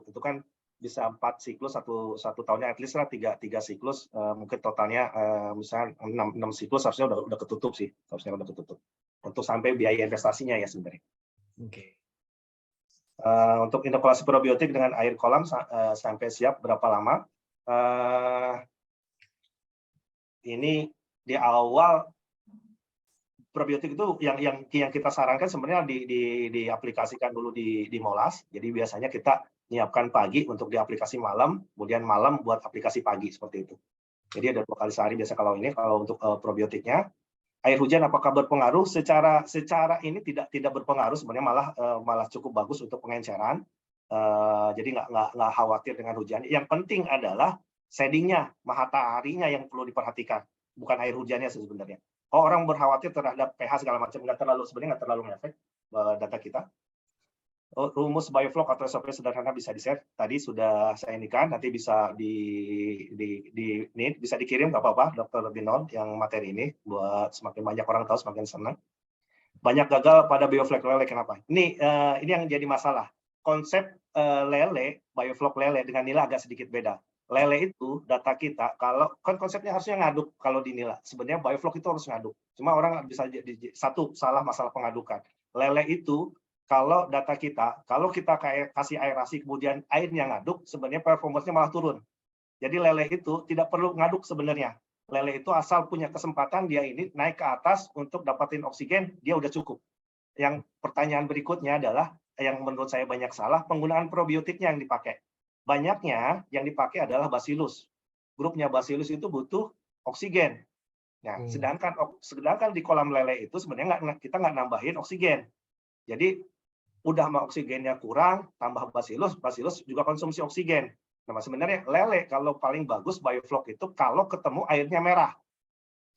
Itu kan bisa 4 siklus, satu tahunnya at least lah 3 siklus, mungkin totalnya misalnya 6 siklus harusnya udah ketutup sih, harusnya udah ketutup untuk sampai biaya investasinya ya sebenarnya. Oke. Untuk inokulasi probiotik dengan air kolam sampai siap berapa lama? Ini di awal probiotik itu yang kita sarankan sebenarnya diaplikasikan dulu di molas. Jadi biasanya kita nyiapkan pagi untuk diaplikasi malam, kemudian malam buat aplikasi pagi seperti itu. Jadi ada 2 kali sehari biasa kalau untuk probiotiknya. Air hujan apakah berpengaruh? Secara ini tidak berpengaruh sebenarnya, malah cukup bagus untuk pengenceran. Jadi nggak khawatir dengan hujan. Yang penting adalah shading-nya, mataharinya yang perlu diperhatikan, bukan air hujannya sebenarnya. Orang berkhawatir terhadap pH segala macam, sebenarnya nggak terlalu ngefek data kita. Rumus biovlog atau SOP sederhana bisa di-share. Tadi sudah saya indikan, nanti bisa bisa dikirim, nggak apa-apa, Dr. Binol yang materi ini, buat semakin banyak orang tahu, semakin senang. Banyak gagal pada biovlog lele, kenapa? Ini yang jadi masalah. Konsep lele, biovlog lele dengan nila agak sedikit beda. Lele itu data kita, kalau kan konsepnya harusnya ngaduk kalau di nila. Sebenarnya biovlog itu harus ngaduk. Cuma orang bisa satu salah masalah pengadukan. Lele itu kalau data kita, kalau kita kasih aerasi kemudian airnya ngaduk, sebenarnya performance-nya malah turun. Jadi lele itu tidak perlu ngaduk sebenarnya. Lele itu asal punya kesempatan dia ini naik ke atas untuk dapatin oksigen, dia udah cukup. Yang pertanyaan berikutnya adalah, yang menurut saya banyak salah, penggunaan probiotiknya yang dipakai. Banyaknya yang dipakai adalah Bacillus. Grupnya Bacillus itu butuh oksigen. Nah, sedangkan di kolam lele itu sebenarnya kita nggak nambahin oksigen. Jadi udah sama oksigennya kurang, tambah Bacillus juga konsumsi oksigen. Nah, sebenarnya lele kalau paling bagus biovlog itu kalau ketemu airnya merah.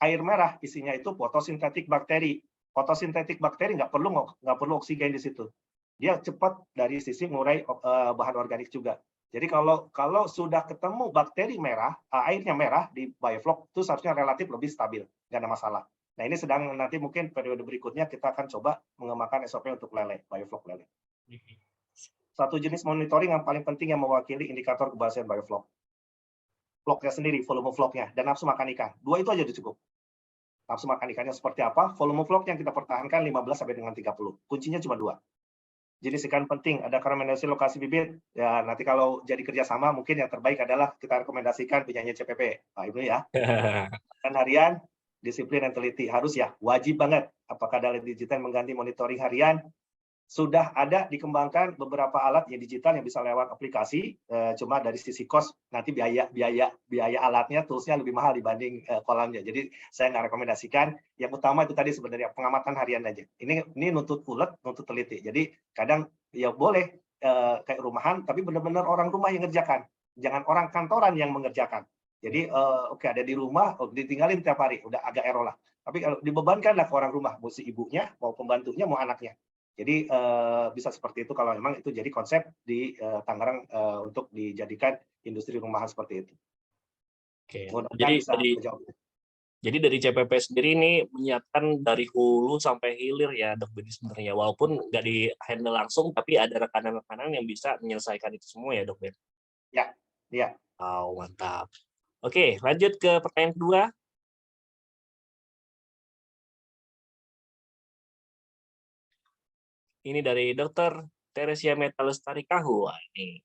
Air merah isinya itu fotosintetik bakteri. Fotosintetik bakteri nggak perlu oksigen di situ. Dia cepat dari sisi mengurai bahan organik juga. Jadi kalau sudah ketemu bakteri merah, airnya merah di biovlog itu seharusnya relatif lebih stabil, nggak ada masalah. Nah, ini sedang nanti mungkin periode berikutnya kita akan coba mengembangkan SOP untuk lele, biovlog lele. Satu jenis monitoring yang paling penting yang mewakili indikator keberhasilan biovlog. Vlognya sendiri, volume vlognya, dan nafsu makan ikan. 2 itu aja udah cukup. Nafsu makan ikannya seperti apa, volume vlog yang kita pertahankan 15 sampai dengan 30. Kuncinya cuma 2. Jenis ikan penting, ada rekomendasi lokasi bibit. Ya, nanti kalau jadi kerjasama, mungkin yang terbaik adalah kita rekomendasikan punyanya CPP. Pak Ibnu ya. Dan harian, disiplin dan teliti harus ya, wajib banget. Apakah Dalet Digital mengganti monitoring harian? sudah ada dikembangkan beberapa alat yang digital yang bisa lewat aplikasi, cuma dari sisi cost nanti biaya alatnya, toolsnya lebih mahal dibanding kolamnya. Jadi saya nggak rekomendasikan. Yang utama itu tadi sebenarnya pengamatan harian aja. Ini nuntut ulet, nuntut teliti. Jadi kadang ya boleh kayak rumahan, tapi benar-benar orang rumah yang ngerjakan. Jangan orang kantoran yang mengerjakan. Jadi oke, ada di rumah, ditinggalin tiap hari, udah agak error lah. Tapi kalau dibebankanlah ke orang rumah, mau si ibunya, mau pembantunya, mau anaknya. Jadi bisa seperti itu kalau memang itu jadi konsep di Tangerang untuk dijadikan industri rumahan seperti itu. Oke, jadi dari CPP sendiri ini menyiapkan dari hulu sampai hilir ya Dok Beni sebenarnya, walaupun nggak di handle langsung, tapi ada rekanan-rekanan yang bisa menyelesaikan itu semua ya Dok Ben? Ya, iya. Wow, mantap. Oke, lanjut ke pertanyaan kedua. Ini dari Dr. Teresia Metalestari Kahu. Wah, ini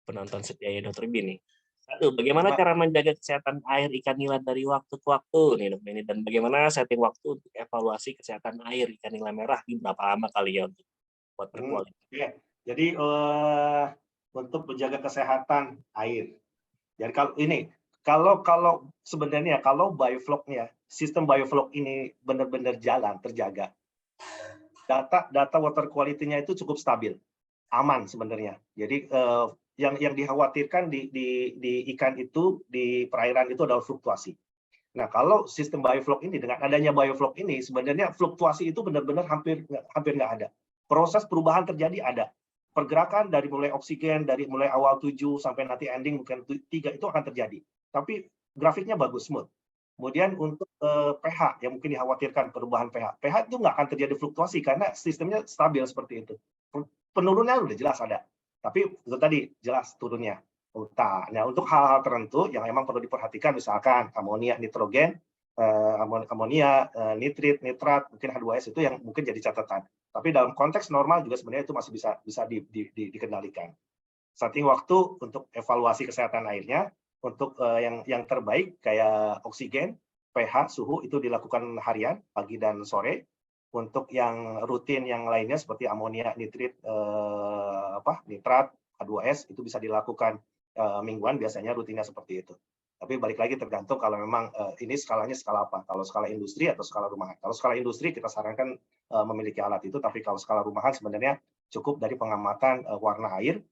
penonton setianya Dr. Bin nih. Satu, bagaimana cara menjaga kesehatan air ikan nila dari waktu ke waktu nih Dok Beni, dan bagaimana setting waktu untuk evaluasi kesehatan air ikan nila merah di berapa lama kali ya untuk buat berkualitas? Ya. Jadi untuk menjaga kesehatan air. Jadi kalau sebenarnya kalau biofloknya, sistem bioflok ini benar-benar jalan terjaga, data water quality-nya itu cukup stabil, aman sebenarnya. Jadi yang dikhawatirkan di ikan itu, di perairan itu adalah fluktuasi. Nah, kalau sistem bioflok ini, dengan adanya bioflok ini, sebenarnya fluktuasi itu benar-benar hampir nggak ada. Proses perubahan terjadi ada. Pergerakan dari mulai oksigen, dari mulai awal 7 sampai nanti ending mungkin 3 itu akan terjadi. Tapi grafiknya bagus, smooth. Kemudian untuk pH, yang mungkin dikhawatirkan perubahan pH. pH itu nggak akan terjadi fluktuasi karena sistemnya stabil seperti itu. Penurunnya udah jelas ada. Tapi itu tadi jelas turunnya. Nah, untuk hal-hal tertentu yang memang perlu diperhatikan, misalkan amonia, nitrogen, amonia, nitrit, nitrat, mungkin H2S itu yang mungkin jadi catatan. Tapi dalam konteks normal juga sebenarnya itu masih bisa dikendalikan. Setting waktu untuk evaluasi kesehatan airnya, untuk yang terbaik kayak oksigen, pH, suhu itu dilakukan harian, pagi dan sore. Untuk yang rutin yang lainnya seperti amonia, nitrit, nitrat, H2S itu bisa dilakukan mingguan, biasanya rutinnya seperti itu. Tapi balik lagi tergantung kalau memang ini skalanya skala apa. Kalau skala industri atau skala rumahan. Kalau skala industri kita sarankan memiliki alat itu, tapi kalau skala rumahan sebenarnya cukup dari pengamatan warna air,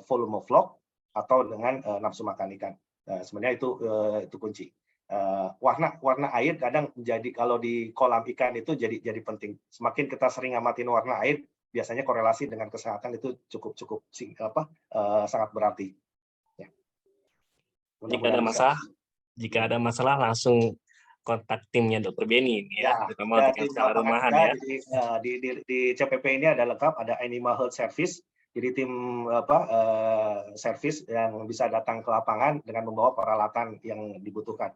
volume vlog, atau dengan nafsu makan ikan. Sebenarnya itu kunci. Warna air kadang menjadi, kalau di kolam ikan itu jadi penting. Semakin kita sering ngamatin warna air, biasanya korelasi dengan kesehatan itu cukup sangat berarti. Ya. Jika ada masalah langsung kontak timnya Dr. Beni ya, terutama untuk skala rumahan ya. Di CPP ini ada lengkap, ada Animal Health Service. Jadi tim service yang bisa datang ke lapangan dengan membawa peralatan yang dibutuhkan.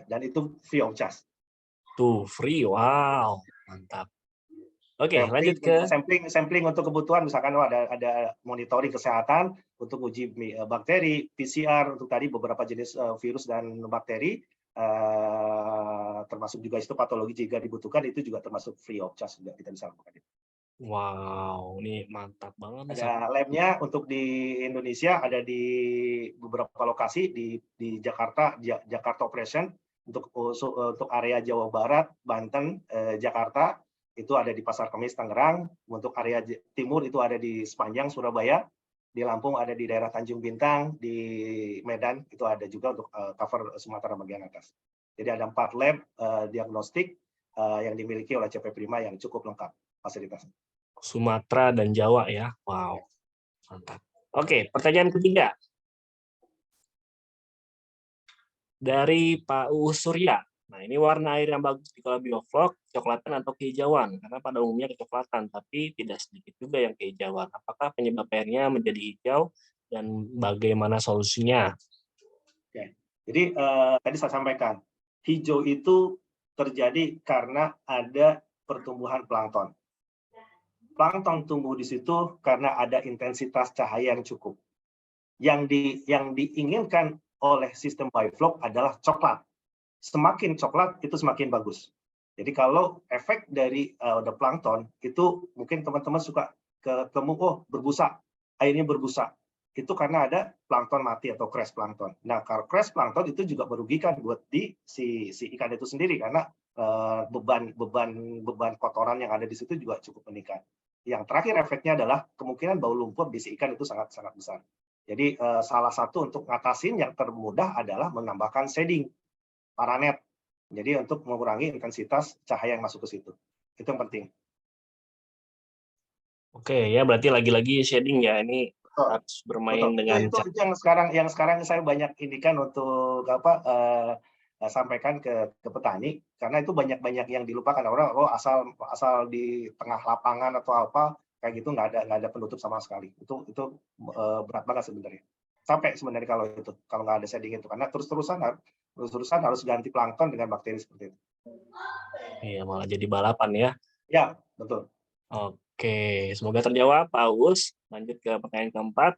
Dan itu free of charge. Tuh, free, wow, mantap. Oke, lanjut ke sampling untuk kebutuhan, misalkan ada monitoring kesehatan untuk uji bakteri, PCR untuk tadi beberapa jenis virus dan bakteri, termasuk juga histopatologi jika dibutuhkan, itu juga termasuk free of charge juga kita bisa lakukan. Wow, ini mantap banget. Ada labnya untuk di Indonesia, ada di beberapa lokasi di Jakarta, Jakarta Operation untuk area Jawa Barat, Banten, Jakarta itu ada di Pasar Kemis Tangerang, untuk area timur itu ada di Sepanjang Surabaya, di Lampung ada di daerah Tanjung Bintang, di Medan itu ada juga untuk cover Sumatera bagian atas. Jadi ada 4 lab diagnostik yang dimiliki oleh CP Prima yang cukup lengkap fasilitasnya. Sumatera dan Jawa ya, wow, mantap. Oke, pertanyaan ketiga dari Pak Uus Surya. Nah, ini warna air yang bagus di kolam bioflok, coklatan atau kehijauan? Karena pada umumnya kecoklatan, tapi tidak sedikit juga yang kehijauan. Apakah penyebab airnya menjadi hijau dan bagaimana solusinya? Oke. Jadi tadi saya sampaikan, hijau itu terjadi karena ada pertumbuhan plankton. Plankton tumbuh di situ karena ada intensitas cahaya yang cukup. Yang diinginkan oleh sistem bioflok adalah coklat. Semakin coklat itu semakin bagus. Jadi kalau efek dari the plankton itu mungkin teman-teman suka ketemu, oh berbusa, airnya berbusa. Itu karena ada plankton mati atau crash plankton. Nah, kalau crash plankton itu juga merugikan buat si ikan itu sendiri karena beban kotoran yang ada di situ juga cukup meningkat. Yang terakhir efeknya adalah kemungkinan bau lumpur di si ikan itu sangat besar. Jadi salah satu untuk ngatasin yang termudah adalah menambahkan shading paranet. Jadi untuk mengurangi intensitas cahaya yang masuk ke situ. Itu yang penting. Oke, ya berarti lagi-lagi shading ya. Ini harus bermain dengan itu yang sekarang saya banyak indikan untuk sampaikan ke petani karena itu banyak yang dilupakan orang, oh asal di tengah lapangan atau apa kayak gitu nggak ada penutup sama sekali. Itu berat banget sebenarnya. Sampai sebenarnya kalau nggak ada shading itu karena terus-terusan harus ganti plankton dengan bakteri seperti itu. Iya, malah jadi balapan ya. Ya, betul. Oke, semoga terjawab Pak Uus. Lanjut ke pertanyaan keempat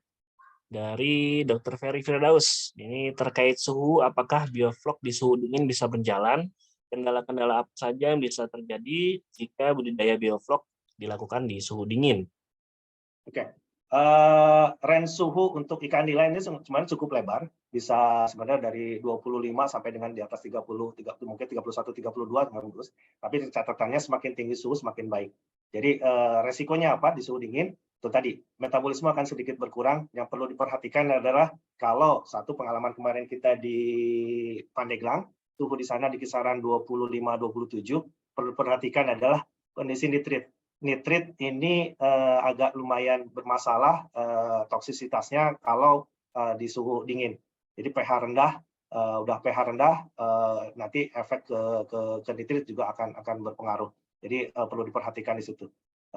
dari Dr. Ferry Firdaus. Ini terkait suhu, apakah bioflok di suhu dingin bisa berjalan? Kendala-kendala apa saja yang bisa terjadi jika budidaya bioflok dilakukan di suhu dingin? Oke. Range suhu untuk ikan nila ini sebenarnya cukup lebar, bisa sebenarnya dari 25 sampai dengan di atas 30 mungkin 31, 32 terus. Tapi catatannya semakin tinggi suhu semakin baik. Jadi resikonya apa di suhu dingin? Itu tadi, metabolisme akan sedikit berkurang. Yang perlu diperhatikan adalah kalau satu pengalaman kemarin kita di Pandeglang, suhu di sana di kisaran 25-27, perlu diperhatikan adalah kondisi nitrit. Nitrit ini agak lumayan bermasalah toksisitasnya kalau di suhu dingin. Jadi pH rendah, udah pH rendah, nanti efek ke nitrit juga akan berpengaruh. Jadi perlu diperhatikan di situ.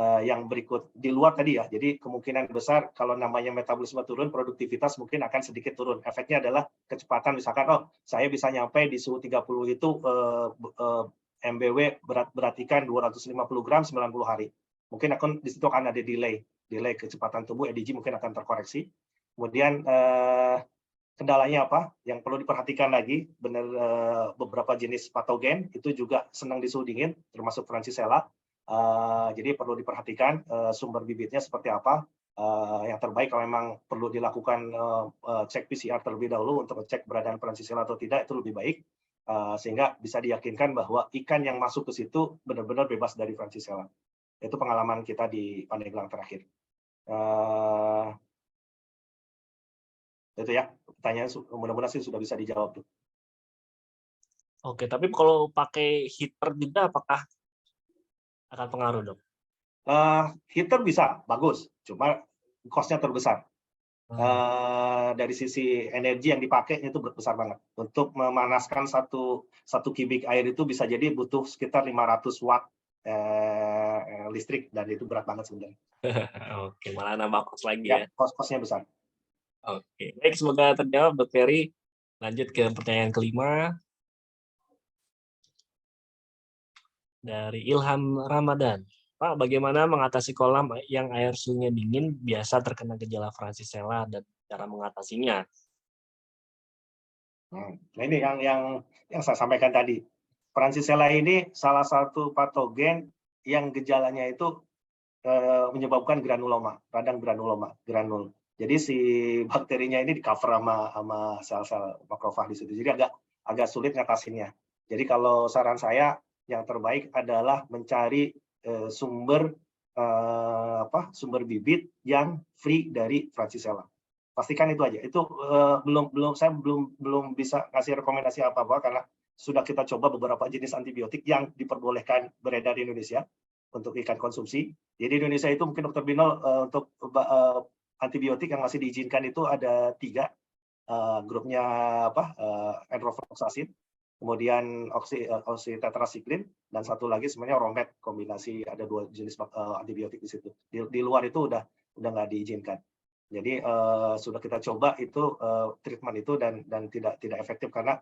Yang berikut di luar tadi ya, jadi kemungkinan besar kalau namanya metabolisme turun, produktivitas mungkin akan sedikit turun. Efeknya adalah kecepatan, misalkan, oh saya bisa nyampe di suhu 30 itu MBW berat ikan 250 gram 90 hari. Mungkin di situ akan ada delay kecepatan tubuh, EDG mungkin akan terkoreksi. Kemudian kendalanya apa? Yang perlu diperhatikan lagi, beberapa jenis patogen itu juga senang di suhu dingin, termasuk Francisella. Jadi perlu diperhatikan sumber bibitnya seperti apa. Yang terbaik kalau memang perlu dilakukan cek PCR terlebih dahulu untuk cek keberadaan Francisella atau tidak, itu lebih baik. Sehingga bisa diyakinkan bahwa ikan yang masuk ke situ benar-benar bebas dari Francisella. Itu pengalaman kita di Pandeglang terakhir. Itu ya, pertanyaan mudah-mudahan sih sudah bisa dijawab tuh. Oke, tapi kalau pakai heater juga apakah akan pengaruh, Dok? Heater bisa, bagus. Cuma cost-nya terbesar. Dari sisi energi yang dipakai itu besar banget. Untuk memanaskan satu kubik air itu bisa jadi butuh sekitar 500 watt listrik, dan itu berat banget sebenarnya. Oke, malah nambah kos lagi Ya, ya. cost-nya besar. Oke, baik, semoga terjawab Dok Ferry. Lanjut ke pertanyaan kelima dari Ilham Ramadan. Pak, bagaimana mengatasi kolam yang air suhunya dingin biasa terkena gejala Francisella dan cara mengatasinya? Nah ini yang saya sampaikan tadi. Francisella ini salah satu patogen yang gejalanya itu menyebabkan granuloma, radang granul. Jadi si bakterinya ini di cover sama sel-sel makrofag di situ. Jadi agak sulit ngatasinnya. Jadi kalau saran saya yang terbaik adalah mencari sumber bibit yang free dari Francisella. Pastikan itu aja. Itu saya belum bisa kasih rekomendasi apa-apa karena sudah kita coba beberapa jenis antibiotik yang diperbolehkan beredar di Indonesia untuk ikan konsumsi. Jadi di Indonesia itu mungkin Dr. Binol untuk antibiotik yang masih diizinkan itu ada 3. Grupnya enrofloxacin, kemudian oxytetracycline, dan satu lagi sebenarnya Romet kombinasi, ada 2 jenis antibiotik di situ. Di luar itu udah nggak diizinkan. Jadi sudah kita coba itu treatment itu dan tidak efektif karena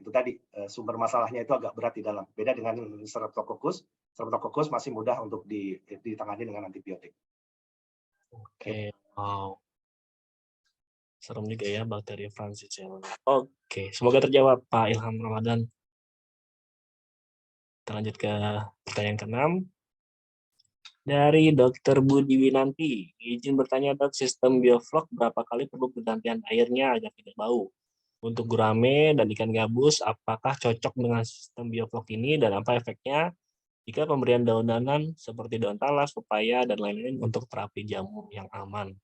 itu tadi sumber masalahnya itu agak berat di dalam. Beda dengan Streptococcus masih mudah untuk ditangani dengan antibiotik. Oke, wow. Serem juga ya bakteri Francisella. Oke, semoga terjawab Pak Ilham Ramadan. Kita lanjut ke pertanyaan ke-6. Dari Dr. Budi Winanti, izin bertanya dok, sistem bioflok berapa kali perlu pergantian airnya agar tidak bau? Untuk gurame dan ikan gabus, apakah cocok dengan sistem bioflok ini dan apa efeknya jika pemberian daun-daunan seperti daun talas, pepaya, dan lain-lain untuk terapi jamur yang aman?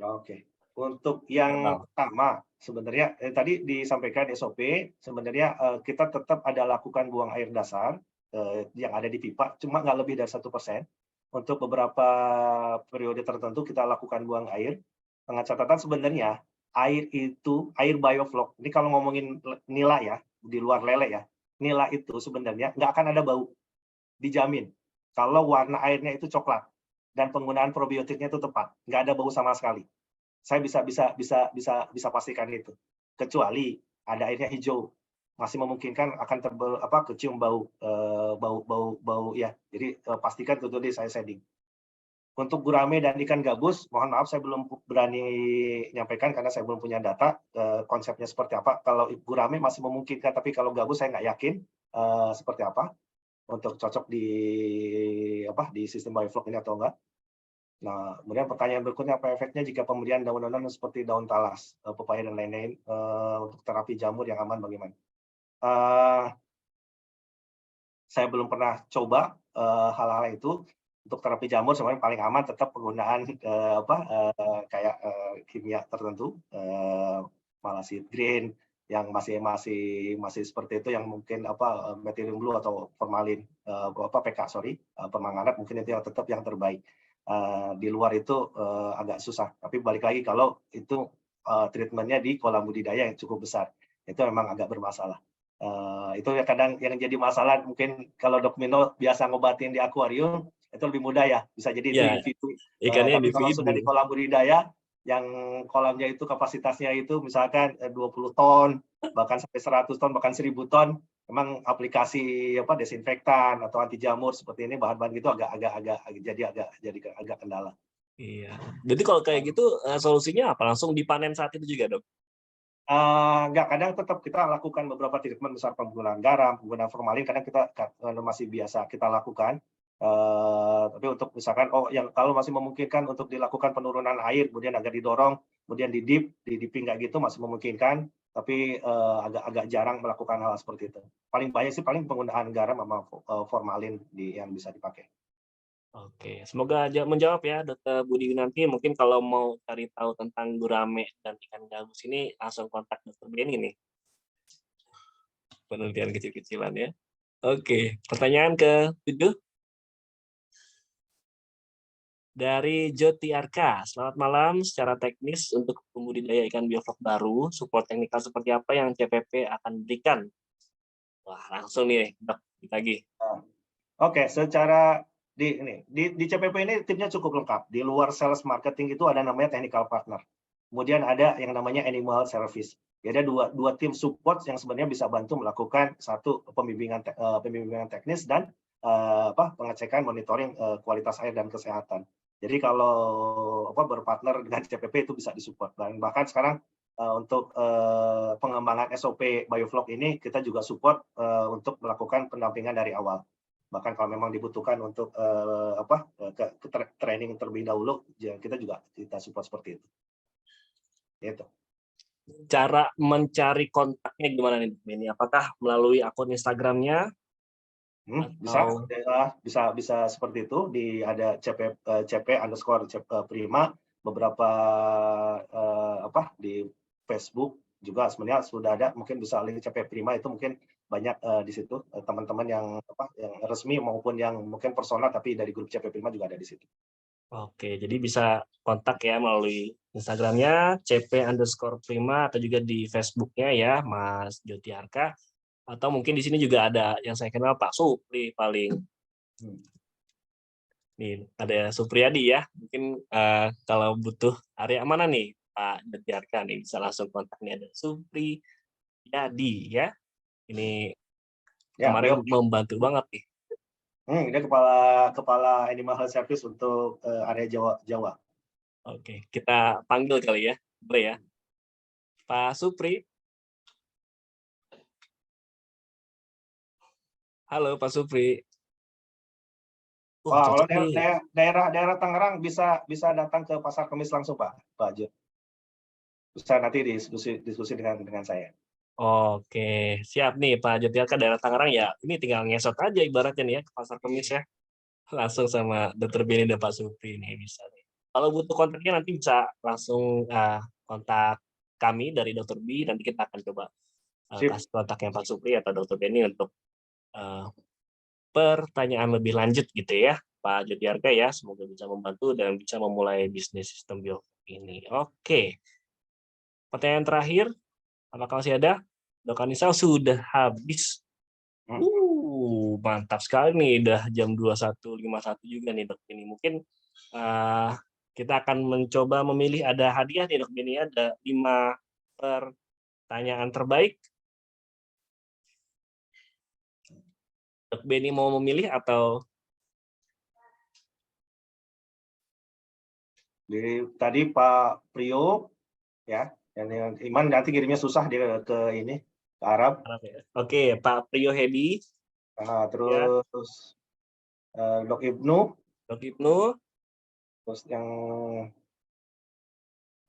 Oke, untuk yang pertama sebenarnya tadi disampaikan SOP sebenarnya kita tetap ada lakukan buang air dasar yang ada di pipa, cuma nggak lebih dari 1%. Untuk beberapa periode tertentu kita lakukan buang air. Dengan catatan sebenarnya air itu air bioflok. Ini kalau ngomongin nila ya, di luar lele ya, nila itu sebenarnya nggak akan ada bau, dijamin. Kalau warna airnya itu coklat dan penggunaan probiotiknya itu tepat, nggak ada bau sama sekali. Saya bisa pastikan itu. Kecuali ada airnya hijau, masih memungkinkan akan kecium bau ya. Jadi pastikan itu di saya shading. Untuk gurame dan ikan gabus, mohon maaf saya belum berani menyampaikan karena saya belum punya data konsepnya seperti apa. Kalau gurame masih memungkinkan, tapi kalau gabus saya nggak yakin seperti apa untuk cocok di sistem bioflok ini atau enggak. Nah, kemudian pertanyaan berikutnya, apa efeknya jika pemberian daun-daunan seperti daun talas, pepaya dan lain-lain untuk terapi jamur yang aman bagaimana? Saya belum pernah coba hal-hal itu. Untuk terapi jamur sebenarnya paling aman tetap penggunaan kayak kimia tertentu, malasid green yang masih seperti itu, yang mungkin methylene blue atau formalin permanganat, mungkin itu yang tetap yang terbaik. Di luar itu agak susah. Tapi balik lagi kalau itu treatmentnya di kolam budidaya yang cukup besar, itu memang agak bermasalah. Itu ya kadang yang jadi masalah, mungkin kalau Dok Mino biasa ngobatin di akuarium itu lebih mudah ya, bisa jadi itu individu. Tapi kalau sudah di kolam budidaya yang kolamnya itu kapasitasnya itu misalkan 20 ton, bahkan sampai 100 ton, bahkan 1000 ton, memang aplikasi desinfektan atau anti jamur seperti ini, bahan-bahan gitu agak kendala. Iya. Jadi kalau kayak gitu solusinya apa? Langsung dipanen saat itu juga, Dok? Enggak, kadang tetap kita lakukan beberapa treatment, besar penggunaan garam, penggunaan formalin, kadang kita masih biasa kita lakukan. Tapi untuk misalkan yang kalau masih memungkinkan untuk dilakukan penurunan air, kemudian agak didorong, kemudian di dipping kayak gitu masih memungkinkan, tapi agak jarang melakukan hal seperti itu. Paling banyak sih paling penggunaan garam sama formalin yang bisa dipakai. Oke, semoga menjawab ya Dr. Budi nanti. Mungkin kalau mau cari tahu tentang gurame dan ikan gabus ini langsung kontak Dr. Benny nih. Penelitian kecil-kecilan ya. Oke, pertanyaan ke-7 dari Joti Arka. Selamat malam. Secara teknis untuk pembudidaya ikan bioflok baru, support teknikal seperti apa yang CPP akan berikan? Wah, langsung nih, Dok, lagi. Oke, secara di CPP ini timnya cukup lengkap. Di luar sales marketing itu ada namanya technical partner. Kemudian ada yang namanya animal service. Jadi ada dua tim support yang sebenarnya bisa bantu melakukan satu pembimbingan teknis dan pengecekan monitoring kualitas air dan kesehatan. Jadi kalau berpartner dengan CPP itu bisa disupport. Dan bahkan sekarang untuk pengembangan SOP bioflok ini kita juga support untuk melakukan pendampingan dari awal. Bahkan kalau memang dibutuhkan untuk training terlebih dahulu, kita support seperti itu. Gitu. Cara mencari kontaknya gimana nih, Benny? Apakah melalui akun Instagramnya? Bisa seperti itu. Ada CP_prima, beberapa di Facebook juga sebenarnya sudah ada. Mungkin bisa link CP Prima, itu mungkin banyak di situ teman-teman yang resmi maupun yang mungkin personal, tapi dari grup CP Prima juga ada di situ. Oke, jadi bisa kontak ya melalui Instagramnya CP_prima atau juga di Facebooknya ya Mas Joti Arka, atau mungkin di sini juga ada yang saya kenal Pak Supri paling. Nih ada Supriyadi ya, mungkin kalau butuh area mana nih Pak Joti Arka nih bisa langsung kontak nih, ada Supriyadi ya. Ini ya, kemarin membantu banget nih. Dia kepala Animal Health Service untuk area Jawa. Oke, kita panggil kali ya, boleh ya, Pak Supri. Halo Pak Supri. Wah, kalau Cocok nih. daerah Tangerang bisa datang ke Pasar Kemis langsung, Pak Jo. Bisa nanti diskusi dengan saya. Oke, siap nih Pak Jotiarka daerah Tangerang ya. Ini tinggal ngesot aja ibaratnya nih ya ke Pasar Kemis ya. Langsung sama Dokter Beni dan Pak Supri nih bisa nih. Kalau butuh kontaknya nanti bisa langsung kontak kami dari Dokter B, nanti kita akan coba kasih kontaknya Pak Supri atau Dokter Beni untuk pertanyaan lebih lanjut gitu ya Pak Jotiarka ya. Semoga bisa membantu dan bisa memulai bisnis sistem bio ini. Oke. Pertanyaan terakhir, apakah masih ada? Dok Anissa sudah habis. Mantap sekali nih, udah jam 21.51 juga nih Dok Beni. Mungkin kita akan mencoba memilih, ada hadiah nih Dok Beni, ada 5 pertanyaan terbaik. Dok Beni mau memilih atau? Tadi Pak Prio ya, yang Iman nanti kirimnya susah dia ke ini ke Arab. Oke, Pak Prio Hedi. Terus Dok Ibnu. Dok Ibnu. Terus yang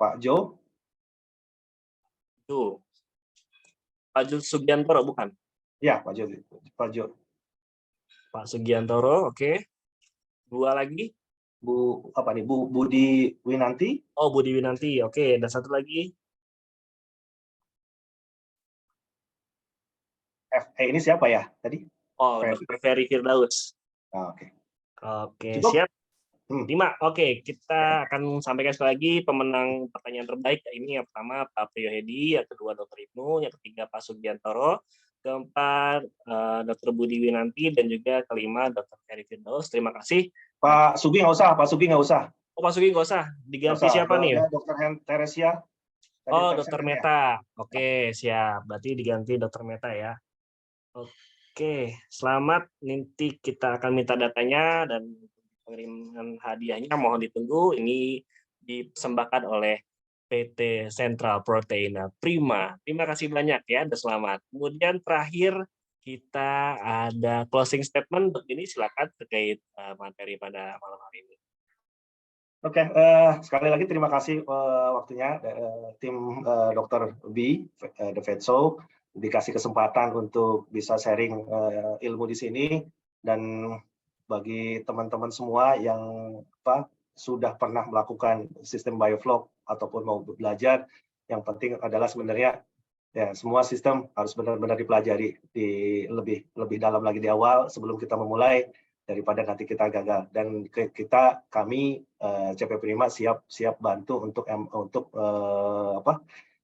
Pak Jo. Tuh. Pak Jo Sugiantoro bukan? Ya, Pak Jo. Pak Sugiantoro, oke. 2 lagi. Bu Budi Winanti. Oh, Budi Winanti. Oke, dan satu lagi. Ini siapa ya tadi? Oh, Dr. Ferry Firdaus. Oke. Oke, siap. 5. Oke, kita akan sampaikan sekali lagi pemenang pertanyaan terbaik. Ini yang pertama Pak Prio Hedi, yang kedua Dr. Ibnu, yang ketiga Pak Sugiantoro, keempat Dr. Budi Winanti, dan juga kelima Dr. Ferry Firdaus. Terima kasih. Pak Sugi nggak usah. Oh, Pak Sugi nggak usah. Diganti siapa nih? Dr. Teresia. Oh, Dr. Meta. Oke, siap. Berarti diganti Dr. Meta ya. Oke, selamat. Nanti kita akan minta datanya dan pengiriman hadiahnya mohon ditunggu. Ini dipersembahkan oleh PT Central Proteina Prima. Terima kasih banyak ya, dan selamat. Kemudian terakhir kita ada closing statement. Ini silakan terkait materi pada malam hari ini. Oke, sekali lagi terima kasih waktunya tim Dr. B, The Vet Show, dikasih kesempatan untuk bisa sharing ilmu di sini, dan bagi teman-teman semua yang sudah pernah melakukan sistem bioflok ataupun mau belajar, yang penting adalah sebenarnya ya semua sistem harus benar-benar dipelajari lebih dalam lagi di awal sebelum kita memulai, daripada nanti kita gagal. Dan kami CP Prima siap bantu untuk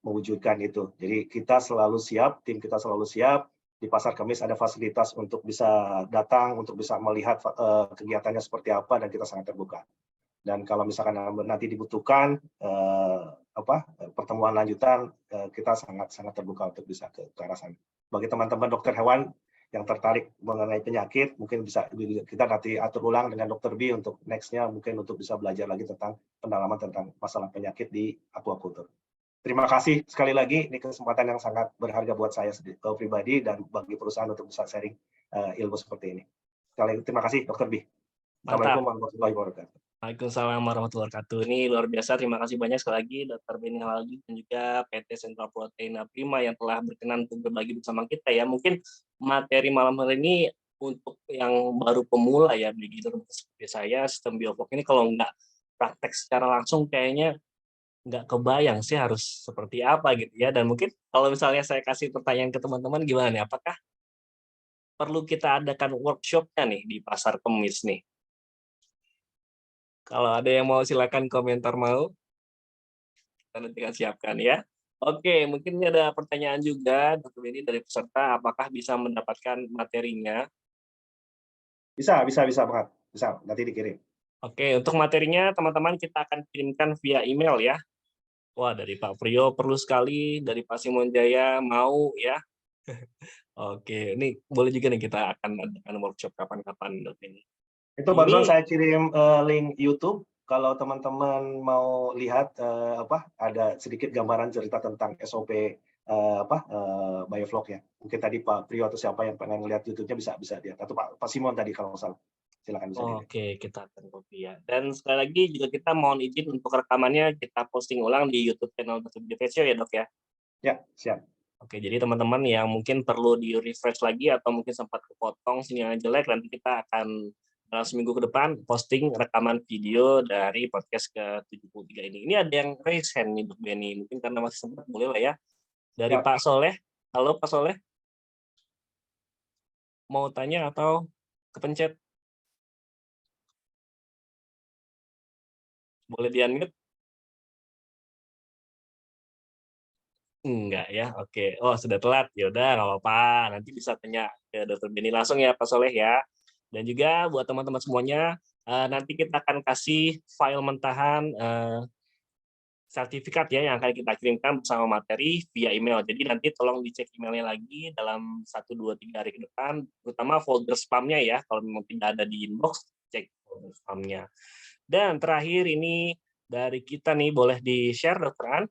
mewujudkan itu. Jadi kita selalu siap, tim kita selalu siap. Di Pasar Kemis ada fasilitas untuk bisa datang, untuk bisa melihat kegiatannya seperti apa, dan kita sangat terbuka. Dan kalau misalkan nanti dibutuhkan pertemuan lanjutan, kita sangat terbuka untuk bisa ke arah sana. Bagi teman-teman dokter hewan yang tertarik mengenai penyakit, mungkin bisa kita nanti atur ulang dengan Dokter B untuk next-nya, mungkin untuk bisa belajar lagi tentang pendalaman tentang masalah penyakit di aquaculture. Terima kasih sekali lagi, ini kesempatan yang sangat berharga buat saya pribadi dan bagi perusahaan untuk bisa sharing ilmu seperti ini. Terima kasih Dokter B. Assalamualaikum warahmatullahi wabarakatuh. Waalaikumsalam warahmatullahi wabarakatuh. Ini luar biasa, terima kasih banyak sekali lagi Dr. Beni Halaludin dan juga PT Central Proteina Prima yang telah berkenan untuk berbagi bersama kita ya. Mungkin materi malam hari ini untuk yang baru pemula ya, begitu seperti saya, sistem bioflok ini kalau nggak praktek secara langsung kayaknya nggak kebayang sih harus seperti apa gitu ya. Dan mungkin kalau misalnya saya kasih pertanyaan ke teman-teman gimana nih, apakah perlu kita adakan workshop-nya nih di Pasar Kemis nih? Kalau ada yang mau silakan komentar mau. Kita nanti akan siapkan ya. Oke, mungkin ini ada pertanyaan juga Dr. Beni dari peserta, apakah bisa mendapatkan materinya? Bisa banget. Bisa, nanti dikirim. Oke, untuk materinya teman-teman kita akan kirimkan via email ya. Wah, dari Pak Prio perlu sekali, dari Pak Simon Jaya mau ya. Oke, ini boleh juga nih kita akan adakan workshop kapan-kapan Dr. Beni. Itu barusan saya kirim link YouTube. Kalau teman-teman mau lihat ada sedikit gambaran cerita tentang SOP biovlog ya. Mungkin tadi Pak Prio atau siapa yang pengen lihat YouTube-nya bisa lihat. Atau Pak Simon tadi kalau nggak salah. Silakan bisa dilihat. Oke, kita akan copy ya. Dan sekali lagi juga kita mohon izin untuk rekamannya kita posting ulang di YouTube channel Dr. Biduk Show ya, Dok ya. Ya, siap. Oke, jadi teman-teman yang mungkin perlu di-refresh lagi atau mungkin sempat kepotong sinyalnya jelek, nanti kita akan dalam seminggu ke depan posting rekaman video dari podcast ke-73 ini. Ini ada yang raise hand nih, Dok Benny. Mungkin karena masih sempat, boleh lah ya. Dari Pak Soleh. Halo, Pak Soleh. Mau tanya atau kepencet? Boleh di-unmute? Enggak ya, oke. Oh, sudah telat. Ya udah, nggak apa-apa. Nanti bisa tanya ke Dr. Benny langsung ya, Pak Soleh ya. Dan juga buat teman-teman semuanya, nanti kita akan kasih file mentahan sertifikat ya yang akan kita kirimkan bersama materi via email. Jadi nanti tolong dicek emailnya lagi dalam 1, 2, 3 hari ke depan, terutama folder spamnya ya. Kalau memang tidak ada di inbox, cek folder spamnya. Dan terakhir ini dari kita nih, boleh di-share, Dr. An?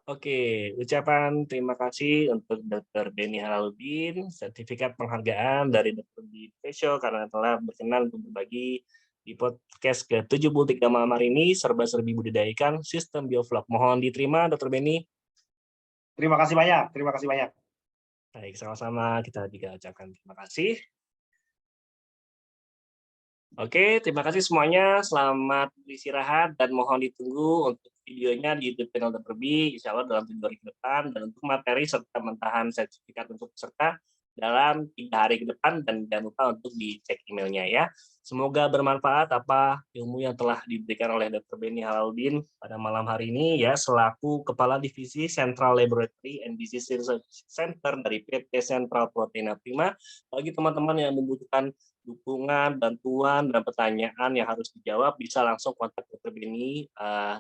Oke, ucapan terima kasih untuk Dr. Benny Halaludin, sertifikat penghargaan dari Dr. Biduk Show karena telah berkenan untuk berbagi di podcast ke-73 malam hari ini, serba-serbi budidaya ikan, sistem biovlog. Mohon diterima, Dr. Benny. Terima kasih banyak, terima kasih banyak. Baik, sama-sama kita juga ucapkan terima kasih. Oke, terima kasih semuanya. Selamat beristirahat dan mohon ditunggu untuk videonya di YouTube channel Dr. B, insya Allah dalam 7 hari ke depan, dan untuk materi serta mentahan sertifikat untuk peserta dalam 3 hari ke depan, dan jangan lupa untuk dicek emailnya ya. Semoga bermanfaat apa ilmu yang telah diberikan oleh Dr. Benny Halaludin pada malam hari ini ya, selaku Kepala Divisi Central Laboratory and Disease Research Center dari PT Central Proteina Prima. Bagi teman-teman yang membutuhkan dukungan, bantuan, dan pertanyaan yang harus dijawab, bisa langsung kontak Dr. Benny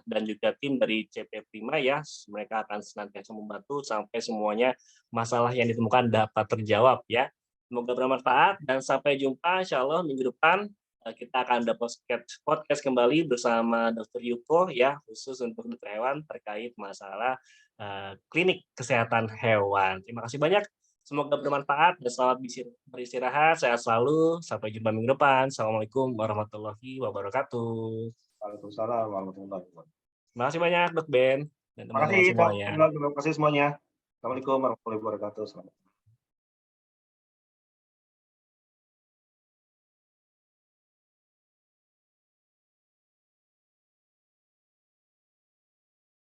dan juga tim dari CP Prima ya. Mereka akan senantiasa membantu sampai semuanya masalah yang ditemukan dapat terjawab ya. Semoga bermanfaat dan sampai jumpa insya Allah minggu depan. Kita akan ada podcast kembali bersama Dr. Yuko ya, khusus untuk dokter hewan terkait masalah klinik kesehatan hewan. Terima kasih banyak. Semoga bermanfaat dan selamat beristirahat. Sehat selalu. Sampai jumpa minggu depan. Assalamualaikum warahmatullahi wabarakatuh. Waalaikumsalam warahmatullahi wabarakatuh. Terima kasih banyak, Dok Ben. Dan teman-teman semuanya. Terima kasih semuanya. Assalamualaikum warahmatullahi wabarakatuh.